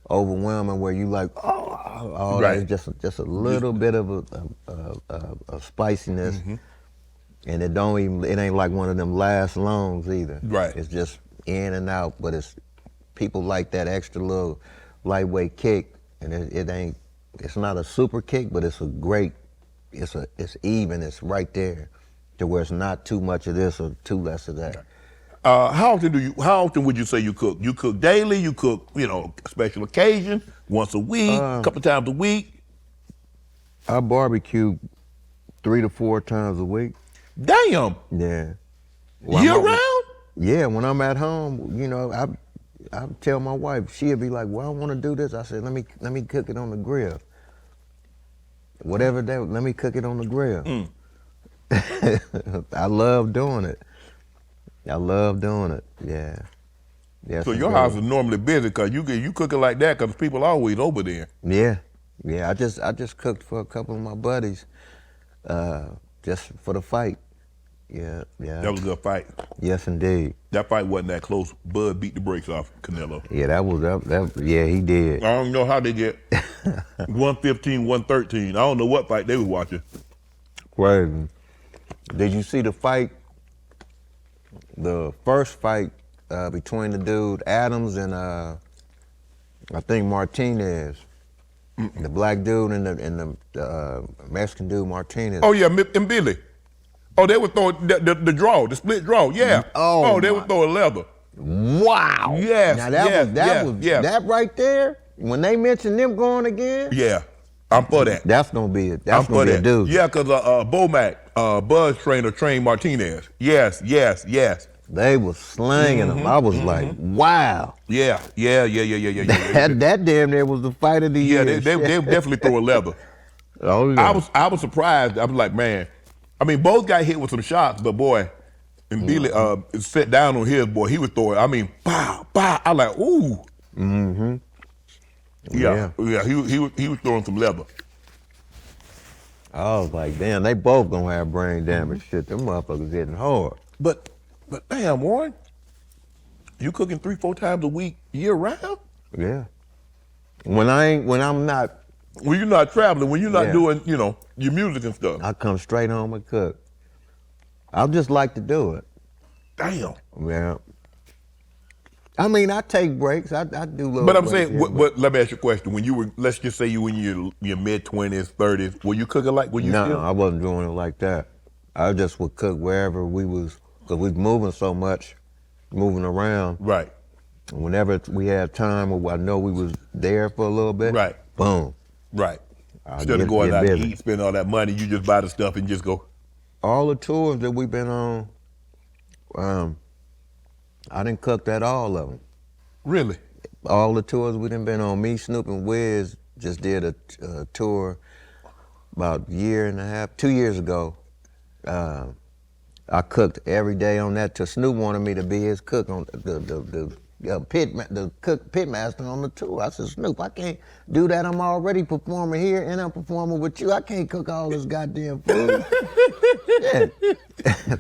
Speaker 2: overwhelming where you like, oh
Speaker 1: right.
Speaker 2: It's just a little bit of a spiciness. And it ain't like one of them last longs either.
Speaker 1: Right.
Speaker 2: It's just in and out, but people like that extra little lightweight kick, and it's not a super kick, but it's even, it's right there, to where it's not too much of this or too less of that.
Speaker 1: How often would you say you cook? You cook daily? You cook, special occasion, once a week, a couple times a week?
Speaker 2: I barbecue 3 to 4 times a week.
Speaker 1: Damn.
Speaker 2: Yeah.
Speaker 1: Year round?
Speaker 2: Yeah, when I'm at home, I tell my wife, she'll be like, well, I want to do this. I said, let me cook it on the grill. Whatever that, let me cook it on the grill. I love doing it. Yeah.
Speaker 1: So your house is normally busy because you cooking like that because people always over there.
Speaker 2: Yeah. I just cooked for a couple of my buddies, just for the fight. Yeah.
Speaker 1: That was a good fight.
Speaker 2: Yes, indeed.
Speaker 1: That fight wasn't that close. Bud beat the brakes off Canelo.
Speaker 2: Yeah, that he did.
Speaker 1: I don't know how they get 115, 113. I don't know what fight they was watching.
Speaker 2: Crazy. Did you see the fight? The first fight between the dude Adams and I think Martinez, the black dude and the Mexican dude Martinez.
Speaker 1: Oh yeah, and Billy. Oh, they would throw the draw, the split draw. Yeah.
Speaker 2: Oh,
Speaker 1: they would throw a leather.
Speaker 2: Wow.
Speaker 1: Yes.
Speaker 2: Now that right there. When they mentioned them going again.
Speaker 1: Yeah, I'm for that.
Speaker 2: That's gonna be it. That's gonna be a dude.
Speaker 1: Yeah, because Bomac, Buzz trained Martinez. Yes.
Speaker 2: They was slanging them. I was like, wow.
Speaker 1: Yeah.
Speaker 2: That damn near was the fight of the year.
Speaker 1: Yeah, they definitely throw a leather.
Speaker 2: Oh yeah.
Speaker 1: I was surprised. I was like, man. I mean, both got hit with some shots, but boy, and Billy sat down on his boy. He was throwing. I mean, pow. I like, ooh.
Speaker 2: Mm-hmm.
Speaker 1: Yeah. He was throwing some leather.
Speaker 2: I was like, damn, they both gonna have brain damage. Shit, them motherfuckers hitting hard.
Speaker 1: But damn, Warren, you cooking 3-4 times a week year round?
Speaker 2: Yeah. When I'm not.
Speaker 1: When you're not traveling, when you're not doing, your music and stuff.
Speaker 2: I come straight home and cook. I just like to do it.
Speaker 1: Damn.
Speaker 2: Yeah. I mean, I take breaks. I do little.
Speaker 1: But I'm
Speaker 2: breaks
Speaker 1: saying, but let me ask you a question. When you were, let's just say you in your mid-20s, 30s, were you cooking like?
Speaker 2: No, I wasn't doing it like that. I just would cook wherever we was, because we was moving so much, moving around.
Speaker 1: Right.
Speaker 2: Whenever we had time, or I know we was there for a little bit.
Speaker 1: Right.
Speaker 2: Boom.
Speaker 1: Right. Instead of going out to eat, spend all that money, you just buy the stuff and just go.
Speaker 2: All the tours that we've been on, I didn't cook that all of them.
Speaker 1: Really?
Speaker 2: All the tours we done been on, me, Snoop, and Wiz just did a tour about a year and a half, 2 years ago. I cooked every day on that till Snoop wanted me to be his cook on the Pitmaster on the tour. I said, Snoop, I can't do that. I'm already performing here and I'm performing with you. I can't cook all this goddamn food. Yeah.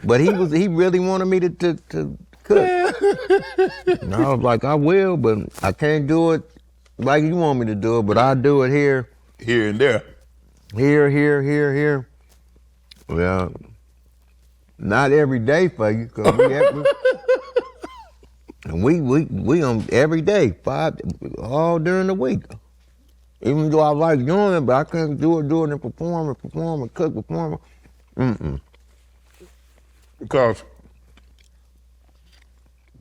Speaker 2: But he really wanted me to cook. And I was like, I will, but I can't do it like you want me to do it, but I'll do it here.
Speaker 1: Here and there.
Speaker 2: Here. Well, not every day for you, cause we on every day, 5 all during the week. Even though I like doing it, but I can't do it and perform and cook, perform.
Speaker 1: Because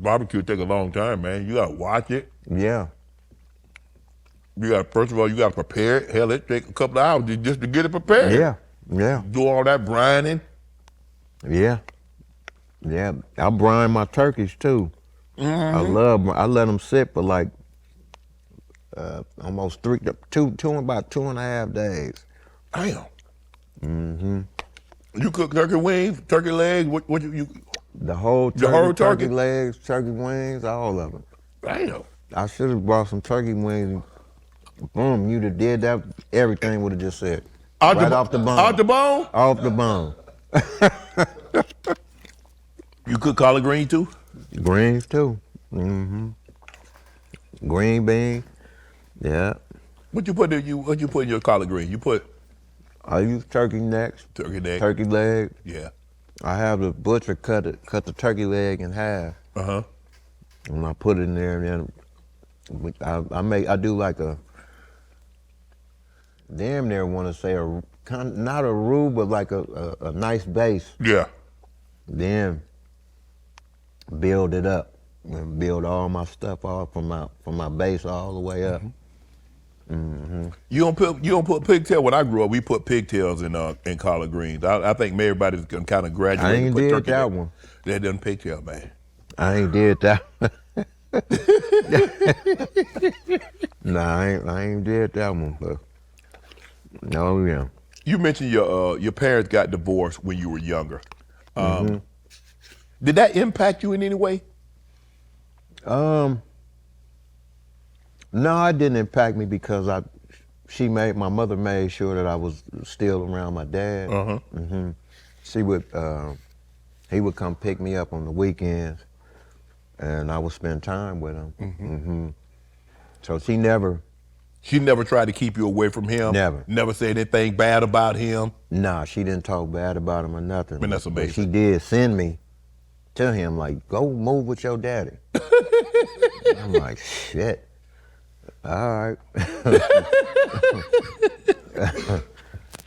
Speaker 1: barbecue take a long time, man. You gotta watch it.
Speaker 2: Yeah.
Speaker 1: First of all, you gotta prepare it. Hell, it take a couple of hours just to get it prepared.
Speaker 2: Yeah.
Speaker 1: Do all that brining.
Speaker 2: Yeah. I brine my turkeys too.
Speaker 1: Mm-hmm.
Speaker 2: I let them sit for like almost about 2.5 days.
Speaker 1: Damn.
Speaker 2: Mm-hmm.
Speaker 1: You cook turkey wings, turkey legs. What you?
Speaker 2: The whole turkey legs, turkey wings, all of them.
Speaker 1: Damn.
Speaker 2: I should have brought some turkey wings. Boom, you'd have did that. Everything would have just said. Off the bone.
Speaker 1: Out the bone?
Speaker 2: Off the bone.
Speaker 1: You cook collard green too?
Speaker 2: Greens too. Mm-hmm. Green bean. Yeah.
Speaker 1: What you put in your collard green? You put?
Speaker 2: I use turkey necks.
Speaker 1: Turkey neck.
Speaker 2: Turkey leg.
Speaker 1: Yeah.
Speaker 2: I have the butcher cut the turkey leg in half.
Speaker 1: Uh-huh.
Speaker 2: And I put it in there, and then I do like a damn near want to say not a roux, but like a nice base.
Speaker 1: Yeah.
Speaker 2: Then build it up and build all my stuff off from my base all the way up.
Speaker 1: You don't put pigtail. When I grew up, we put pigtails in collard greens. I think everybody's gonna kind of graduate.
Speaker 2: I ain't
Speaker 1: and put
Speaker 2: did
Speaker 1: turkey
Speaker 2: that
Speaker 1: neck.
Speaker 2: one.
Speaker 1: That doesn't pigtail, man.
Speaker 2: I ain't did that. Nah, I ain't did that one, but no, yeah.
Speaker 1: You mentioned your parents got divorced when you were younger. Did that impact you in any way?
Speaker 2: No, it didn't impact me because my mother made sure that I was still around my dad. He would come pick me up on the weekends, and I would spend time with him. So she never
Speaker 1: tried to keep you away from him? Never said anything bad about him?
Speaker 2: Nah, she didn't talk bad about him or nothing.
Speaker 1: Man, that's amazing.
Speaker 2: But she did send me to him, like, go move with your daddy. I'm like, shit. All right.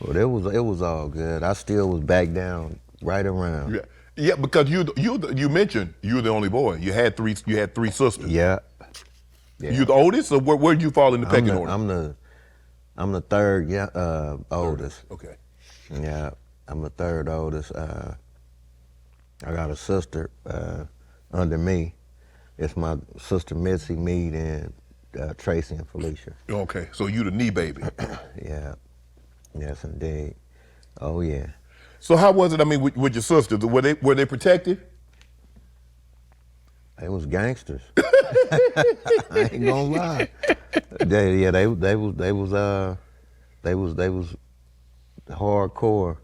Speaker 2: Well, it was all good. I still was back down right around.
Speaker 1: Yeah, because you mentioned you were the only boy. You had three sisters.
Speaker 2: Yeah.
Speaker 1: You the oldest, or where'd you fall in the pecking order?
Speaker 2: I'm the third oldest.
Speaker 1: Okay.
Speaker 2: Yeah, I'm the third oldest. I got a sister under me. It's my sister Missy, Mead, and Tracy and Felicia.
Speaker 1: Okay, so you the knee baby.
Speaker 2: Yeah. Yes, indeed. Oh yeah.
Speaker 1: So how was it? I mean, with your sisters, were they protective?
Speaker 2: They was gangsters. I ain't gonna lie. They was hardcore.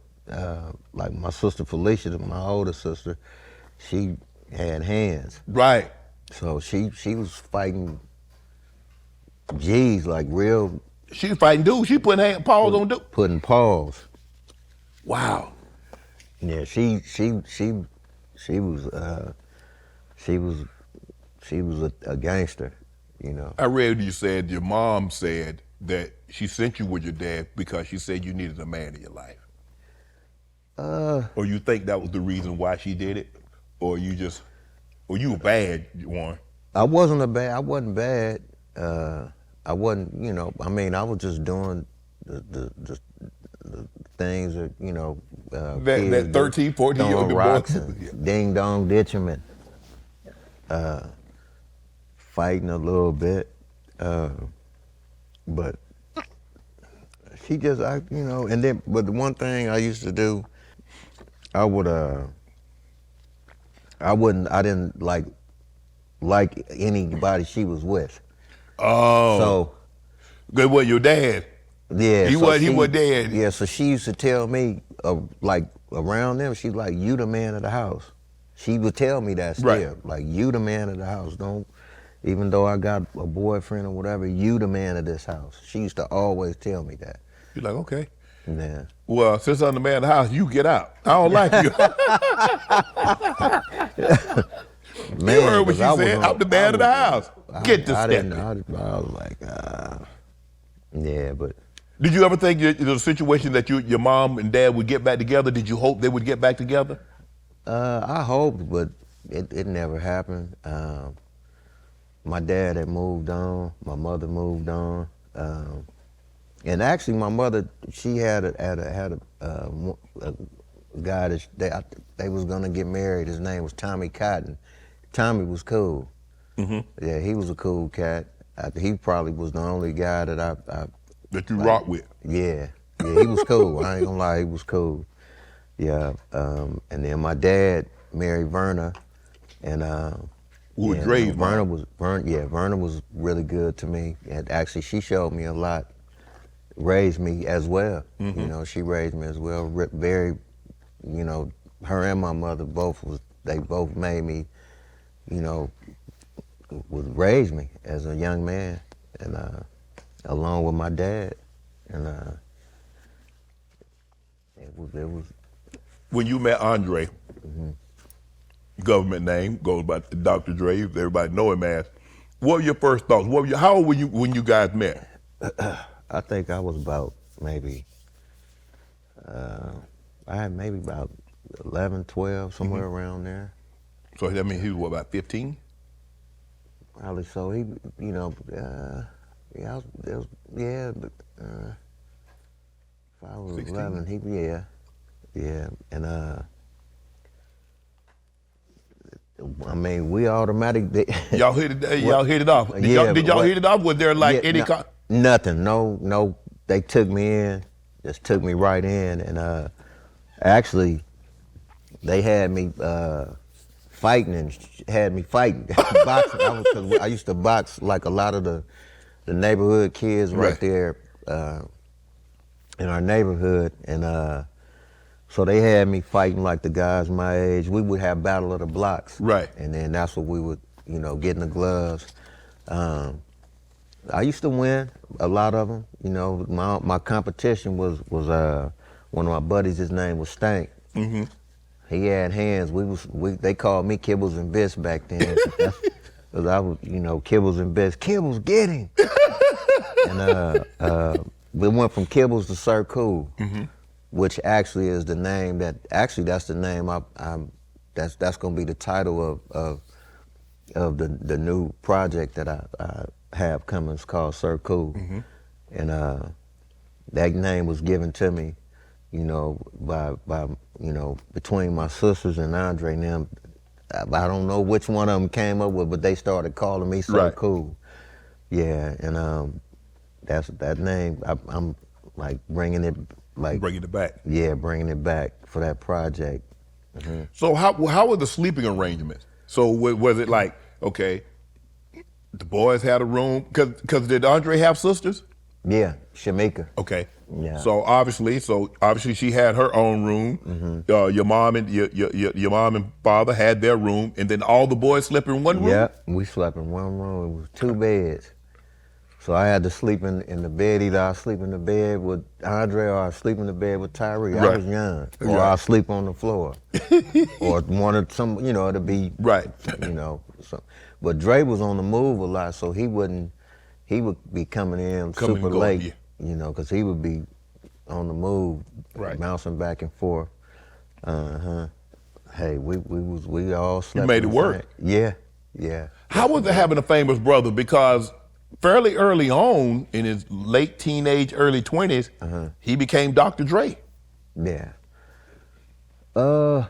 Speaker 2: Like my sister Felicia, my older sister, she had hands.
Speaker 1: Right.
Speaker 2: So she was fighting G's, like real.
Speaker 1: She was fighting dudes. She putting paws on dudes.
Speaker 2: Putting paws.
Speaker 1: Wow.
Speaker 2: Yeah, she was a gangster, you know.
Speaker 1: I read you said your mom said that she sent you with your dad because she said you needed a man in your life. Or you think that was the reason why she did it, or you were bad, Warren?
Speaker 2: I wasn't bad. I wasn't, you know. I mean, I was just doing the things that, you know.
Speaker 1: That 13, 14 year old
Speaker 2: rocks
Speaker 1: boy.
Speaker 2: and ding dong ditching and fighting a little bit, but she just, you know. And then, but the one thing I used to do, I didn't like anybody she was with.
Speaker 1: Oh.
Speaker 2: So.
Speaker 1: Good, what, your dad?
Speaker 2: Yeah.
Speaker 1: He was dead.
Speaker 2: Yeah, so she used to tell me, like, around them, she's like, you the man of the house. She would tell me that still.
Speaker 1: Right.
Speaker 2: Like, you the man of the house. Don't, even though I got a boyfriend or whatever, you the man of this house. She used to always tell me that.
Speaker 1: You're like, okay.
Speaker 2: Yeah.
Speaker 1: Well, since I'm the man of the house, you get out. I don't like you.
Speaker 2: Man,
Speaker 1: you heard what she said. I'm the man of the house. Get to stepping.
Speaker 2: I was like, yeah, but.
Speaker 1: Did you ever think the situation that your mom and dad would get back together? Did you hope they would get back together?
Speaker 2: I hoped, but it never happened. My dad had moved on. My mother moved on. And actually, my mother, she had a guy that they was gonna get married. His name was Tommy Cotton. Tommy was cool. Mm-hmm. Yeah, he was a cool cat. He probably was the only guy that
Speaker 1: that you rock with.
Speaker 2: Yeah, he was cool. I ain't gonna lie, he was cool. Yeah, and then my dad married Verna, and Verna was really good to me. And actually, she showed me a lot, raised me as well. Mm-hmm. You know, she raised me as well. Very, you know, her and my mother both made me, you know, would raise me as a young man, and along with my dad, and it was.
Speaker 1: When you met Andre, government name goes by Dr. Dre. Everybody know him as. What were your first thoughts? How old were you when you guys met?
Speaker 2: I think I was about maybe. I had maybe about 11, 12, somewhere around there.
Speaker 1: So that means he was what, about 15?
Speaker 2: Probably so. He, you know, yeah, but if I was
Speaker 1: 16?
Speaker 2: 11, yeah, and I mean, we automatic.
Speaker 1: Y'all hit it off. Did y'all hit it off? Was there like any?
Speaker 2: Nothing. No. They took me in, just took me right in, and actually, they had me fighting and had me fighting, boxing. Cause I used to box like a lot of the neighborhood kids right there in our neighborhood, and so they had me fighting like the guys my age. We would have battle of the blocks,
Speaker 1: right? And
Speaker 2: then that's what we would, you know, get in the gloves. I used to win a lot of them. You know, my competition was one of my buddies. His name was Stank.
Speaker 1: Mm-hmm.
Speaker 2: He had hands. They called me Kibbles and Bits back then. Cause I was, you know, Kibbles and Bits. Kibbles, get him. And we went from Kibbles to Sir Cool, which actually is the name that's the name that's gonna be the title of the new project that I have coming. It's called Sir Cool, and that name was given to me, you know, by you know, between my sisters and Andre and them. I don't know which one of them came up with, but they started calling me Sir Cool. Yeah, and that's that name. I'm like bringing it
Speaker 1: back.
Speaker 2: Yeah, bringing it back for that project.
Speaker 1: So how were the sleeping arrangements? So was it like, okay, the boys had a room? Cause did Andre have sisters?
Speaker 2: Yeah, Shamika.
Speaker 1: Okay.
Speaker 2: Yeah.
Speaker 1: So obviously she had her own room. Your mom and father had their room, and then all the boys slept in one room.
Speaker 2: Yeah, we slept in one room. It was 2 beds. So I had to sleep in the bed. Either I sleep in the bed with Andre or I sleep in the bed with Tyree. I was young. Or I sleep on the floor. Or one of some, you know, it'd be you know. So, but Dre was on the move a lot, so he would be coming in super late, you know, because he would be on the move, bouncing back and forth. Hey, we all slept.
Speaker 1: You made it work.
Speaker 2: Yeah.
Speaker 1: How was it having a famous brother? Because fairly early on, in his late teenage, early 20s, he became Dr. Dre.
Speaker 2: Yeah. I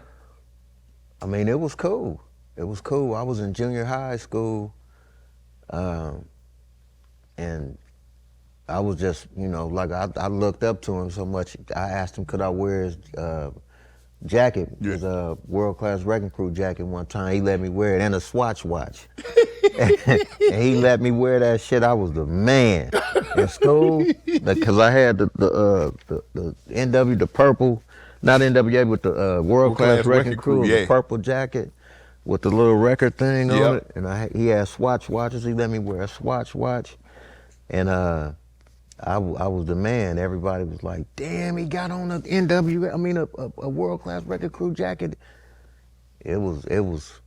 Speaker 2: mean, it was cool. It was cool. I was in junior high school, and I was just, you know, like I looked up to him so much. I asked him, could I wear his jacket, his world-class wrecking crew jacket one time. He let me wear it, and a Swatch watch. And he let me wear that shit. I was the man in school, because I had the NW, the purple, not NWA, but the world-class wrecking crew, the purple jacket with the little record thing on it. And he had Swatch watches. He let me wear a Swatch watch, and I was the man. Everybody was like, damn, he got on a NWA, I mean a world-class record crew jacket. It was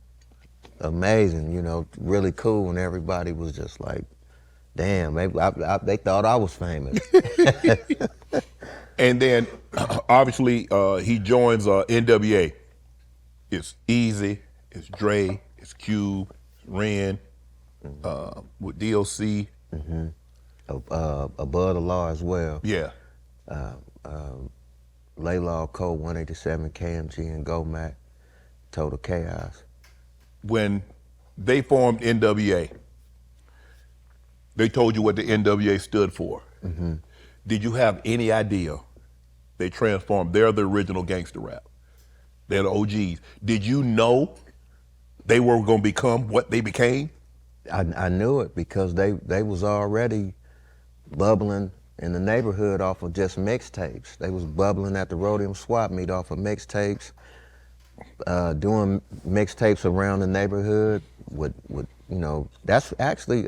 Speaker 2: amazing, you know, really cool, and everybody was just like, damn, they thought I was famous.
Speaker 1: And then, obviously, he joins NWA. It's Easy, it's Dre, it's Cube, it's Ren, with DOC.
Speaker 2: Above the Law as well.
Speaker 1: Yeah.
Speaker 2: Laylaw, Code 187, KMG, and Gomac, Total Chaos.
Speaker 1: When they formed NWA, they told you what the NWA stood for. Did you have any idea they transformed? They're the original gangster rap. They're the OGs. Did you know they were going to become what they became?
Speaker 2: I knew it because they was already bubbling in the neighborhood off of just mixtapes. They was bubbling at the Rhodium Swap Meet off of mixtapes, doing mixtapes around the neighborhood with you know, that's actually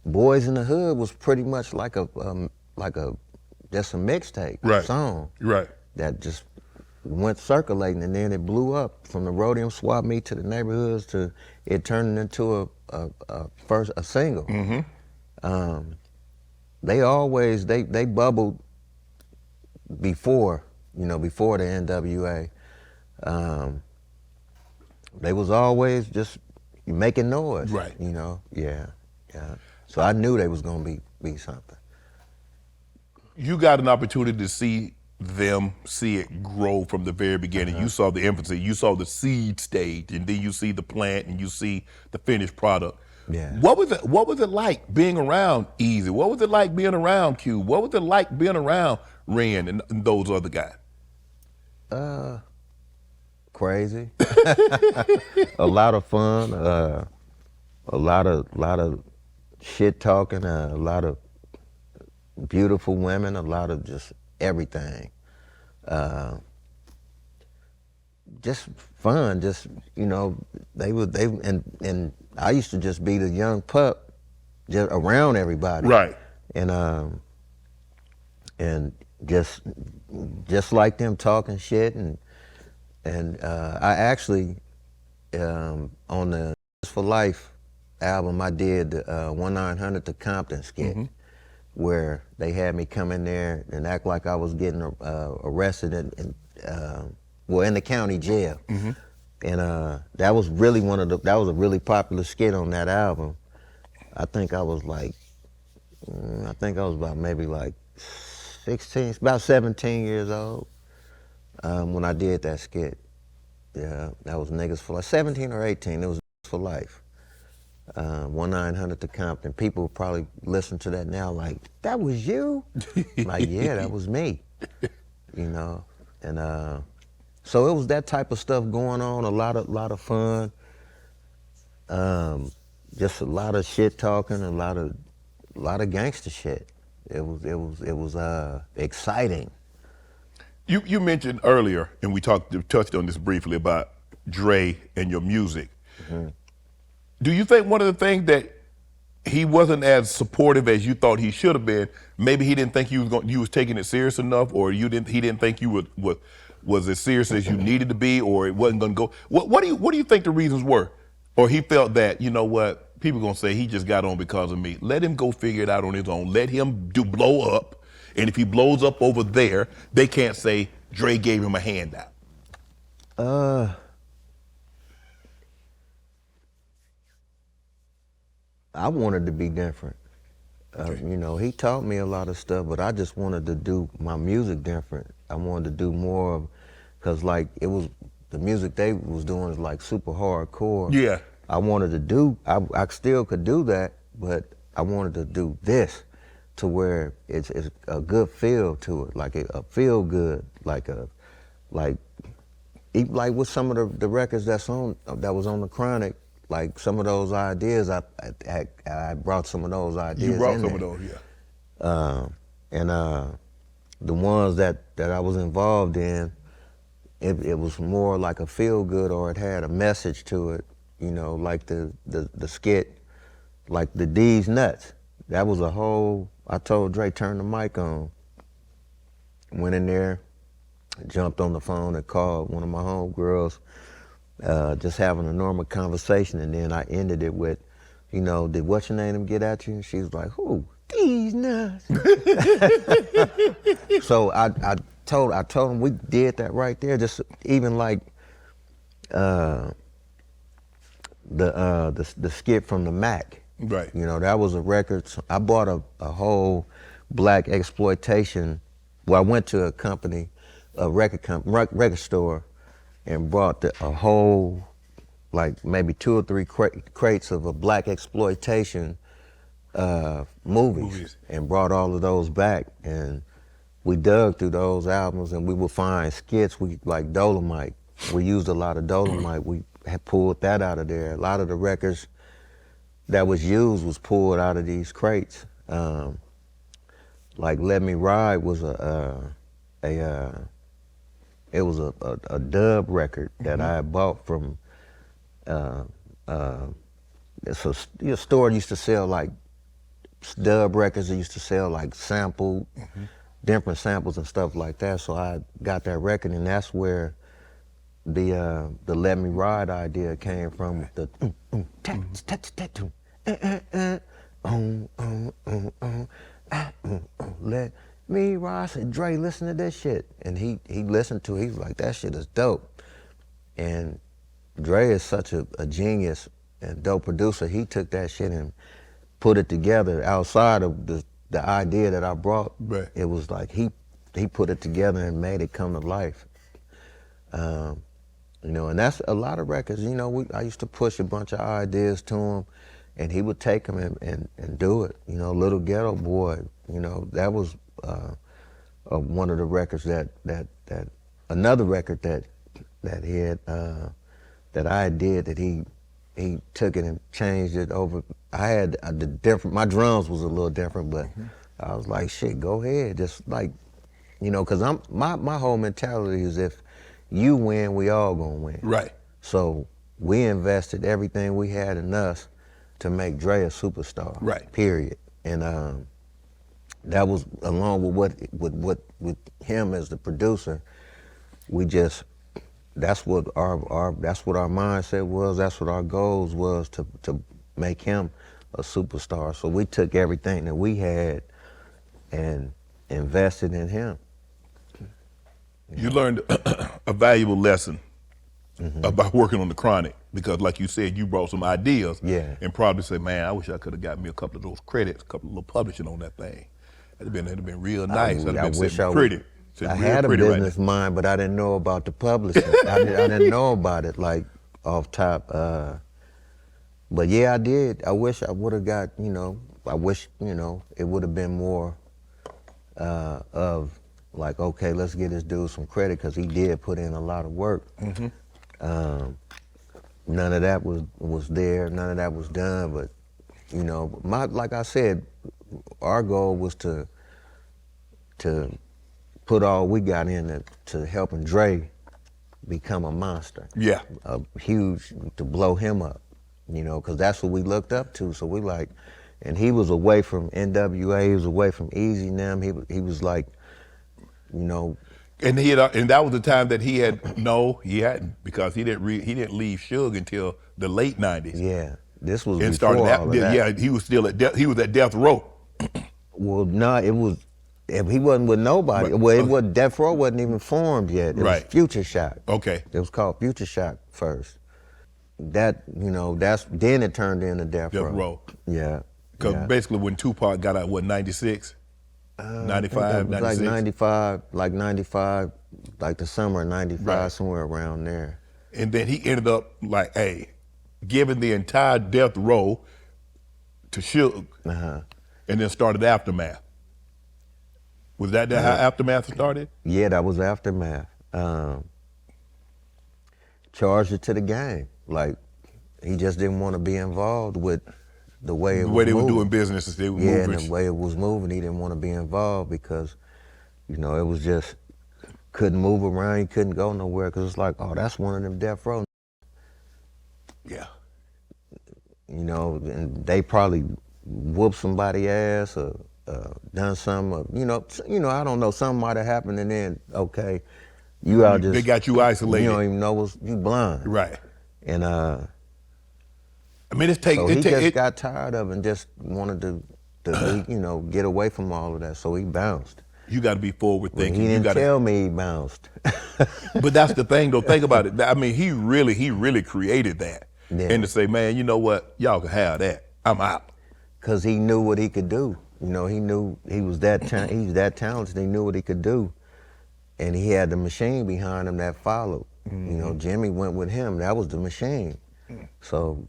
Speaker 2: Boys in the Hood was pretty much like a just a mixtape song that just went circulating, and then it blew up from the Rhodium Swap Meet to the neighborhoods to it turning into a single. They always they bubbled before, you know, before the NWA. They was always just making noise.
Speaker 1: Right.
Speaker 2: You know. Yeah. So I knew they was gonna be something.
Speaker 1: You got an opportunity to see it grow from the very beginning. You saw the infancy, you saw the seed stage, and then you see the plant and you see the finished product.
Speaker 2: Yeah.
Speaker 1: What was it like being around Easy? What was it like being around Cube? What was it like being around Ren and those other guys?
Speaker 2: Crazy. A lot of fun. A lot of shit talking. A lot of beautiful women. A lot of just everything. Just fun. Just and I used to just be the young pup, just around everybody.
Speaker 1: Right.
Speaker 2: And just like them talking shit and I actually on the For Life album I did the 1-900 to Compton skit where they had me come in there and act like I was getting arrested in the county jail. And that was really that was a really popular skit on that album. I think I was about maybe like 16, about 17 years old when I did that skit. Yeah, that was Niggas for Life. 17 or 18, it was Niggas for Life. 1-900 to Compton. People probably listen to that now like, that was you? Like, yeah, that was me. You know, and so it was that type of stuff going on, a lot of fun. Just a lot of shit talking, a lot of gangster shit. It was exciting.
Speaker 1: You mentioned earlier, and we touched on this briefly about Dre and your music. Do you think one of the things that he wasn't as supportive as you thought he should have been? Maybe he didn't think you was taking it serious enough, or he didn't think you was as serious as you needed to be, or it wasn't going to go. What do you think the reasons were? Or he felt that, you know what, people gonna say he just got on because of me. Let him go figure it out on his own. Let him blow up, and if he blows up over there, they can't say Dre gave him a handout.
Speaker 2: I wanted to be different. You know, he taught me a lot of stuff, but I just wanted to do my music different. I wanted to do more of, cause like it was, the music they was doing is like super hardcore.
Speaker 1: Yeah.
Speaker 2: I wanted to do, I still could do that, but I wanted to do this to where it's a good feel to it, like a feel good, like with some of the records that was on the Chronic. Like some of those ideas, I brought some of those ideas.
Speaker 1: You brought
Speaker 2: in
Speaker 1: some
Speaker 2: there.
Speaker 1: of those, yeah.
Speaker 2: And the ones that I was involved in, it was more like a feel good, or it had a message to it. You know, like the skit, like the D's Nuts. That was a whole. I told Dre, turn the mic on. Went in there, jumped on the phone and called one of my homegirls. Just having a normal conversation, and then I ended it with, you know, did what's your name get at you? And she was like, who? These nuts. So I told him we did that right there. Just even like the skit from the Mac.
Speaker 1: Right.
Speaker 2: You know, that was a record. I bought a whole black exploitation. Well, I went to a company, a record store, and brought a whole, like maybe 2 or 3 crates of a black exploitation movies, and brought all of those back. And we dug through those albums, and we would find skits, like Dolomite. We used a lot of Dolomite. We had pulled that out of there. A lot of the records that was used was pulled out of these crates. Like Let Me Ride was it was a dub record that I had bought from it's a store that used to sell like dub records. It used to sell like different samples and stuff like that. So I got that record, and that's where the Let Me Ride idea came from. The let me ride. I said, Dre, listen to this shit. And he listened to it. He was like, that shit is dope. And Dre is such a genius and dope producer. He took that shit and put it together outside of the idea that I brought.
Speaker 1: Right.
Speaker 2: It was like he put it together and made it come to life. You know, and that's a lot of records. You know, I used to push a bunch of ideas to him, and he would take them and do it. You know, Little Ghetto Boy. You know, that was one of the records that another record that he had that I did that he took it and changed it over. I had the different. My drums was a little different, but I was like, shit, go ahead, just like, you know, because my whole mentality is if you win, we all gonna win.
Speaker 1: Right.
Speaker 2: So we invested everything we had in us to make Dre a superstar.
Speaker 1: Right.
Speaker 2: Period. And that was along with him as the producer. We just that's what our mindset was. That's what our goals was to make him a superstar. So we took everything that we had and invested in him.
Speaker 1: You learned a valuable lesson about working on the Chronic because, like you said, you brought some ideas.
Speaker 2: Yeah.
Speaker 1: And probably said, man, I wish I could have got me a couple of those credits, a couple of little publishing on that thing. It'd have been real nice.
Speaker 2: I wish I
Speaker 1: pretty.
Speaker 2: I had a business mind, but I didn't know about the publishing. I didn't know about it like off top. But yeah, I did. I wish I would have got, you know, I wish, you know, it would have been more of like, okay, let's give this dude some credit because he did put in a lot of work. None of that was there. None of that was done. But, you know, like I said, our goal was to put all we got in to helping Dre become a monster.
Speaker 1: Yeah.
Speaker 2: Huge, to blow him up, you know, because that's what we looked up to. So we like, and he was away from NWA, he was away from Easy and them. He was like, you know.
Speaker 1: And that was the time that he hadn't, because he didn't leave Suge until the late 90s.
Speaker 2: Yeah, this was
Speaker 1: and
Speaker 2: before
Speaker 1: started
Speaker 2: all of that.
Speaker 1: Yeah, he was still at death row.
Speaker 2: Well, no, it was. He wasn't with nobody. Death Row wasn't even formed yet. It was Future Shock.
Speaker 1: Okay.
Speaker 2: It was called Future Shock first. That, you know, then it turned into Death Row. Yeah.
Speaker 1: Because basically when Tupac got out, 96? 95, 96?
Speaker 2: Like 95, like the summer of 95, somewhere around there.
Speaker 1: And then he ended up like, giving the entire Death Row to Suge, and then started Aftermath. Was that how Aftermath started?
Speaker 2: Yeah, that was Aftermath. Charged it to the game. Like, he just didn't want to be involved with the way they were
Speaker 1: doing business. They were moving.
Speaker 2: And the way it was moving, he didn't want to be involved because, you know, it was just, couldn't move around, he couldn't go nowhere because it's like, oh, that's one of them Death Row.
Speaker 1: Yeah.
Speaker 2: You know, and they probably whooped somebody's ass or done something, you know, I don't know, something might have happened and then, okay, you out just.
Speaker 1: They got you isolated.
Speaker 2: You don't even know you blind.
Speaker 1: Right.
Speaker 2: And
Speaker 1: I mean,
Speaker 2: he got tired of it and just wanted to you know, get away from all of that, so he bounced.
Speaker 1: You got to be forward thinking.
Speaker 2: He didn't tell me he bounced.
Speaker 1: But that's the thing, though. Think about it. I mean, he really created that.
Speaker 2: Yeah.
Speaker 1: And to say, man, you know what? Y'all can have that. I'm out.
Speaker 2: Because he knew what he could do. You know, he knew he was that talented. He knew what he could do, and he had the machine behind him that followed. You know, Jimmy went with him. That was the machine. So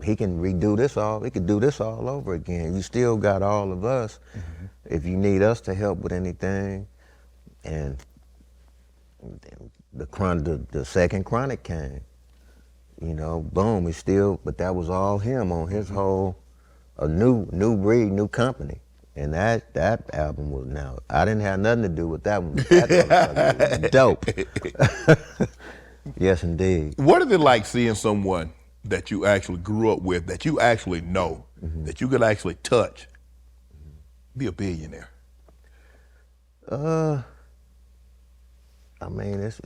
Speaker 2: he can redo this all. He could do this all over again. You still got all of us. If you need us to help with anything, and the second Chronic came. You know, boom. He still, but that was all him on his whole. A new breed, new company. And that album was I didn't have nothing to do with that one. That was dope. Yes, indeed.
Speaker 1: What is it like seeing someone that you actually grew up with, that you actually know, that you could actually touch, be a billionaire?
Speaker 2: I mean, it's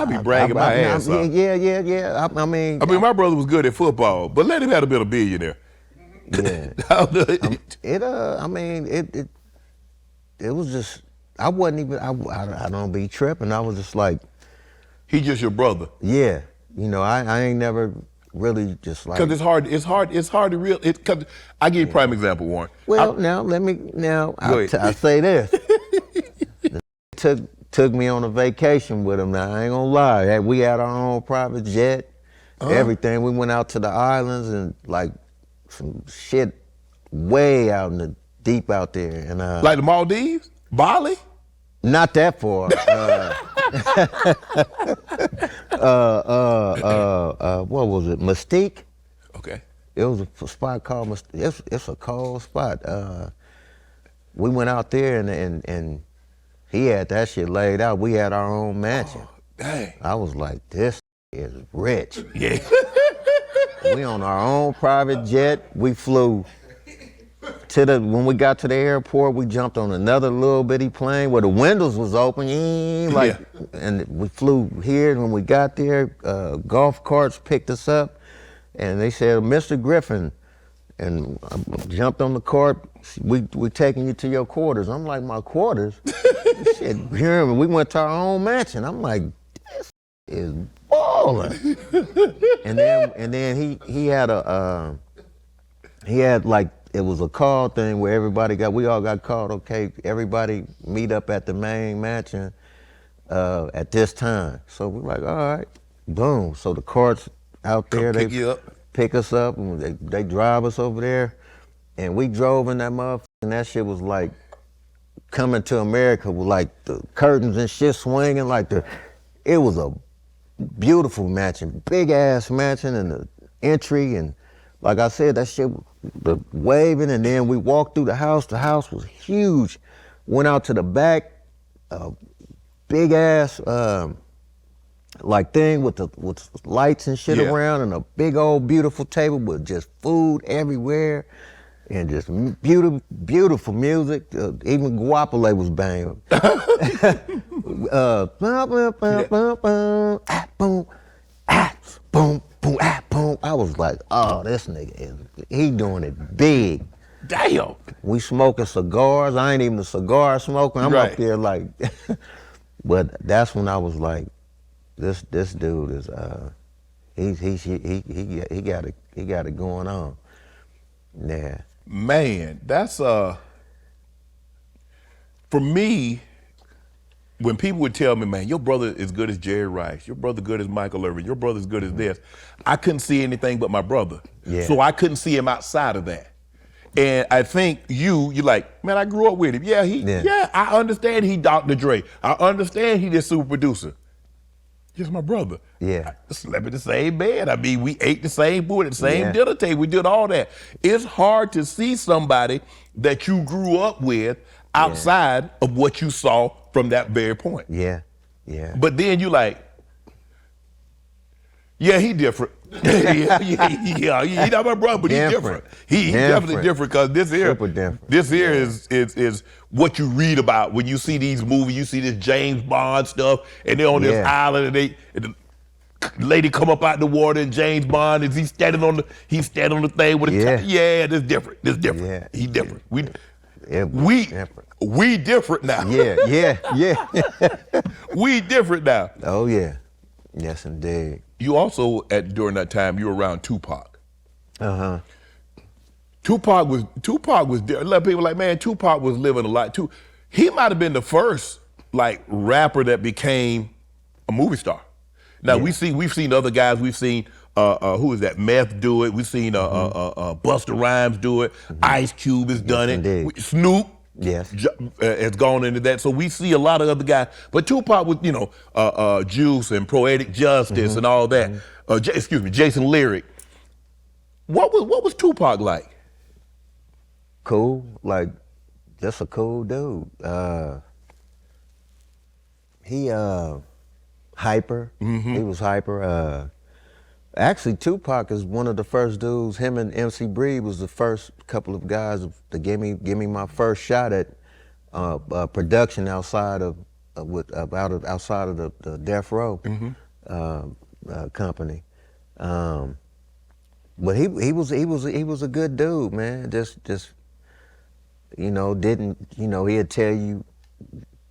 Speaker 1: I be bragging my ass off.
Speaker 2: Yeah. I mean,
Speaker 1: my brother was good at football, but let him have a bit of billionaire.
Speaker 2: Yeah. I mean, it was just, I wasn't even, I don't be tripping. I was just like,
Speaker 1: He just your brother.
Speaker 2: Yeah, you know, I ain't never really just like.
Speaker 1: Because it's hard to real. Cause I give you a prime example, Warren.
Speaker 2: Well, I say this. Took me on a vacation with him. Now I ain't gonna lie. We had our own private jet, everything. We went out to the islands and like some shit way out in the deep out there. And
Speaker 1: Like the Maldives, Bali.
Speaker 2: Not that far. What was it? Mystique.
Speaker 1: Okay.
Speaker 2: It was a spot called Mystique. It's a cold spot. We went out there and he had that shit laid out. We had our own mansion.
Speaker 1: Oh, dang.
Speaker 2: I was like, this is rich.
Speaker 1: Yeah.
Speaker 2: We on our own private jet. We flew when we got to the airport, we jumped on another little bitty plane where the windows was open. And we flew here. And when we got there, golf carts picked us up, and they said, Mr. Griffin, and I jumped on the cart. We're taking you to your quarters. I'm like, my quarters? Shit, here we went to our own mansion. I'm like, this is ballin'. and then he had like, it was a call thing where we all got called, okay, everybody meet up at the main mansion at this time. So we're like, all right, boom. So the carts out there,
Speaker 1: Pick you up.
Speaker 2: Pick us up, and they drive us over there. And we drove in that motherfucker, and that shit was like coming to America with like the curtains and shit swinging it was a beautiful mansion, big ass mansion, and the entry, and like I said, that shit, the waving, and then we walked through the house. The house was huge. Went out to the back, big ass like thing with lights and shit around, and a big old beautiful table with just food everywhere, and just beautiful music. Even Guapole was banging. Boom, boom, boom. I was like, oh, this nigga he doing it big.
Speaker 1: Damn.
Speaker 2: We smoking cigars. I ain't even a cigar smoker. I'm up there like, but that's when I was like, this dude is he got it going on. Yeah.
Speaker 1: Man, that's for me. When people would tell me, man, your brother is good as Jerry Rice, your brother good as Michael Irvin, your brother's good as this, I couldn't see anything but my brother.
Speaker 2: Yeah.
Speaker 1: So I couldn't see him outside of that. And I think you're like, man, I grew up with him. Yeah, I understand he Dr. Dre. I understand he this super producer. He's my brother.
Speaker 2: Yeah.
Speaker 1: I slept in the same bed. I mean, we ate the same food at the same dinner table. We did all that. It's hard to see somebody that you grew up with outside of what you saw from that very point.
Speaker 2: Yeah.
Speaker 1: But then you like, yeah, he different. He not my brother, but he's different. He definitely different because this here is what you read about when you see these movies. You see this James Bond stuff, and they're on this island, and the lady come up out the water, and James Bond is he's standing on the thing with this different. This different.
Speaker 2: Yeah.
Speaker 1: He different.
Speaker 2: Different.
Speaker 1: We different now.
Speaker 2: Yeah.
Speaker 1: We different now.
Speaker 2: Oh yeah. Yes, indeed.
Speaker 1: You also during that time you were around Tupac. Tupac was a lot of people like, man, Tupac was living a lot too. He might have been the first like rapper that became a movie star. Now we've seen other guys. We've seen who is that? Meth do it. We've seen Busta Rhymes do it. Ice Cube has done it. Snoop.
Speaker 2: Yes.
Speaker 1: Has gone into that. So we see a lot of other guys. But Tupac was, Juice and Poetic Justice and all that. Jason Lyric. What was Tupac like?
Speaker 2: Cool, like just a cool dude. He hyper. He was hyper. Actually, Tupac is one of the first dudes. Him and MC Breed was the first couple of guys to give me my first shot at production outside of the Death Row company. But he was a good dude, man. Just he'd tell you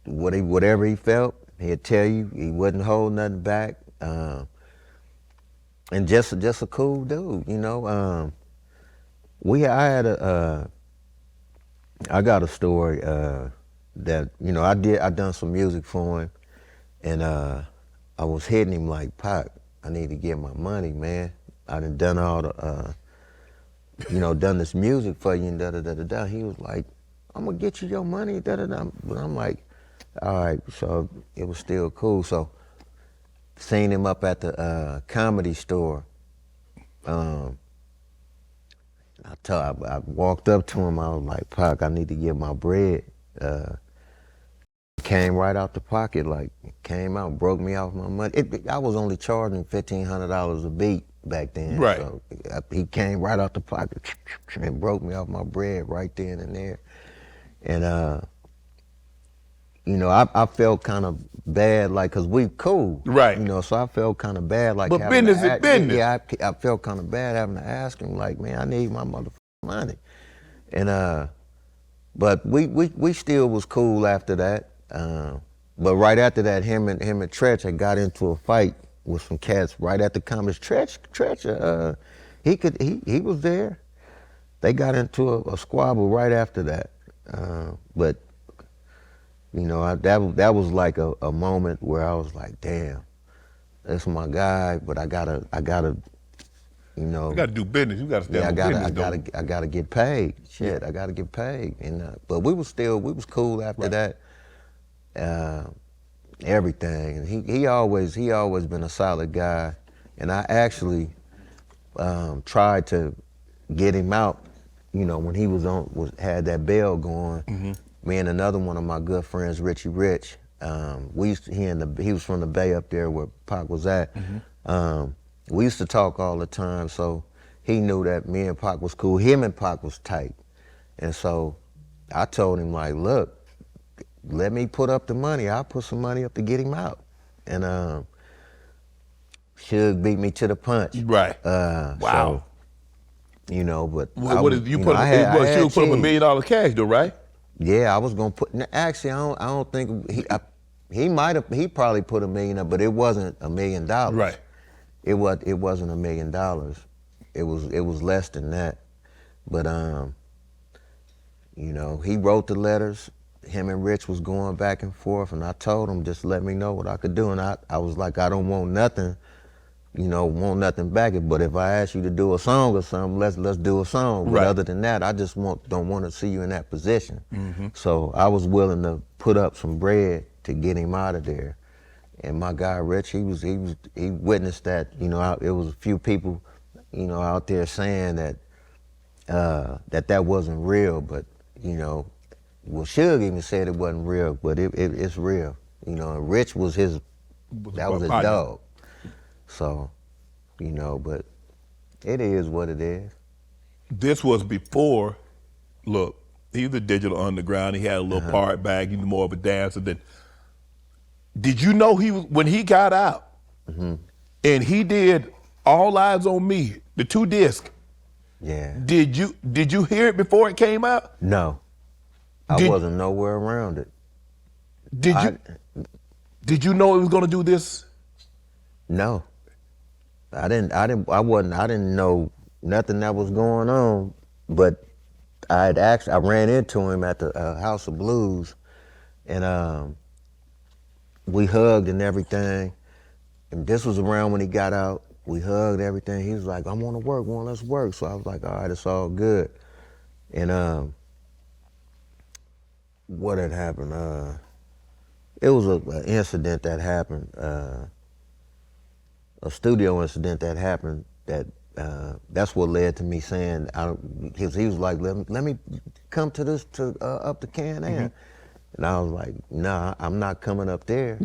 Speaker 2: whatever he felt. He'd tell you he wouldn't hold nothing back, and just a cool dude, you know. I got a story that, you know, I done some music for him, and I was hitting him like, Pac, I need to get my money, man. I done all the, you know, done this music for you and da-da-da-da-da. He was like, I'm gonna get you your money, da-da-da. But I'm like, all right, so it was still cool. So seen him up at the Comedy Store. I walked up to him, I was like, Pac, I need to get my bread. Came right out the pocket, like, came out, broke me off my money. I was only charging $1,500 a beat back then.
Speaker 1: Right.
Speaker 2: So he came right out the pocket and broke me off my bread right then and there. And, you know, I felt kind of bad, like, cause we cool.
Speaker 1: Right.
Speaker 2: You know, so I felt kind of bad, like,
Speaker 1: But
Speaker 2: having
Speaker 1: business
Speaker 2: to
Speaker 1: is business.
Speaker 2: Yeah, I felt kind of bad having to ask him, like, man, I need my motherfucking money. And, but we still was cool after that. But right after that, him and Tretch had got into a fight with some cats right at the Comedy. Tretch, he was there. They got into a squabble right after that. But you know, that was like a moment where I was like, damn, that's my guy. But I gotta, you know.
Speaker 1: You gotta do business. You gotta stand
Speaker 2: Yeah,
Speaker 1: on business.
Speaker 2: I gotta get paid. Shit, I gotta get paid. And but we was cool after that. Everything. And he always been a solid guy. And I actually tried to get him out. You know, when he had that bail going. Mm-hmm. Me and another one of my good friends, Richie Rich. He was from the Bay up there where Pac was at. Mm-hmm. We used to talk all the time, so he knew that me and Pac was cool. Him and Pac was tight. And so I told him, like, look, let me put up the money. I'll put some money up to get him out. And Suge beat me to the punch.
Speaker 1: Right.
Speaker 2: Wow.
Speaker 1: So,
Speaker 2: you know, but
Speaker 1: Suge put up $1 million cash though, right?
Speaker 2: Yeah, I was gonna put. Actually, I don't think he probably put $1 million up, but it wasn't $1 million.
Speaker 1: Right.
Speaker 2: It wasn't $1 million. It was less than that. But you know, he wrote the letters. Him and Rich was going back and forth, and I told him, just let me know what I could do. And I was like, I don't want nothing, you know, want nothing back. But if I ask you to do a song or something, let's do a song. But
Speaker 1: right.
Speaker 2: Other than that, I just don't want to see you in that position.
Speaker 1: Mm-hmm.
Speaker 2: So I was willing to put up some bread to get him out of there. And my guy Rich, he witnessed that. You know, it was a few people, you know, out there saying that that wasn't real. But you know, well, Suge even said it wasn't real, but it's real. You know, and Rich was his dog. So, you know, but it is what it is.
Speaker 1: This was before, look, he was a digital underground. He had a little part bag. He was more of a dancer than. Did you know when he got out and he did All Eyes on Me, the 2 discs?
Speaker 2: Yeah.
Speaker 1: Did you hear it before it came out?
Speaker 2: No. I wasn't nowhere around it.
Speaker 1: Did you know it was gonna do this?
Speaker 2: No. I didn't know nothing that was going on, but I ran into him at the House of Blues, and we hugged and everything. And this was around when he got out. We hugged everything. He was like, I want to work, let's work. So I was like, all right, it's all good. And what had happened? It was an incident that happened, a studio incident that happened that's what led to me saying, he was like, let me come to this, up to Can-Am. Mm-hmm. And I was like, nah, I'm not coming up there,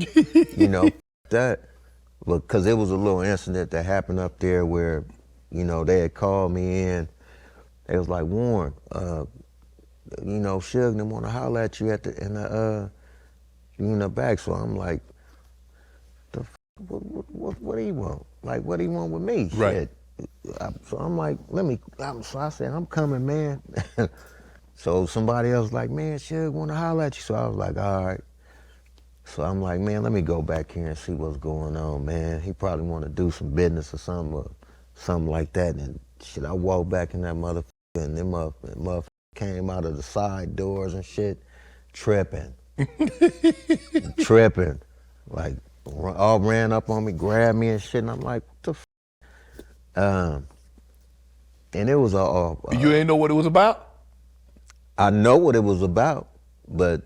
Speaker 2: you know, that. Because it was a little incident that happened up there where, you know, they had called me in. They was like, Warren, you know, Suge didn't want to holler at you in the back. So I'm like, what do you want? Like, what do you want with me?
Speaker 1: Right.
Speaker 2: So I'm like, so I said, I'm coming, man. So somebody else was like, man, Suge want to holler at you. So I was like, all right. So I'm like, man, let me go back here and see what's going on, man. He probably want to do some business or something like that. And shit, I walked back in that motherfucker, and them motherfucker came out of the side doors and shit, tripping. Tripping. Like, all ran up on me, grabbed me and shit, and I'm like, what the f? And it was
Speaker 1: you ain't know what it was about?
Speaker 2: I know what it was about, but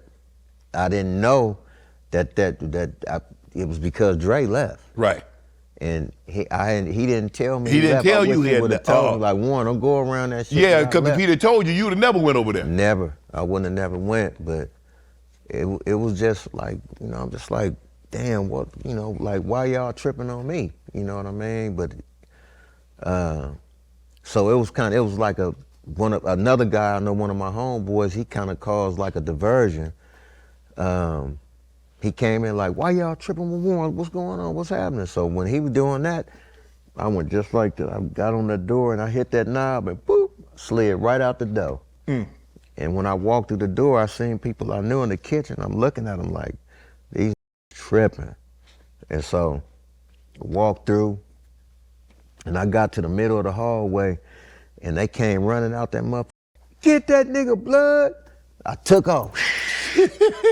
Speaker 2: I didn't know that it was because Dre left.
Speaker 1: Right.
Speaker 2: And he didn't tell me.
Speaker 1: He didn't
Speaker 2: left.
Speaker 1: tell
Speaker 2: I
Speaker 1: you
Speaker 2: wish
Speaker 1: he had
Speaker 2: would have
Speaker 1: left.
Speaker 2: told me, like, Warren, don't go around that shit.
Speaker 1: Yeah, because if he'd have told you, you'd have never went over there.
Speaker 2: Never. I wouldn't have never went, but it was just like, you know, I'm just like, damn, what, you know, like, why y'all tripping on me? You know what I mean? But so it was like another guy, I know, one of my homeboys, he kind of caused like a diversion. He came in like, why y'all tripping with Warren? What's going on? What's happening? So when he was doing that, I went just like that. I got on the door and I hit that knob and boop, slid right out the door. And when I walked through the door, I seen people I knew in the kitchen. I'm looking at them like, these tripping. And so I walked through and I got to the middle of the hallway and they came running out that motherfucker. Get that nigga blood. I took off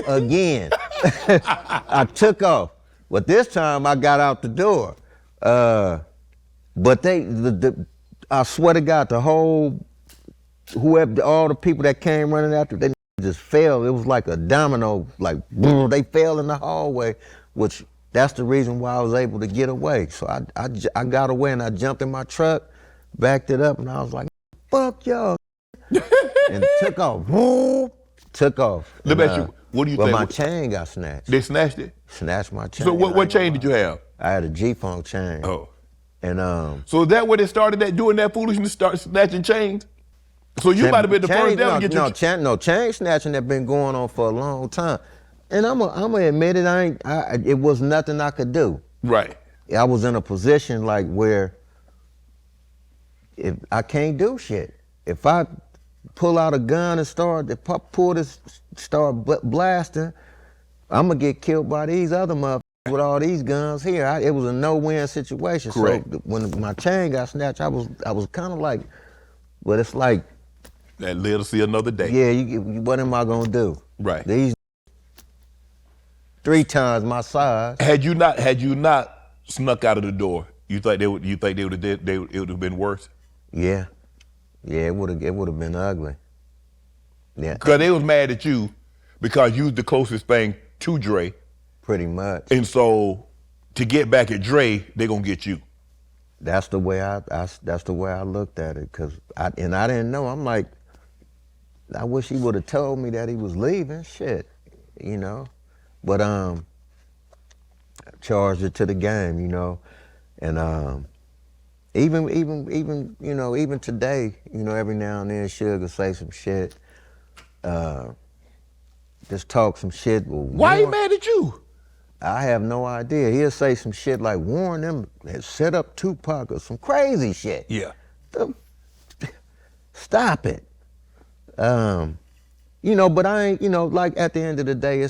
Speaker 2: again. I took off. But this time I got out the door. But I swear to God, all the people that came running after, they just fell. It was like a domino, like boom, they fell in the hallway, which that's the reason why I was able to get away. So I got away and I jumped in my truck, backed it up, and I was like, fuck y'all. And took off. Boom, took off.
Speaker 1: Let me ask you, what do you think?
Speaker 2: Well, my chain got snatched.
Speaker 1: They snatched it?
Speaker 2: Snatched my chain.
Speaker 1: So what chain did you have?
Speaker 2: I had a G-Funk chain.
Speaker 1: Oh.
Speaker 2: And
Speaker 1: so is that where they started doing that foolishness, start snatching chains? So you might have been the first devil to get your
Speaker 2: chain snatching that been going on for a long time. And I'm gonna admit it, it was nothing I could do.
Speaker 1: Right.
Speaker 2: I was in a position like where if I can't do shit. If I pull out a gun and start blasting, I'm gonna get killed by these other motherfuckers with all these guns here. It was a no-win situation.
Speaker 1: Correct.
Speaker 2: So when my chain got snatched, I was kind of like, but it's like,
Speaker 1: that live to see another day.
Speaker 2: yeah, what am I gonna do?
Speaker 1: Right.
Speaker 2: These 3 times my size.
Speaker 1: Had you not snuck out of the door, it would have been worse?
Speaker 2: Yeah. Yeah, it would have been ugly. Yeah.
Speaker 1: Because they was mad at you because you was the closest thing to Dre.
Speaker 2: Pretty much.
Speaker 1: And so to get back at Dre, they gonna get you.
Speaker 2: That's the way I looked at it, I didn't know. I'm like, I wish he would have told me that he was leaving. Shit, you know. But charged it to the game, you know. And even you know, even today, you know, every now and then Suge will say some shit. Just talk some shit.
Speaker 1: Why he mad at you?
Speaker 2: I have no idea. He'll say some shit like Warren them had set up Tupac or some crazy shit.
Speaker 1: Yeah.
Speaker 2: Stop it. You know, but I ain't, you know, like at the end of the day,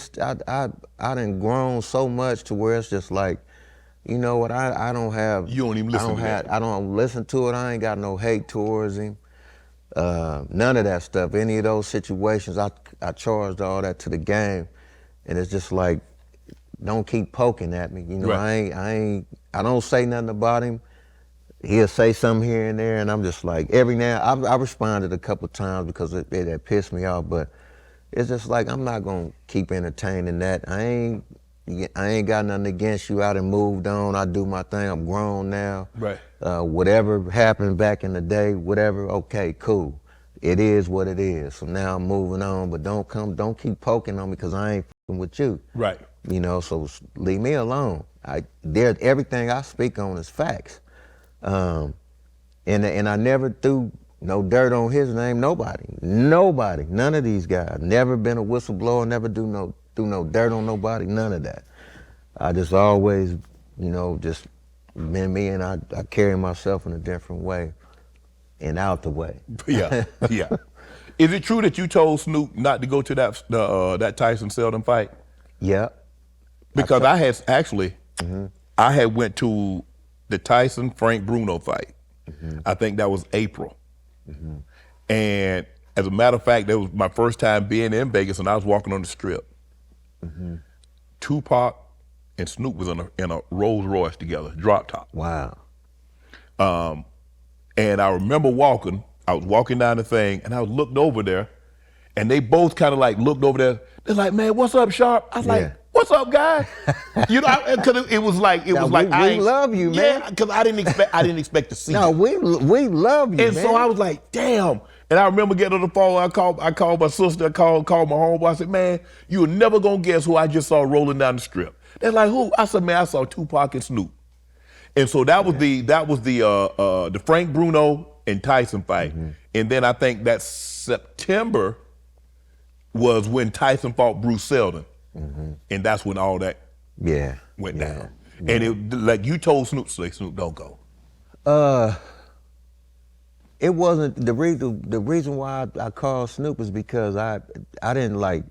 Speaker 2: I done grown so much to where it's just like, you know what, I don't have.
Speaker 1: You don't even listen to that.
Speaker 2: I don't listen to it. I ain't got no hate towards him. None of that stuff. Any of those situations, I charged all that to the game. And it's just like, don't keep poking at me. You know, right. I don't say nothing about him. He'll say something here and there, and I'm just like, every now, I responded a couple times because it pissed me off, but it's just like, I'm not gonna keep entertaining that. I ain't got nothing against you. I done moved on. I do my thing. I'm grown now.
Speaker 1: Right.
Speaker 2: Whatever happened back in the day, whatever, okay, cool. It is what it is. So now I'm moving on, but don't keep poking on me because I ain't fucking with you.
Speaker 1: Right.
Speaker 2: You know, so leave me alone. Everything I speak on is facts. And I never threw no dirt on his name, nobody, none of these guys. Never been a whistleblower, never do no dirt on nobody, none of that. I just always, you know, just been me, and I carry myself in a different way and out the way.
Speaker 1: Yeah, yeah. Is it true that you told Snoop not to go to that Tyson Seldom fight?
Speaker 2: Yeah.
Speaker 1: Because I had actually, I had went to the Tyson Frank Bruno fight. I think that was April. And as a matter of fact, that was my first time being in Vegas, and I was walking on the strip. Tupac and Snoop was in a Rolls Royce together, drop top.
Speaker 2: Wow.
Speaker 1: And I remember I was walking down the thing, and I looked over there, and they both kind of like looked over there. They're like, "Man, what's up, Sharp?" I was like, "What's up, guy?" You know, because it was like, we
Speaker 2: love you, man.
Speaker 1: Yeah, because I didn't expect to see.
Speaker 2: No,
Speaker 1: you.
Speaker 2: we love you,
Speaker 1: And
Speaker 2: man.
Speaker 1: so I was like, "Damn." And I remember getting on the phone. I called my sister. I called my homeboy. I said, "Man, you're never gonna guess who I just saw rolling down the strip." They're like, "Who?" I said, "Man, I saw Tupac and Snoop." And so that was the Frank Bruno and Tyson fight. And then I think that September was when Tyson fought Bruce Seldon. And that's when all that went down. And it, like you told Snoop, Snoop, don't go.
Speaker 2: It wasn't the reason why I called Snoop is because I didn't like.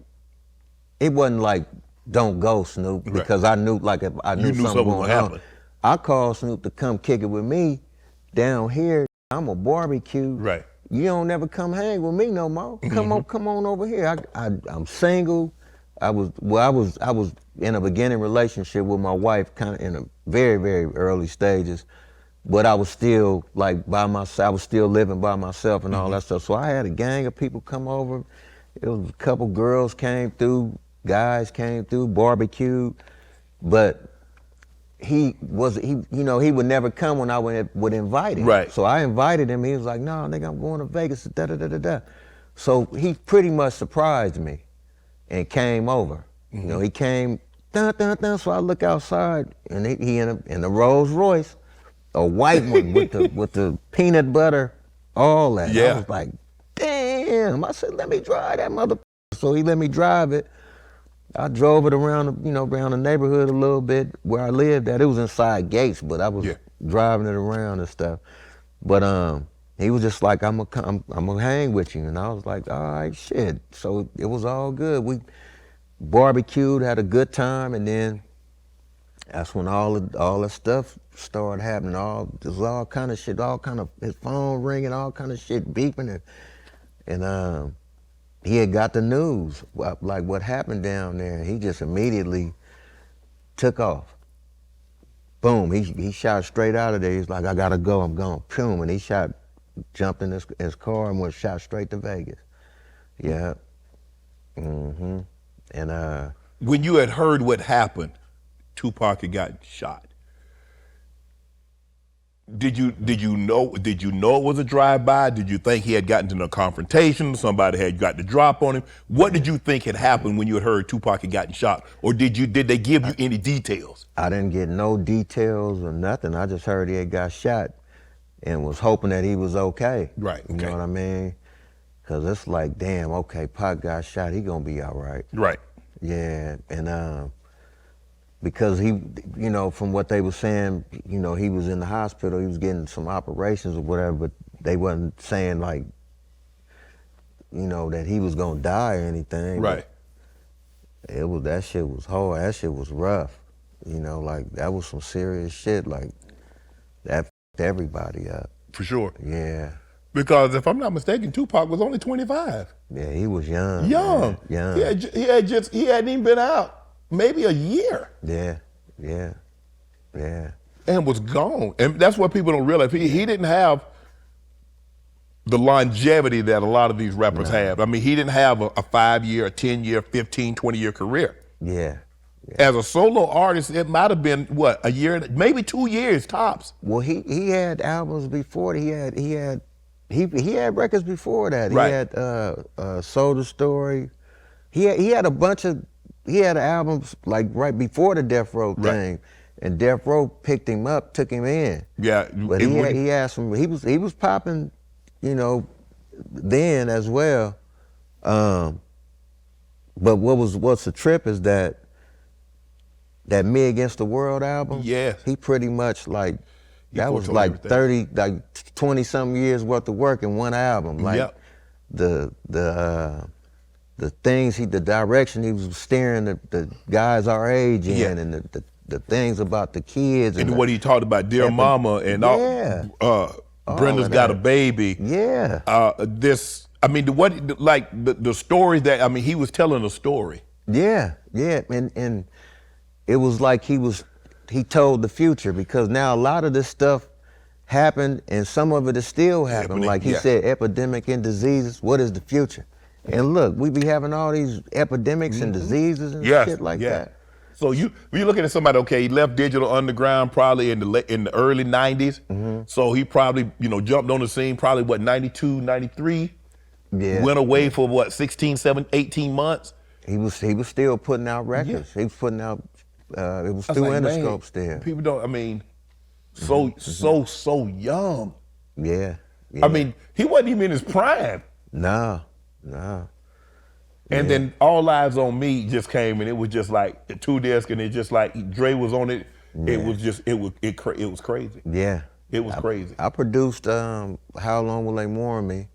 Speaker 2: It wasn't like don't go, Snoop, because I knew if I knew something was going to happen. I called Snoop to come kick it with me down here. I'm a barbecue.
Speaker 1: Right.
Speaker 2: You don't never come hang with me no more. Come on over here. I'm single. I was in a beginning relationship with my wife, kind of in a very, very early stages, but I was still like by myself. I was still living by myself and all that stuff. So I had a gang of people come over. It was a couple girls came through, guys came through, barbecued, but he would never come when I would invite him.
Speaker 1: Right.
Speaker 2: So I invited him. He was like, "No, nigga, I'm going to Vegas." Da da da da da. So he pretty much surprised me, and came over. You know, he came. Dun, dun, dun. So I look outside, and he in a Rolls Royce, a white one with the peanut butter, all that.
Speaker 1: Yeah.
Speaker 2: I was like, damn. I said, let me drive that mother. So he let me drive it. I drove it around the neighborhood a little bit where I lived at. It was inside gates, but I was driving it around and stuff. But he was just like, I'm gonna hang with you. And I was like, all right, shit. So it was all good. We barbecued, had a good time, and then that's when all the stuff started happening. There's all kind of shit, his phone ringing, all kind of shit beeping, and he had got the news, like what happened down there. He just immediately took off. Boom, he shot straight out of there. He's like, I gotta go, I'm going. Boom, and he jumped in his car and shot straight to Vegas. Yeah. And
Speaker 1: when you had heard what happened, Tupac had gotten shot. Did you know it was a drive-by? Did you think he had gotten into a confrontation? Somebody had got the drop on him? What did you think had happened when you had heard Tupac had gotten shot? Or did they give you any details?
Speaker 2: I didn't get no details or nothing. I just heard he had got shot and was hoping that he was okay.
Speaker 1: Right.
Speaker 2: You know what I mean? Because it's like, damn, okay, Pac got shot, he gonna be all right.
Speaker 1: Right.
Speaker 2: Yeah, and because he, from what they were saying, he was in the hospital, he was getting some operations or whatever, but they wasn't saying like, that he was gonna die or anything.
Speaker 1: Right.
Speaker 2: That shit was hard, that shit was rough. Like that was some serious shit, like that f***ed everybody up.
Speaker 1: For sure.
Speaker 2: Yeah.
Speaker 1: Because if I'm not mistaken, Tupac was only 25.
Speaker 2: Yeah, he was young.
Speaker 1: Young.
Speaker 2: Man. Young.
Speaker 1: He hadn't even been out maybe a year.
Speaker 2: Yeah.
Speaker 1: And was gone. And that's what people don't realize. He didn't have the longevity that a lot of these rappers have. I mean, he didn't have a 5-year, a 10-year, 15, 20-year career.
Speaker 2: Yeah.
Speaker 1: As a solo artist, it might have been, a year, maybe 2 years tops.
Speaker 2: Well, he had albums before. He had records before that.
Speaker 1: Right.
Speaker 2: He had Soda Story. He had a bunch of, he had albums like right before the Death Row thing, and Death Row picked him up, took him in.
Speaker 1: Yeah.
Speaker 2: But he had some, he was popping, then as well. But what's the trip is that Me Against the World album, he pretty much like, that was like 20 something years worth of work in one album. Like the the things the direction he was steering the guys our age in, and the things about the kids
Speaker 1: and what he talked about, Dear Mama, and Brenda's Got a Baby.
Speaker 2: Yeah.
Speaker 1: The story that he was telling a story.
Speaker 2: Yeah, and it was like he told the future, because now a lot of this stuff happened and some of it is still happening. Like he said, epidemic and diseases, what is the future? And look, we be having all these epidemics and diseases and shit like that.
Speaker 1: So you're looking at somebody, okay, he left Digital Underground probably in the early 90s. So he probably, jumped on the scene probably 92, 93.
Speaker 2: Yeah.
Speaker 1: Went away for 16, 17, 18 months.
Speaker 2: He was still putting out records. He was putting out it was through Interscope still.
Speaker 1: People don't, so young.
Speaker 2: Yeah.
Speaker 1: He wasn't even in his prime.
Speaker 2: No.
Speaker 1: And then All Eyes on Me just came, and it was just like the 2 disc, and it just like Dre was on it. Yeah. It was crazy.
Speaker 2: Yeah.
Speaker 1: It was crazy.
Speaker 2: I produced How Long Will They Mourn Me,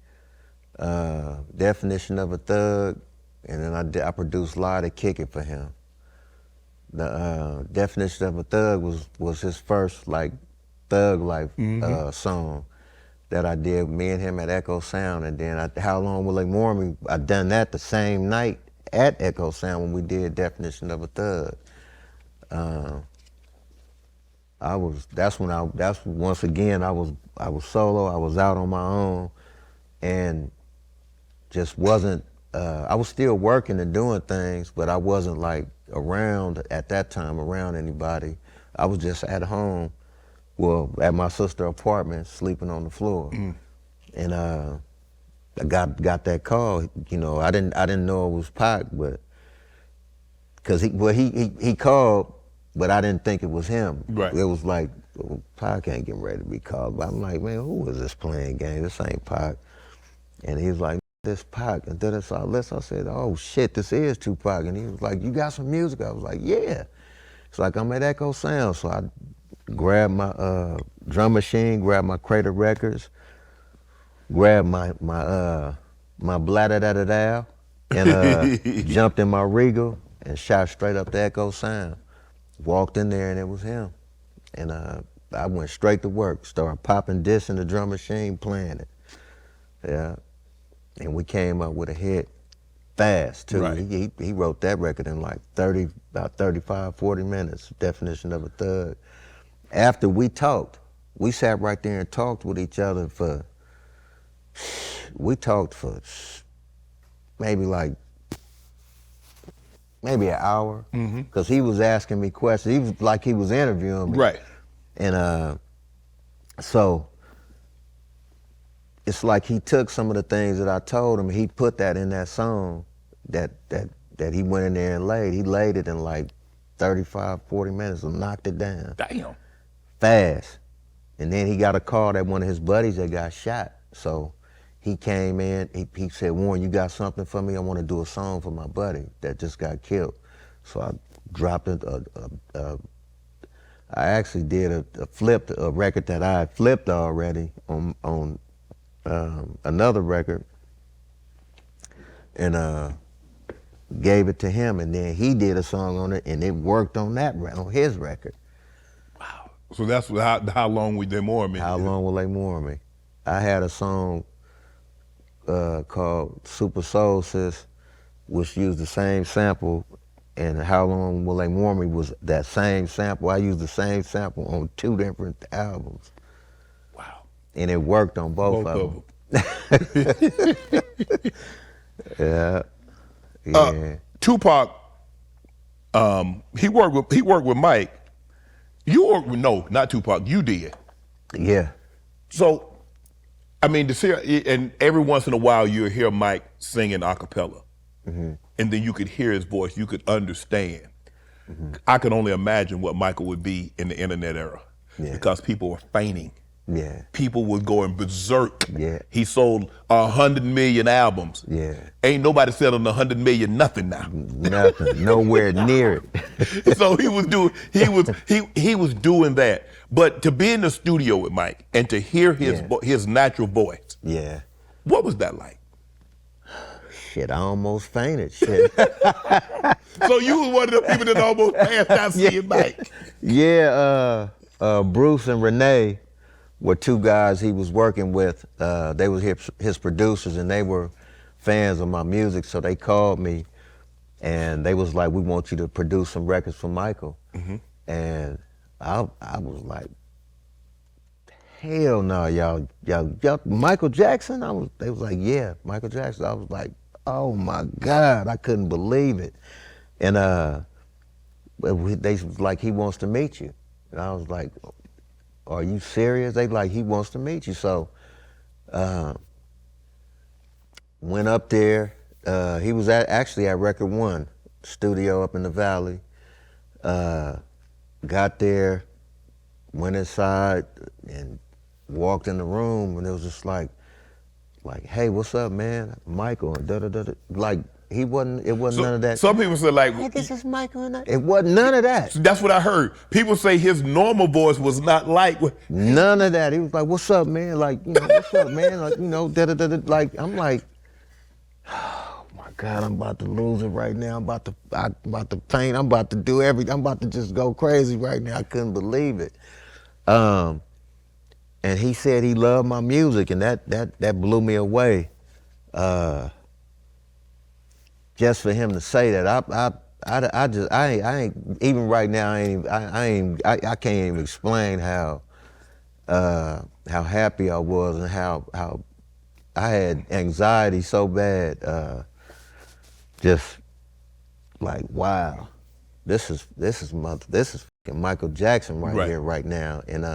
Speaker 2: Definition of a Thug, and then I produced Lie to Kick It for him. The Definition of a Thug was his first like thug life song that I did, me and him at Echo Sound, and then How Long Will They Mourn Me, I done that the same night at Echo Sound when we did Definition of a Thug. That's once again I was solo, I was out on my own, and just wasn't, I was still working and doing things, but I wasn't like around at that time, around anybody. I was just at home, at my sister's apartment, sleeping on the floor. And I got that call. I didn't know it was Pac, but because he called, but I didn't think it was him.
Speaker 1: Right.
Speaker 2: It was like, Pac ain't getting ready to be called. But I'm like, man, who is this playing game? This ain't Pac. And he was like, this Pac. And then I said, oh shit, this is Tupac. And he was like, you got some music? I was like, yeah. It's like, I'm at Echo Sound. So I grabbed my drum machine, grabbed my crate of records, grabbed my bladder-da-da-da, and jumped in my Regal and shot straight up to Echo Sound. Walked in there and it was him. And I went straight to work, started popping discs in the drum machine, playing it. Yeah. And we came up with a hit fast too. Right. He wrote that record in like about 35, 40 minutes, Definition of a Thug. After we talked, we sat right there and talked with each other for maybe an hour, because he was asking me questions. He was like he was interviewing me.
Speaker 1: Right.
Speaker 2: And so it's like he took some of the things that I told him, he put that in that song that he went in there and laid. He laid it in like 35, 40 minutes and knocked it down.
Speaker 1: Damn.
Speaker 2: Fast. And then he got a call that one of his buddies that got shot. So he came in, he said, Warren, you got something for me? I want to do a song for my buddy that just got killed. So I dropped I actually did a record that I had flipped already on another record, and gave it to him, and then he did a song on it, and it worked on his record.
Speaker 1: Wow. So that's How Long Will They Mourn Me?
Speaker 2: How Long Will They Mourn Me? I had a song called Super Soul Sis, which used the same sample, and How Long Will They Mourn Me was that same sample. I used the same sample on 2 different albums.
Speaker 1: Wow.
Speaker 2: And it worked on both of them. Yeah.
Speaker 1: Tupac, he worked with Mike. You worked with, no, not Tupac, you did.
Speaker 2: Yeah.
Speaker 1: So, I mean, to see, and every once in a while you'll hear Mike singing a cappella. And then you could hear his voice, you could understand. I could only imagine what Michael would be in the internet era, because people were fainting.
Speaker 2: Yeah.
Speaker 1: People were going berserk.
Speaker 2: Yeah.
Speaker 1: He sold 100 million albums.
Speaker 2: Yeah.
Speaker 1: Ain't nobody selling 100 million nothing now.
Speaker 2: Nothing, nowhere near it.
Speaker 1: So he was doing that. But to be in the studio with Mike and to hear his natural voice.
Speaker 2: Yeah.
Speaker 1: What was that like?
Speaker 2: Shit, I almost fainted. Shit.
Speaker 1: So you was one of the people that almost passed out seeing Mike.
Speaker 2: Yeah, Bruce and Renee were two guys he was working with. They were his producers, and they were fans of my music, so they called me, and they was like, "We want you to produce some records for Michael." And I was like, "Hell no, y'all, Michael Jackson?" They was like, "Yeah, Michael Jackson." I was like, "Oh my God," I couldn't believe it. And they was like, "He wants to meet you." And I was like, "Are you serious?" They like, "He wants to meet you." So went up there. He was actually at Record One studio up in the Valley. Got there, went inside, and walked in the room, and it was just like, "Hey, what's up, man? Michael," and da-da-da-da. Like, it wasn't none of that.
Speaker 1: Some people say like,
Speaker 2: "Hey, this is Michael," and it wasn't none of that.
Speaker 1: that's what I heard. People say his normal voice was not like.
Speaker 2: None of that. He was like, "What's up, man? Like, what's up, man? Like, da-da-da-da." Like, I'm like, oh my God, I'm about to lose it right now. I'm about to faint. I'm about to do everything. I'm about to just go crazy right now. I couldn't believe it. And he said he loved my music, and that blew me away. Just for him to say that, I ain't even right now. I can't even explain how happy I was and how I had anxiety so bad. Just like, wow, this is fucking Michael Jackson right here right now. And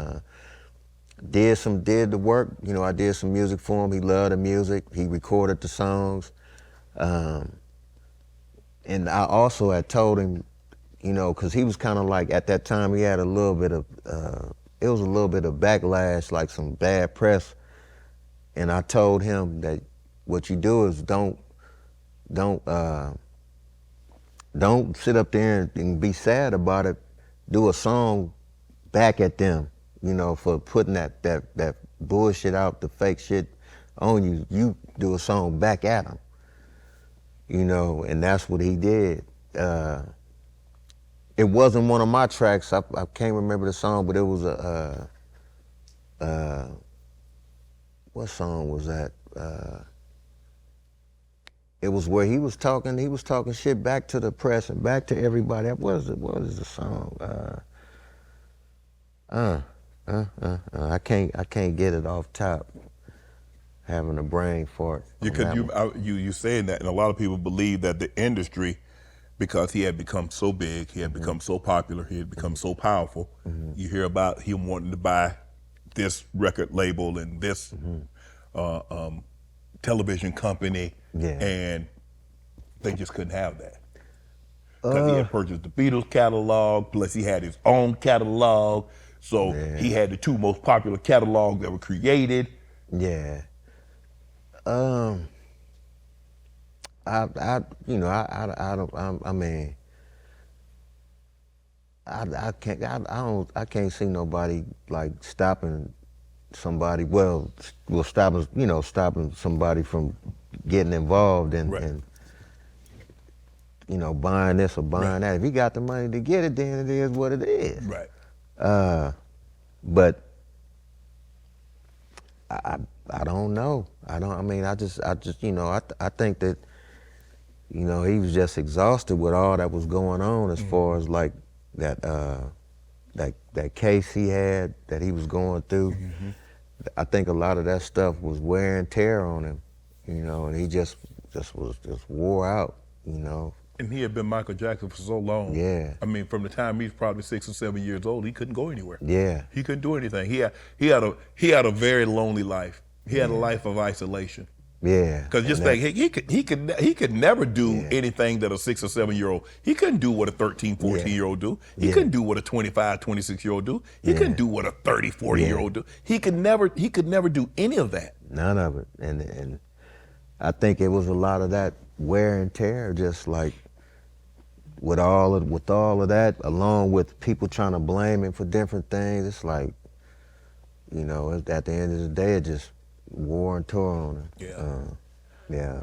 Speaker 2: did the work. I did some music for him. He loved the music. He recorded the songs. And I also had told him, because he was kind of like, at that time, he had a little bit of, it was a little bit of backlash, like some bad press. And I told him that what you do is don't sit up there and be sad about it. Do a song back at them, for putting that bullshit out, the fake shit on you. You do a song back at them. And that's what he did. It wasn't one of my tracks. I can't remember the song, but it was what song was that? It was where he was talking shit back to the press and back to everybody. What is the song? I can't get it off top. Having a brain fart.
Speaker 1: You saying that, and a lot of people believe that the industry, because he had become so big, he had become so popular, he had become so powerful. You hear about him wanting to buy this record label and this television company, and they just couldn't have that. Because he had purchased the Beatles catalog, plus he had his own catalog, so he had the two most popular catalogs that were created.
Speaker 2: Yeah. I can't see nobody like stopping somebody. Well, stopping somebody from getting involved and buying this or buying that. If he got the money to get it, then it is what it is.
Speaker 1: Right.
Speaker 2: But I don't know. I think that, he was just exhausted with all that was going on as far as like that case he had that he was going through. I think a lot of that stuff was wear and tear on him, and he just wore out,
Speaker 1: And he had been Michael Jackson for so long.
Speaker 2: Yeah.
Speaker 1: I mean, from the time he was probably 6 or 7 years old, he couldn't go anywhere.
Speaker 2: Yeah.
Speaker 1: He couldn't do anything. He had a very lonely life. He had a life of isolation.
Speaker 2: Yeah.
Speaker 1: Because just think, he could never do anything that a 6 or 7 year old. He couldn't do what a 13, 14 year old do. He couldn't do what a 25, 26 year old do. He couldn't do what a 30, 40 year old do. He could never do any of that.
Speaker 2: None of it. And I think it was a lot of that wear and tear, just like with all of that, along with people trying to blame him for different things. It's like, at the end of the day, it just wore and tore on him.
Speaker 1: Yeah.
Speaker 2: Yeah.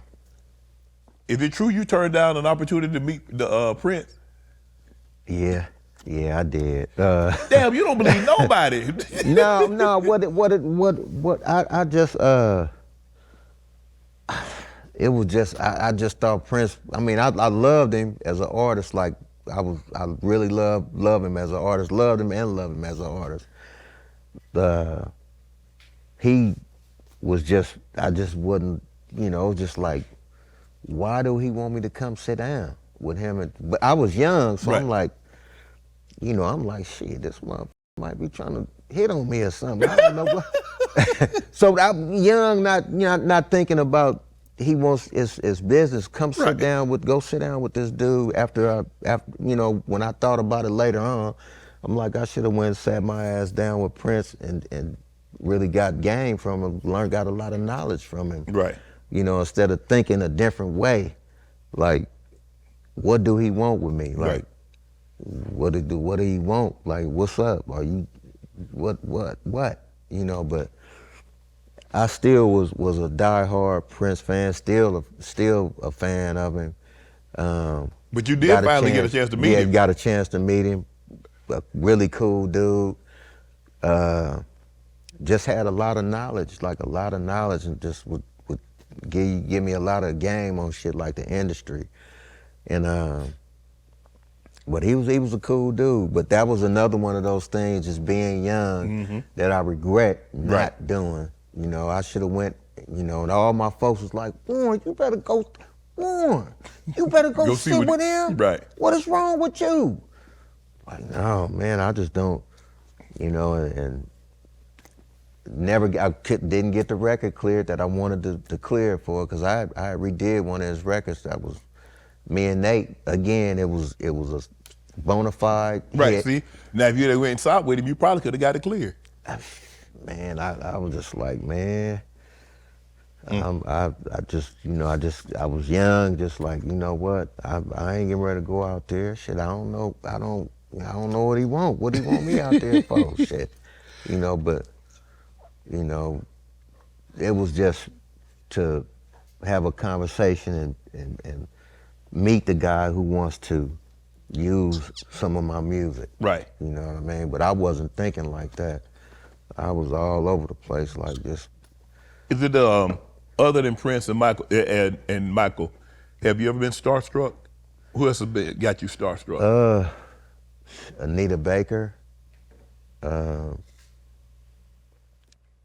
Speaker 1: Is it true you turned down an opportunity to meet the Prince?
Speaker 2: Yeah, I did.
Speaker 1: Damn, you don't believe nobody.
Speaker 2: No. What? I just it was just I just thought Prince. I mean, I loved him as an artist. Like I really love him as an artist. Loved him and love him as an artist. He was just, I just wouldn't, just like, why do he want me to come sit down with him? But I was young, so
Speaker 1: Right.
Speaker 2: I'm like, I'm like, shit, this motherfucker might be trying to hit on me or something. I don't know what. So I'm young, not thinking about he wants his business. Come sit down go sit down with this dude. After when I thought about it later on, I'm like, I should have went and sat my ass down with Prince and really got game from him, got a lot of knowledge from him.
Speaker 1: Right.
Speaker 2: Instead of thinking a different way, like, what do he want with me? Like,
Speaker 1: Right.
Speaker 2: what do he want? Like, what's up? Are you, what? But I still was a diehard Prince fan, still a fan of him.
Speaker 1: But you did finally get a chance to meet him.
Speaker 2: Yeah, got a chance to meet him. A really cool dude. Just had a lot of knowledge, and just would give me a lot of game on shit like the industry. And but he was a cool dude. But that was another one of those things, just being young, that I regret not doing. I should have went, and all my folks was like, Warren, you better go
Speaker 1: Go
Speaker 2: sit with him.
Speaker 1: Right.
Speaker 2: What is wrong with you? Like, no, man, I just don't, and didn't get the record cleared that I wanted to clear for, because I redid one of his records that was me and Nate. Again, it was a bona fide
Speaker 1: Right,
Speaker 2: hit.
Speaker 1: see? Now, if you had went and south with him, you probably could have got it clear.
Speaker 2: Man, I was just like, man, I was young, just like, you know what? I ain't getting ready to go out there. Shit, I don't know what he want. What he want me out there for? Shit, but, it was just to have a conversation and meet the guy who wants to use some of my music.
Speaker 1: Right.
Speaker 2: You know what I mean? But I wasn't thinking like that. I was all over the place like this.
Speaker 1: Is it other than Prince and Michael, have you ever been starstruck? Who else got you starstruck?
Speaker 2: Anita Baker,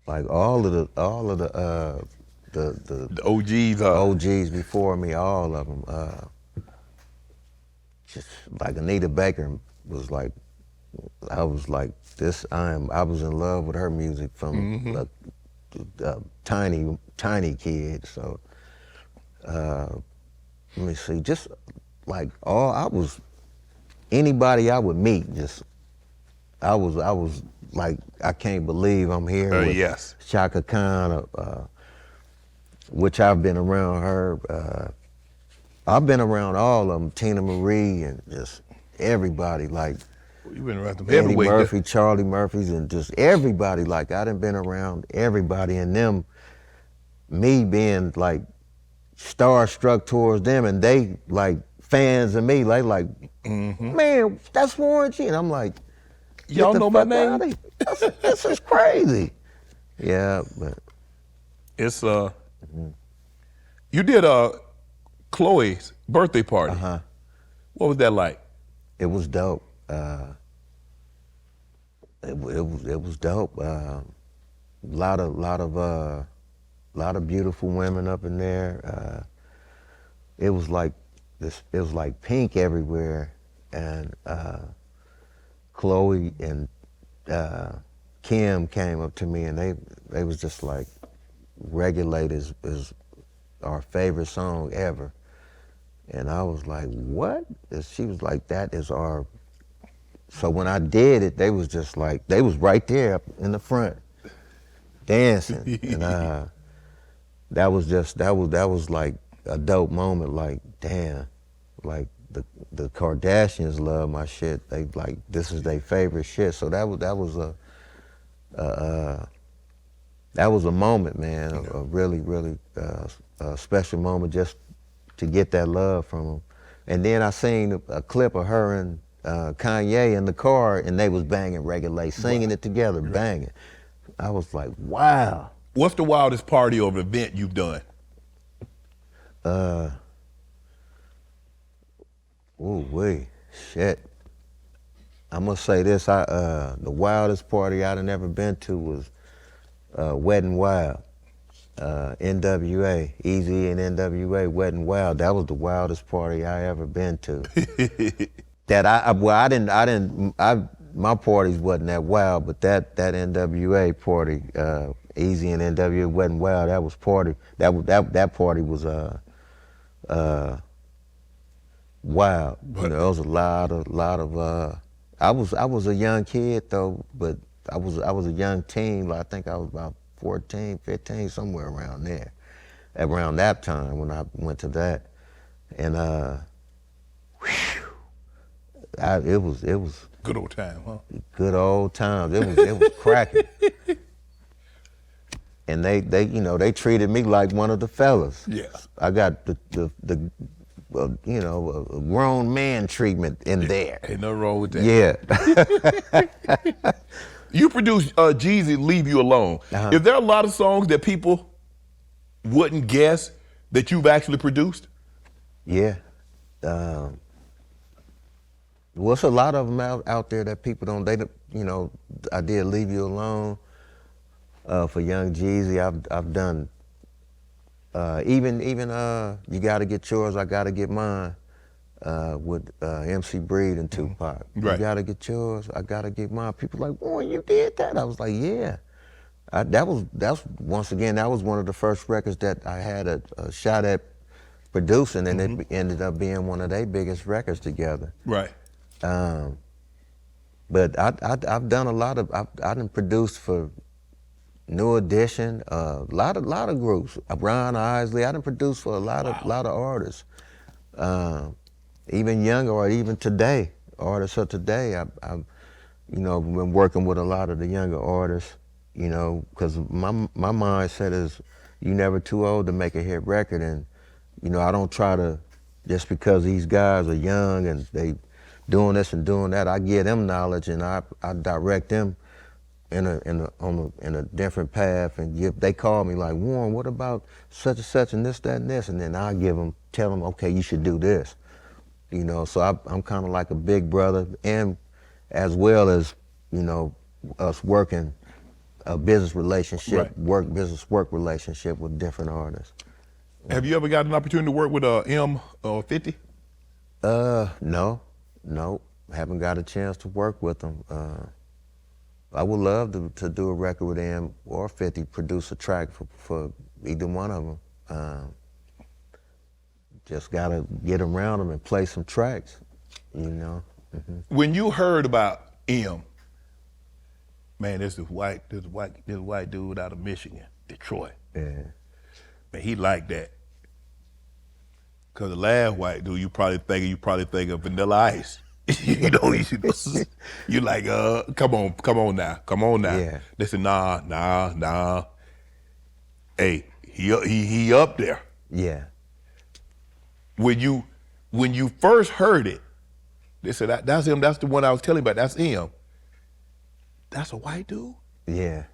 Speaker 2: like all of the
Speaker 1: OGs.
Speaker 2: OGs before me, all of them. Just like Anita Baker was like, I was like this. I was in love with her music from a tiny kid. So let me see, just like anybody I would meet, just I was like, I can't believe I'm here with
Speaker 1: Yes.
Speaker 2: Chaka Khan, which I've been around her. I've been around all of them, Tina Marie, and just everybody, like
Speaker 1: You've been around them
Speaker 2: Eddie
Speaker 1: heavyweights.
Speaker 2: Murphy, Charlie Murphys, and just everybody. Like, I done been around everybody, and them, me being like starstruck towards them, and they like fans of me, like, man, that's Warren G. And I'm like,
Speaker 1: Y'all
Speaker 2: get the
Speaker 1: know my
Speaker 2: fuck
Speaker 1: name?
Speaker 2: outta here. This is crazy. Yeah, but
Speaker 1: It's you did Chloe's birthday party. What was that like?
Speaker 2: it was dope. It was dope. Lot of beautiful women up in there. It was like pink everywhere, and Chloe and Kim came up to me, and they was just like, Regulate is our favorite song ever. And I was like, what? And she was like, that is our. So when I did it, they was just like, they was right there up in the front dancing. And that was like a dope moment. Like, damn, like the Kardashians love my shit. They like, this is their favorite shit. So that was a moment, man, a really, really special moment, just to get that love from him. And then I seen a clip of her and Kanye in the car, and they was banging Regulate, singing it together, banging. I was like, wow.
Speaker 1: What's the wildest party or event you've done?
Speaker 2: Shit. I must say this, the wildest party I'd ever been to was Wet n Wild. NWA, Easy and NWA, Wet n Wild. That was the wildest party I ever been to. My parties wasn't that wild, but that NWA party, Easy and NWA, Wet n Wild, that was party. That party was wild. You know, there was a lot of. I was a young kid though, but I was a young teen. I think I was about 14, 15, somewhere around there. Around that time when I went to that, and it was
Speaker 1: good old time, huh?
Speaker 2: Good old times. It was cracking. And they treated me like one of the fellas.
Speaker 1: Yeah.
Speaker 2: I got the a grown man treatment in there.
Speaker 1: Ain't nothing wrong with that.
Speaker 2: Yeah.
Speaker 1: You produced Jeezy, Leave You Alone. Is there a lot of songs that people wouldn't guess that you've actually produced?
Speaker 2: Yeah. Well, it's a lot of them out there that people don't, I did Leave You Alone for Young Jeezy. I've done, even You Gotta Get Yours, I Gotta Get Mine with MC Breed and Tupac.
Speaker 1: Right.
Speaker 2: You gotta get yours, I gotta get mine. People like, boy, you did that? I was like, yeah. That was one of the first records that I had a shot at producing, and it ended up being one of their biggest records together.
Speaker 1: Right.
Speaker 2: But I've done a lot of, I done produced for New Edition, a lot of groups. Brian Isley, I done produced for a lot of artists. Even younger, or even today, artists of today. I've been working with a lot of the younger artists, because my mindset is you never too old to make a hit record, and I don't try to, just because these guys are young and they doing this and doing that, I give them knowledge and I direct them in a different path, and they call me like, Warren, what about such and such and this, that, and this, and then I tell them, okay, you should do this. So I'm kind of like a big brother, and as well as, us working a business relationship,
Speaker 1: right.
Speaker 2: work relationship with different artists.
Speaker 1: Have you ever got an opportunity to work with M or 50?
Speaker 2: No, haven't got a chance to work with them. I would love to do a record with M or 50, produce a track for either one of them. Just gotta get around them and play some tracks,
Speaker 1: When you heard about M, man, this white dude out of Michigan, Detroit.
Speaker 2: Yeah.
Speaker 1: Man, he liked that. Cause the last white dude, you probably think of Vanilla Ice. You like, come on now.
Speaker 2: Yeah.
Speaker 1: They said, nah. Hey, he up there.
Speaker 2: Yeah.
Speaker 1: When you first heard it, they said that's him. That's the one I was telling you about. That's him. That's a white dude.
Speaker 2: Yeah.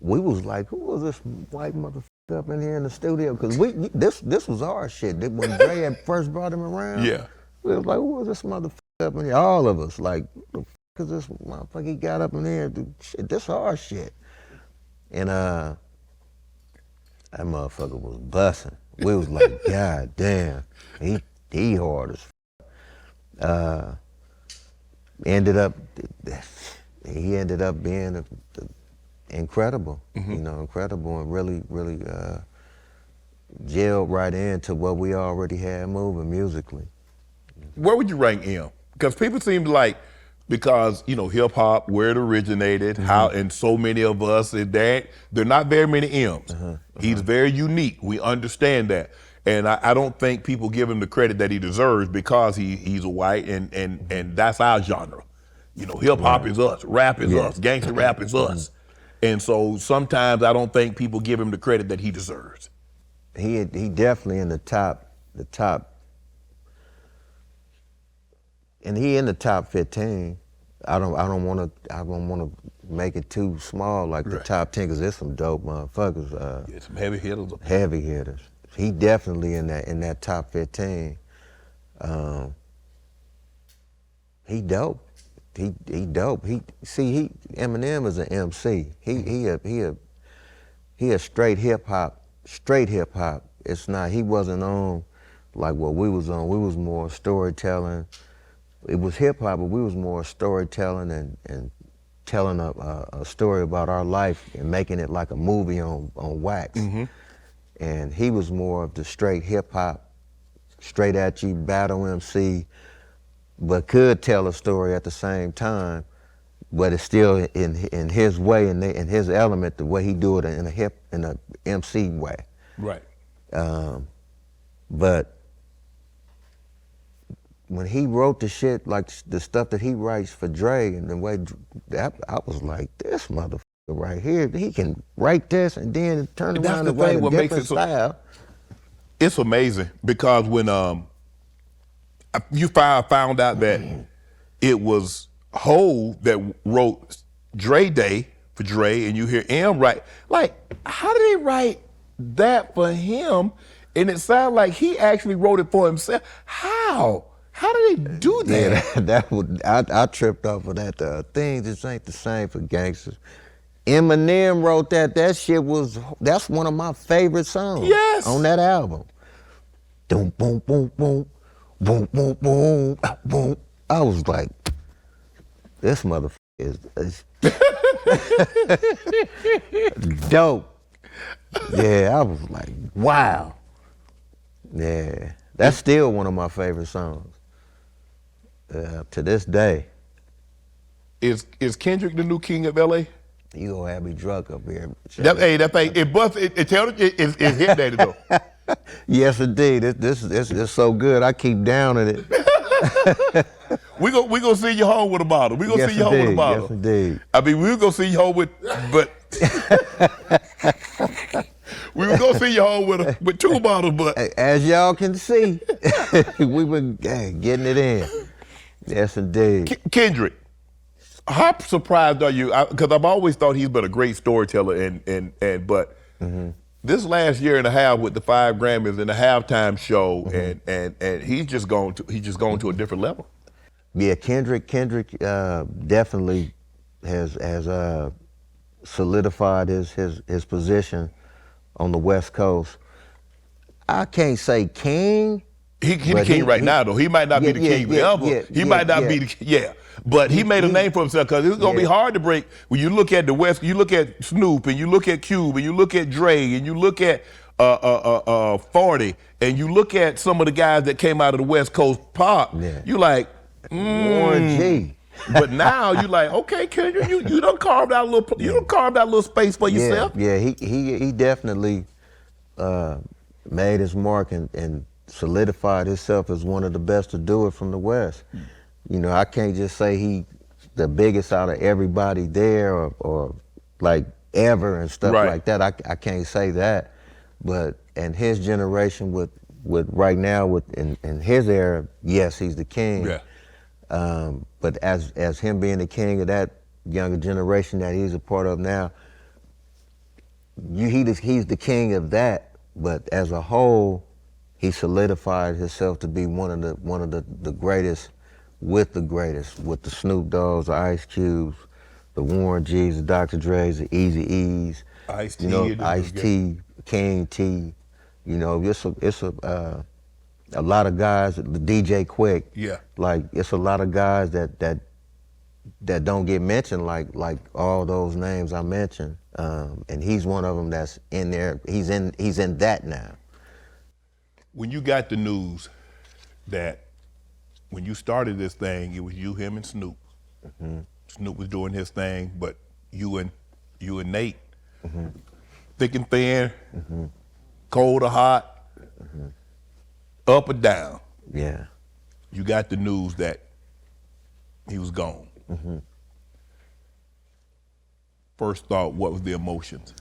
Speaker 2: We was like, who was this white motherfucker up in here in the studio? Because this was our shit. When Dre had first brought him around.
Speaker 1: Yeah.
Speaker 2: We was like, who was this motherfucker up in here? All of us like, the fuck is this motherfucker? He got up in here. Shit, this our shit. And that motherfucker was busting. We was like, God damn, he hard as fuck. He ended up being incredible, incredible, and really gelled right into what we already had moving musically.
Speaker 1: Where would you rank M? Because people seem to like, because hip hop, where it originated, how, and so many of us, there are not very many M's. He's very unique. We understand that, and I don't think people give him the credit that he deserves because he's a white, and that's our genre. Hip hop is us, rap is us, gangster rap is us, and so sometimes I don't think people give him the credit that he deserves.
Speaker 2: He definitely in the top the top, and he in the top 15. I don't want to make it too small like the top 10, because there's some dope motherfuckers.
Speaker 1: Yeah, some heavy hitters.
Speaker 2: Heavy hitters. He definitely in that top 15. He dope. He dope. Eminem is an MC. He a straight hip hop. It's not. He wasn't on like what we was on. We was more storytelling. It was hip hop, but we was more storytelling and telling a story about our life and making it like a movie on wax. And he was more of the straight hip hop, straight at you battle MC, but could tell a story at the same time, but it's still in his way, in his element, the way he do it in a MC way.
Speaker 1: Right.
Speaker 2: But when he wrote the shit, like the stuff that he writes for Dre, and the way I was like, this motherfucker right here, he can write this and then turn around and write a different style.
Speaker 1: It's amazing because when you found out that it was Hov that wrote Dre Day for Dre, and you hear M write, like, how did they write that for him? And it sounded like he actually wrote it for himself. How? How did they do that?
Speaker 2: Yeah, I tripped off of that. Things just ain't the same for gangsters. Eminem wrote that. That's one of my favorite songs.
Speaker 1: Yes.
Speaker 2: On that album. Boom, boom, boom, boom, boom, boom, boom, boom. I was like, this motherfucker is dope. Yeah, I was like, wow. Yeah, that's still one of my favorite songs. To this day.
Speaker 1: Is Kendrick the new king of LA?
Speaker 2: You gonna have me drunk up here.
Speaker 1: That thing, it's hit daddy though.
Speaker 2: Yes, indeed. This is so good. I keep downing it.
Speaker 1: We gonna send you home with a bottle. We gonna send you home with a bottle.
Speaker 2: Yes, indeed.
Speaker 1: I mean, we were gonna send you home with, but we were gonna send you home with 2 bottles. But
Speaker 2: as y'all can see, we were getting it in. Yes, indeed.
Speaker 1: Kendrick, how surprised are you? Because I've always thought he's been a great storyteller, but this last year and a half with the 5 Grammys and the halftime show, and he's just gone to a different level.
Speaker 2: Yeah, Kendrick definitely has solidified his position on the West Coast. I can't say king.
Speaker 1: He the king right now though. He might not be the king ever. He might not be but he made a name for himself, because it's gonna be hard to break. When you look at the West, you look at Snoop, and you look at Cube, and you look at Dre, and you look at 40, and you look at some of the guys that came out of the West Coast pop. You like
Speaker 2: Warren G.
Speaker 1: But now you like, okay, Kendrick, you done carved out a little space for yourself.
Speaker 2: Yeah, he definitely made his mark and solidified himself as one of the best to do it from the West. You know, I can't just say he the biggest out of everybody there or like ever and stuff like that. I can't say that. But in his generation with right now in his era, yes, he's the king.
Speaker 1: Yeah.
Speaker 2: But as him being the king of that younger generation that he's a part of now, he's the king of that. But as a whole, he solidified himself to be one of the greatest, with the Snoop Doggs, the Ice Cubes, the Warren G's, the Dr. Dre's, the Easy E's, Ice-T, King T. You know, it's a lot of guys, the DJ Quick.
Speaker 1: Yeah.
Speaker 2: Like, it's a lot of guys that don't get mentioned like all those names I mentioned. And he's one of them that's in there. He's in that now.
Speaker 1: When you got the news that when you started this thing, it was you, him, and Snoop. Snoop was doing his thing, but you and Nate, thick and thin, cold or hot, up or down.
Speaker 2: Yeah.
Speaker 1: You got the news that he was gone. First thought, what was the emotions?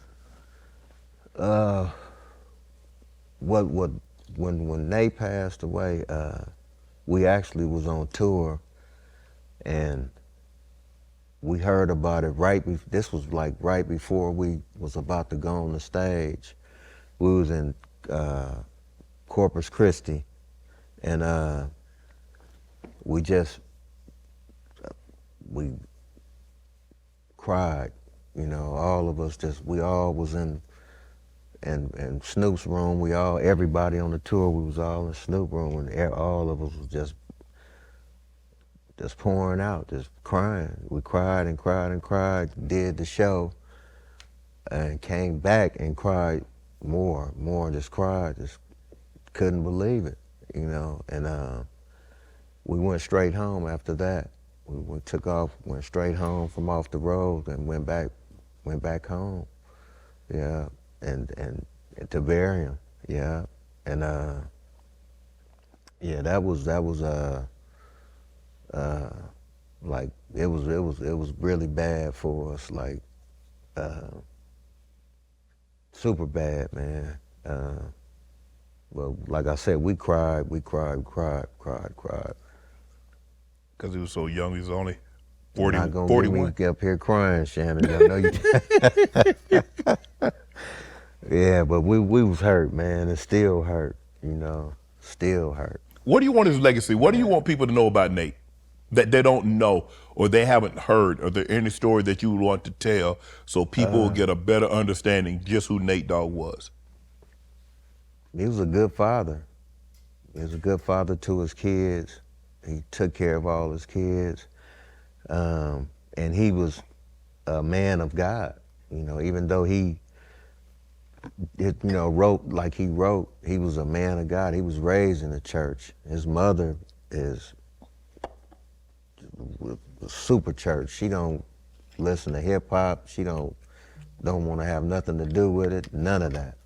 Speaker 2: What when Nate passed away, we actually was on tour, and we heard about it this was like right before we was about to go on the stage. We was in Corpus Christi, and we cried, you know, all of us we all was in Snoop's room. Everybody on the tour, we was all in Snoop's room, and all of us was just pouring out, just crying. We cried and cried and cried, did the show, and came back and cried more, just cried, just couldn't believe it, you know, and we went straight home after that. We took off, went straight home from off the road, and went back home, yeah, and to bury him, yeah, and yeah, that was like it was really bad for us, like super bad, man. Well, like I said, we cried.
Speaker 1: Because he was so young, he was only 40,
Speaker 2: Not gonna
Speaker 1: 41.
Speaker 2: get me up here crying, Shannon. I know you. Yeah, but we was hurt, man. It still hurt, you know. Still hurt.
Speaker 1: What do you want his legacy? What do you want people to know about Nate that they don't know or they haven't heard? Are there any story that you would want to tell so people will get a better understanding just who Nate Dogg was?
Speaker 2: He was a good father. He was a good father to his kids. He took care of all his kids. And he was a man of God. You know, even though he wrote like he wrote, he was a man of God. He was raised in the church. His mother is super church. She don't listen to hip hop. She don't want to have nothing to do with it. None of that.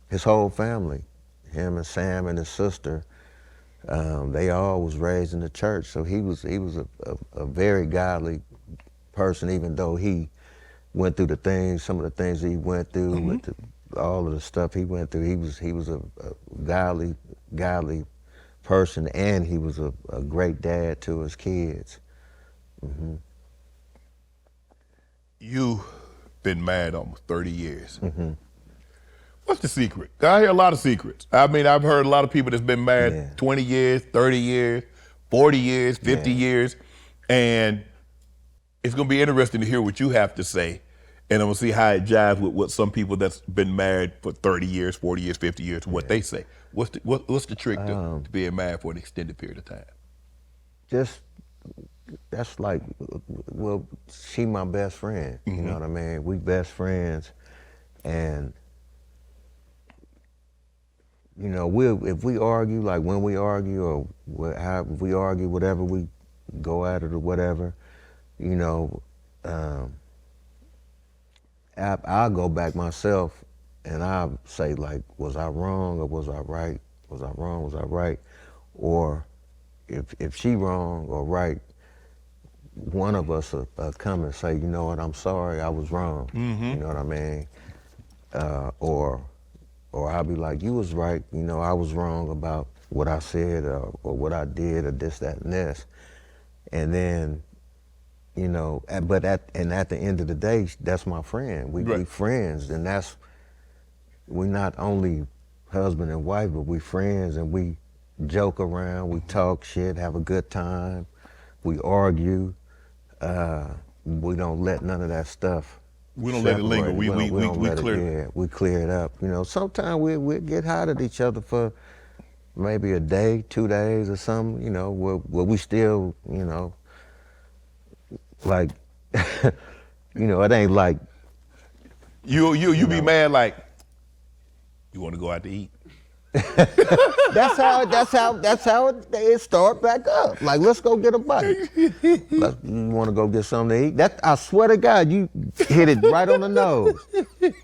Speaker 2: His whole family, him and Sam and his sister, they all was raised in the church. So he was a very godly person, even though he went through some of the things he went through, with all of the stuff he went through. He was a godly person, and he was a great dad to his kids. Mm-hmm.
Speaker 1: You've been married almost 30 years.
Speaker 2: Mm-hmm.
Speaker 1: What's the secret? I hear a lot of secrets. I mean, I've heard a lot of people that's been married 20 years, 30 years, 40 years, 50 years, and it's gonna be interesting to hear what you have to say, and I'm gonna see how it jives with what some people that's been married for 30 years, 40 years, 50 years, what they say. What's the trick to being married for an extended period of time?
Speaker 2: That's like, well, she my best friend, you know what I mean? We best friends, and you know, if we argue, like when we argue, or if we argue, whatever, we go at it or whatever, you know, I'll go back myself and I'll say, like, was I wrong or was I right? Was I wrong, was I right? Or if she wrong or right, one of us will come and say, you know what, I'm sorry, I was wrong. You know what I mean? Or I'll be like, you was right, you know, I was wrong about what I said or what I did or this, that, and this. And then, you know, but at the end of the day, that's my friend. We friends, and we're not only husband and wife, but we friends, and we joke around, we talk shit, have a good time, we argue. We don't let none of that stuff.
Speaker 1: We don't let it linger. We clear it.
Speaker 2: We clear it up. You know, sometimes we get hot at each other for maybe a day, 2 days or something, you know, where we still, you know, like, you know, it ain't like.
Speaker 1: You be mad like, you want to go out to eat?
Speaker 2: That's how it start back up. Like, let's go get a bite. You want to go get something to eat? I swear to God, you hit it right on the nose.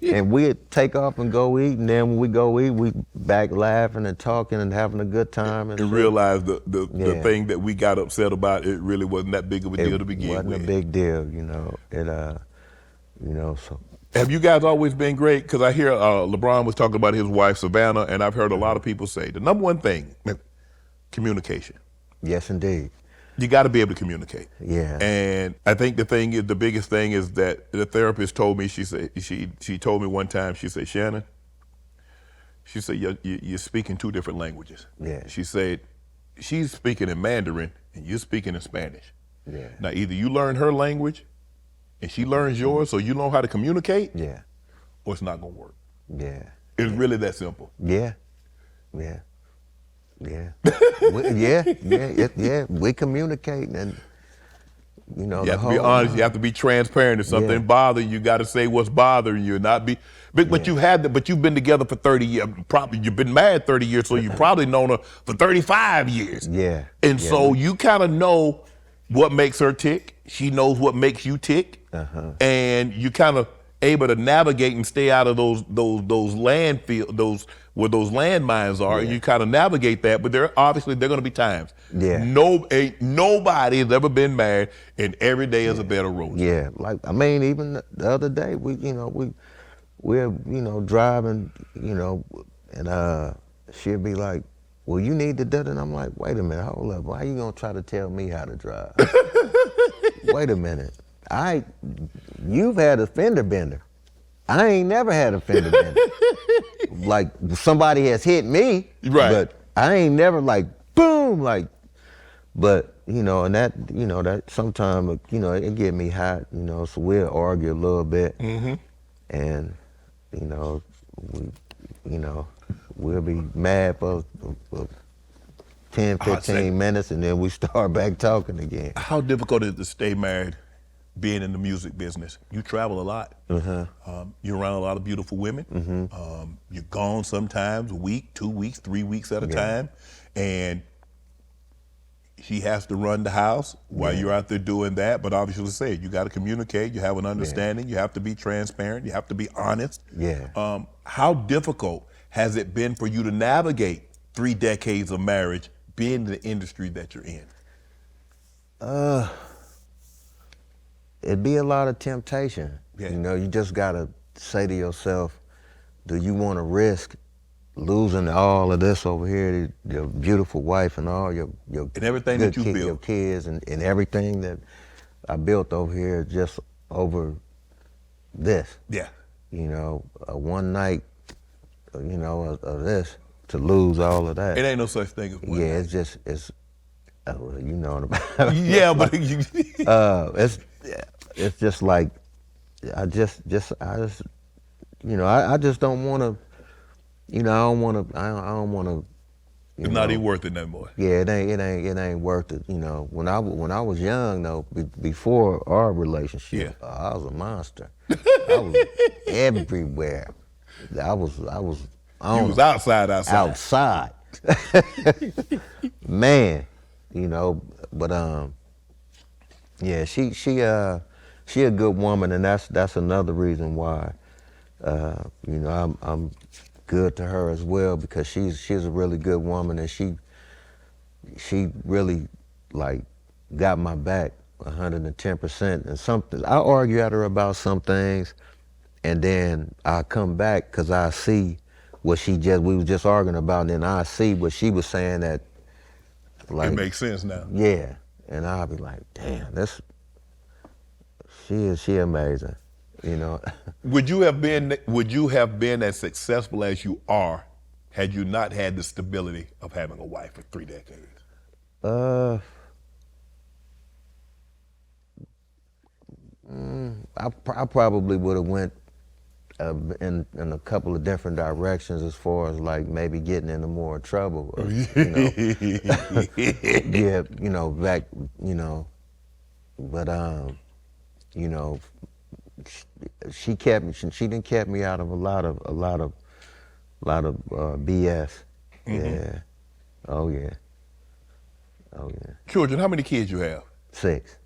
Speaker 2: And we'd take off and go eat, and then when we go eat, we back laughing and talking and having a good time. And
Speaker 1: realize the thing that we got upset about, it really wasn't that big of a deal to begin with.
Speaker 2: It wasn't a big deal, you know. You know, so
Speaker 1: Have you guys always been great? Because I hear LeBron was talking about his wife, Savannah, and I've heard a lot of people say the number one thing, communication.
Speaker 2: Yes, indeed.
Speaker 1: You got to be able to communicate.
Speaker 2: Yeah.
Speaker 1: And I think the biggest thing is that the therapist told me, she told me one time, she said, Shannon, she said, you're speaking two different languages.
Speaker 2: Yeah.
Speaker 1: She said, she's speaking in Mandarin and you're speaking in Spanish.
Speaker 2: Yeah.
Speaker 1: Now, either you learn her language and she learns yours, so you know how to communicate,
Speaker 2: Yeah.
Speaker 1: or it's not gonna work.
Speaker 2: Yeah.
Speaker 1: It's really that simple.
Speaker 2: Yeah. Yeah. Yeah. We communicate, and you know.
Speaker 1: You have to be honest. You have to be transparent. If something bothers you, got to say what's bothering you. Not be, but you've been together for 30 years. Probably you've been married 30 years, so you've probably known her for 35 years.
Speaker 2: Yeah.
Speaker 1: And so you kind of know what makes her tick. She knows what makes you tick, and you kind of able to navigate and stay out of those landfill, where those landmines are. And you kind of navigate that. But there going to be times.
Speaker 2: Yeah.
Speaker 1: Nobody has ever been married, and every day is a bed of roses.
Speaker 2: Yeah, like I mean, even the other day, we're driving, and she'll be like, "Well, you need to do it," and I'm like, "Wait a minute, hold up, why you gonna try to tell me how to drive?" Wait a minute, you've had a fender bender. I ain't never had a fender bender. Like somebody has hit me,
Speaker 1: right?
Speaker 2: But I ain't never like boom, like. But and that sometimes it get me hot, so we'll argue a little bit, and we'll be mad for 10, 15 minutes, and then we start back talking again.
Speaker 1: How difficult is it to stay married, being in the music business? You travel a lot. You're around a lot of beautiful women. You're gone sometimes a week, 2 weeks, 3 weeks at a time, and she has to run the house while you're out there doing that. But obviously, say you got to communicate. You have an understanding. You have to be transparent. You have to be honest.
Speaker 2: Yeah.
Speaker 1: How difficult has it been for you to navigate 3 decades of marriage, being in the industry that you're in?
Speaker 2: It'd be a lot of temptation.
Speaker 1: Yeah.
Speaker 2: You just gotta say to yourself, do you want to risk losing all of this over here, your beautiful wife and all your
Speaker 1: and everything that you built,
Speaker 2: your kids and everything that I built over here, just over this?
Speaker 1: Yeah.
Speaker 2: One night, of this, to lose all of that.
Speaker 1: It ain't no such thing as one night.
Speaker 2: It's just you know what about.
Speaker 1: Yeah, but
Speaker 2: it's just like I just don't want to. I don't want to.
Speaker 1: It's not even worth it no more.
Speaker 2: Yeah, it ain't worth it. When I was young though, before our relationship, I was a monster. I was everywhere. I was. You
Speaker 1: was outside.
Speaker 2: Outside. Man, but yeah, she a good woman, and that's another reason why, I'm good to her as well, because she's a really good woman, and she really like got my back 110%. And something I argue at her about some things, and then I come back because I see what we was just arguing about, and then I see what she was saying that like
Speaker 1: it makes sense now.
Speaker 2: Yeah, and I'll be like, damn, she amazing.
Speaker 1: Would you have been as successful as you are had you not had the stability of having a wife for 3 decades?
Speaker 2: I probably would have went in a couple of different directions, as far as like maybe getting into more trouble. Or, yeah, back, but she didn't kept me out of a lot of BS. Yeah. Oh yeah.
Speaker 1: Children, how many kids you have?
Speaker 2: 6.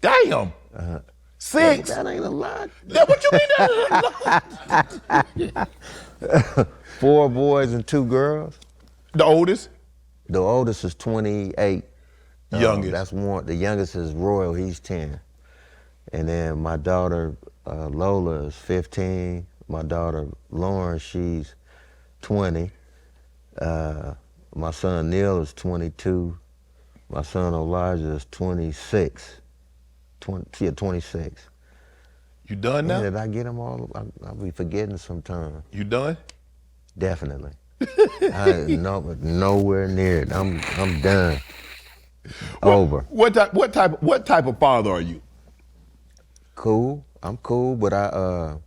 Speaker 1: Damn. 6.
Speaker 2: That ain't a lot.
Speaker 1: That what you mean? That ain't a lot?
Speaker 2: 4 boys and 2 girls.
Speaker 1: The oldest?
Speaker 2: The oldest is 28.
Speaker 1: Youngest?
Speaker 2: That's one. The youngest is Royal. He's 10. And then my daughter, Lola is 15. My daughter Lauren, she's 20. My son Neil is 22. My son Elijah is 26. 26.
Speaker 1: You done now?
Speaker 2: Yeah, did I get them all? I'll be forgetting sometimes.
Speaker 1: You done?
Speaker 2: Definitely. Nowhere near it. I'm done. Over.
Speaker 1: What type of father are you?
Speaker 2: Cool. I'm cool, but I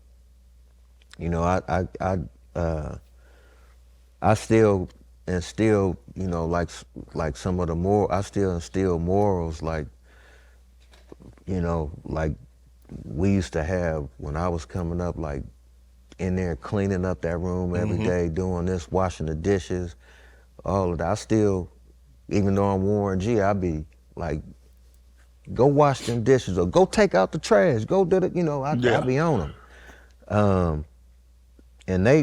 Speaker 2: still instill, like some of the I still instill morals, like we used to have when I was coming up, like in there cleaning up that room every day, doing this, washing the dishes, all of that. I still, even though I'm Warren G, I be like, go wash them dishes or go take out the trash, go do it, I be on them. And they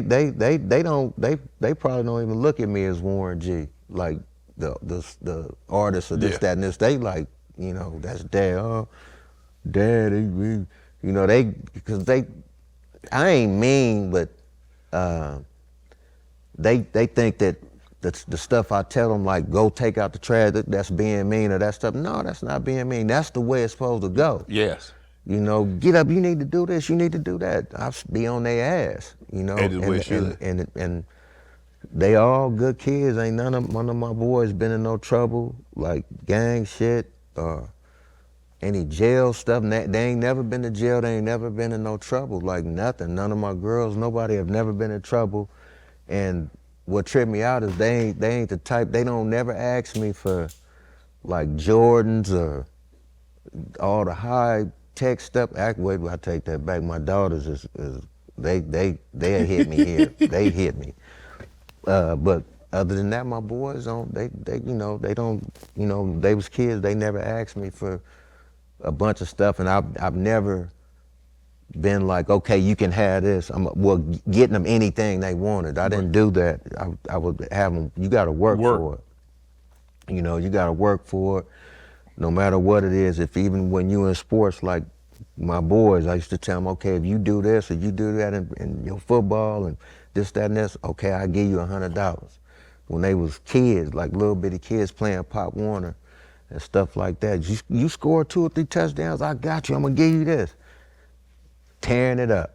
Speaker 2: probably don't even look at me as Warren G, like the artist or this, that, and this. They like, that's dad, because I ain't mean, but they think that the stuff I tell them, like go take out the trash, that's being mean or that stuff. No, that's not being mean. That's the way it's supposed to go.
Speaker 1: Yes.
Speaker 2: Get up, you need to do this, you need to do that. I'll be on their ass, and they all good kids. Ain't none of my boys been in no trouble, like gang shit or any jail stuff. They ain't never been to jail, they ain't never been in no trouble, like nothing. None of my girls, nobody have never been in trouble. And what tripped me out is they ain't the type, they don't never ask me for like Jordans or all the high tech stuff. Wait, I take that back. My daughters they hit me here. They hit me. But other than that, my boys they was kids. They never asked me for a bunch of stuff, and I've never been like, okay, you can have this. Getting them anything they wanted. I didn't do that. I would have them. You got to work for it. You got to work for it. No matter what it is, even when you in sports, like my boys, I used to tell them, okay, if you do this or you do that in your football and this, that, and this, okay, I'll give you $100. When they was kids, like little bitty kids playing Pop Warner and stuff like that, you score 2 or 3 touchdowns, I got you, I'm gonna give you this. Tearing it up.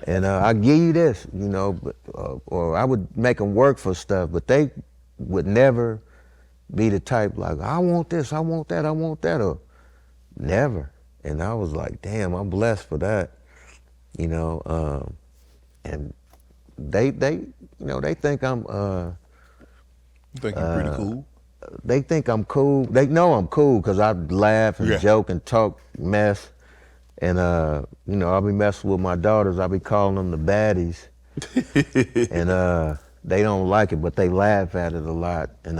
Speaker 2: And I'll give you this, or I would make them work for stuff, but they would never be the type like, I want this, I want that, I want that, or never. And I was like, damn, I'm blessed for that, and they think I'm,
Speaker 1: You think you're pretty cool?
Speaker 2: They think I'm cool. They know I'm cool because I laugh and joke and talk mess, and I'll be messing with my daughters. I'll be calling them the baddies, and they don't like it, but they laugh at it a lot, and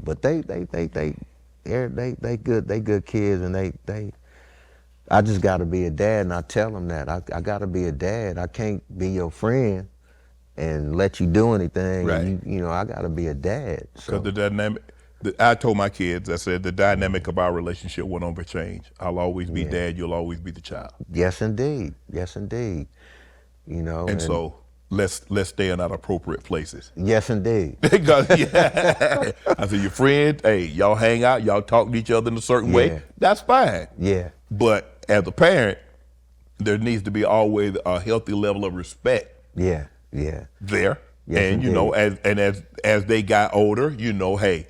Speaker 2: but they good kids, and I just got to be a dad, and I tell them that I got to be a dad. I can't be your friend and let you do anything.
Speaker 1: Right.
Speaker 2: And I got to be a dad.
Speaker 1: Because the dynamic, I told my kids, I said the dynamic of our relationship won't ever change. I'll always be dad. You'll always be the child.
Speaker 2: Yes, indeed. Yes, indeed.
Speaker 1: And so let's stay in our appropriate places.
Speaker 2: Yes, indeed.
Speaker 1: Because I said, your friend, hey, y'all hang out, y'all talk to each other in a certain way. That's fine.
Speaker 2: Yeah.
Speaker 1: But as a parent, there needs to be always a healthy level of respect.
Speaker 2: Yeah. Yeah.
Speaker 1: There.
Speaker 2: Yes,
Speaker 1: and
Speaker 2: indeed.
Speaker 1: as they got older, hey,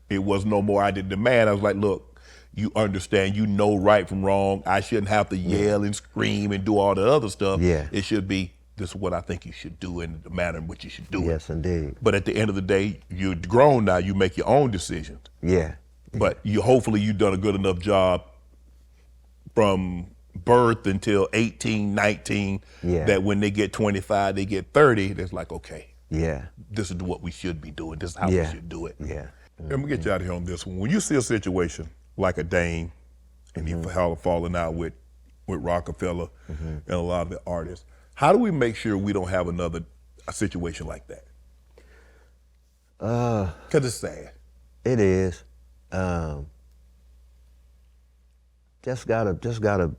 Speaker 1: it was no more I did demand. I was like, look, you understand, right from wrong. I shouldn't have to yell and scream and do all the other stuff.
Speaker 2: Yeah.
Speaker 1: It should be, this is what I think you should do in the manner in which you should do it.
Speaker 2: Yes, indeed.
Speaker 1: But at the end of the day, you're grown now, you make your own decisions.
Speaker 2: Yeah.
Speaker 1: But hopefully you've done a good enough job from birth until 18, 19, that when they get 25, they get 30, it's like, okay, this is what we should be doing. This is how we should do it.
Speaker 2: Yeah.
Speaker 1: Let me get you out of here on this one. When you see a situation like a Dame and he falling out with Rockefeller and a lot of the artists, how do we make sure we don't have a situation like that? Because it's sad.
Speaker 2: It is. just gotta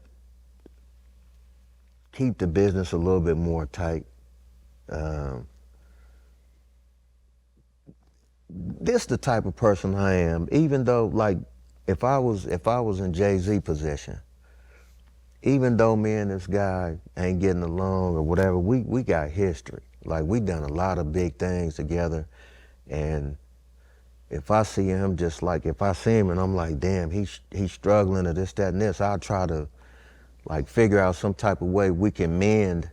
Speaker 2: keep the business a little bit more tight. This the type of person I am. Even though, like, if I was in Jay-Z position, even though me and this guy ain't getting along or whatever, we got history. Like, we done a lot of big things together, and if I see him, just like if I see him and I'm like, damn, he's struggling or this, that, and this, I'll try to like figure out some type of way we can mend,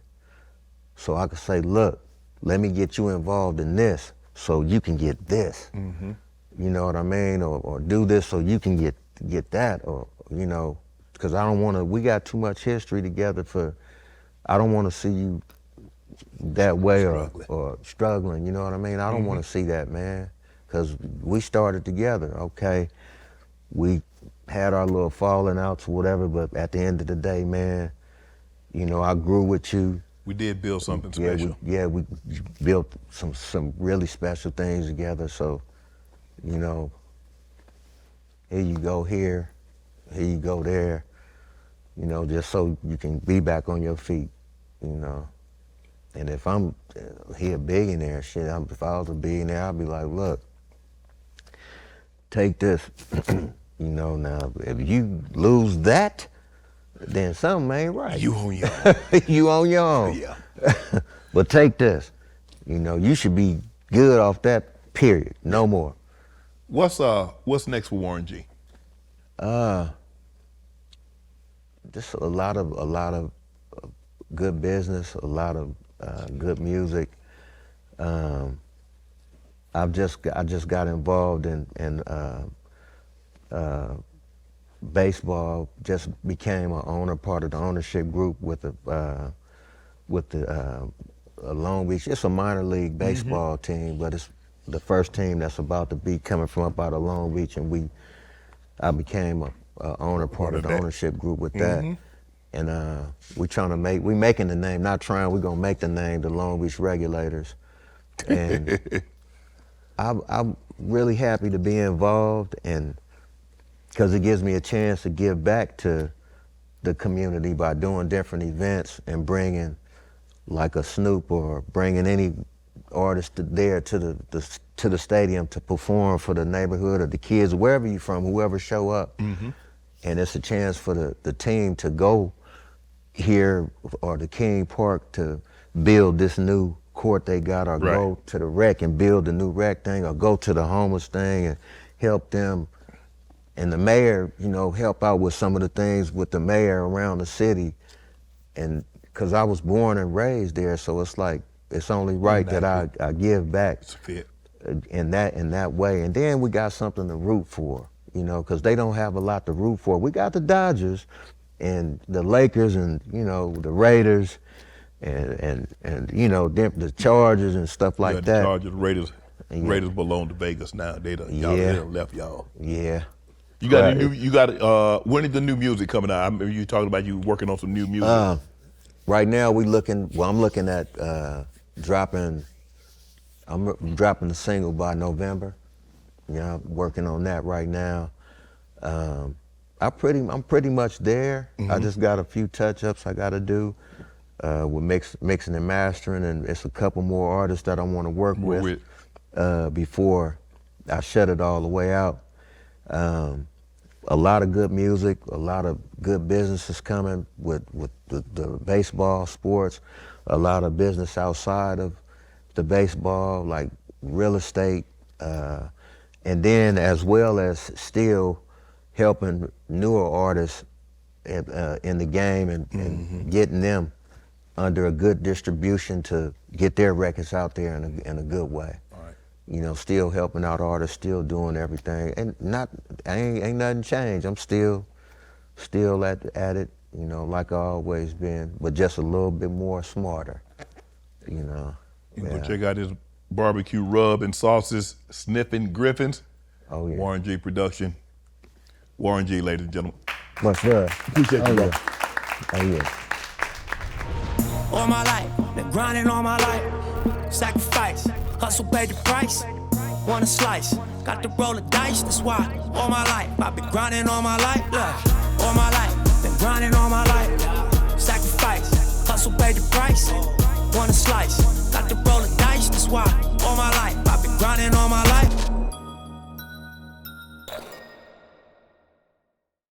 Speaker 2: so I can say, look, let me get you involved in this so you can get this. Mm-hmm. You know what I mean? Or do this so you can get that, or, you know, because I don't want to, we got too much history together I don't want to see you that way or struggling, you know what I mean? I don't want to see that, man, because we started together, okay? We had our little falling outs or whatever, but at the end of the day, man, you know, I grew with you.
Speaker 1: We did build something special.
Speaker 2: We built some really special things together. So, you know, here you go here you go there, you know, just so you can be back on your feet, you know. And if he a billionaire, shit, if I was a billionaire, I'd be like, look, take this, you know, now, if you lose that, then something ain't right.
Speaker 1: You on your own.
Speaker 2: You on your own.
Speaker 1: Yeah.
Speaker 2: But take this, you know, you should be good off that, period, no more.
Speaker 1: What's next for Warren G?
Speaker 2: Just a lot of good business, a lot of good music. I just got involved in baseball. Just became an owner, part of the ownership group with the Long Beach. It's a minor league baseball team, but it's the first team that's about to be coming from up out of Long Beach, and I became a owner, part of the ownership group with that. And we making the name, not trying, we're gonna make the name the Long Beach Regulators. And I'm really happy to be involved, and because it gives me a chance to give back to the community by doing different events and bringing like a Snoop or bringing any artist there to the stadium to perform for the neighborhood or the kids, wherever you're from, whoever show up. And it's a chance for the team to go here or to King Park to build this new court they got, or go to the rec and build the new rec thing, or go to the homeless thing and help them. And the mayor, you know, help out with some of the things with the mayor around the city. And because I was born and raised there, so it's like, it's only right that I give back in that way. And then we got something to root for, you know, because they don't have a lot to root for. We got the Dodgers and the Lakers and, you know, the Raiders and you know, the Chargers and stuff like that.
Speaker 1: The Chargers, Raiders belong to Vegas now. They done left y'all.
Speaker 2: Yeah.
Speaker 1: You got when is the new music coming out? I remember you talking about you working on some new music.
Speaker 2: Right now I'm looking at dropping the single by November. Yeah, I'm working on that right now. I'm pretty much there. I just got a few touch-ups I gotta do with mixing and mastering, and it's a couple more artists that I wanna work with before I shut it all the way out. A lot of good music, a lot of good businesses coming with the baseball, sports, a lot of business outside of the baseball, like real estate, and then as well as still helping newer artists in the game and getting them under a good distribution to get their records out there in a good way. You know, still helping out artists, still doing everything, and ain't nothing changed. I'm still at it, you know, like I always been, but just a little bit more smarter, you know.
Speaker 1: You go check out his barbecue rub and sauces, Sniffing Griffins.
Speaker 2: Oh yeah.
Speaker 1: Warren G production. Warren G, ladies and gentlemen.
Speaker 2: Much love.
Speaker 1: Appreciate you, bro.
Speaker 2: Oh yeah.
Speaker 3: All my life, been grinding all my life. Sacrifice, hustle paid the price. Want a slice, got to roll the dice, that's why all my life I've been grinding all my life. Look, all my life. Been grinding all my life. Sacrifice, hustle paid the price. Want a slice, got to roll the dice, that's why all my life I've been grinding all my life.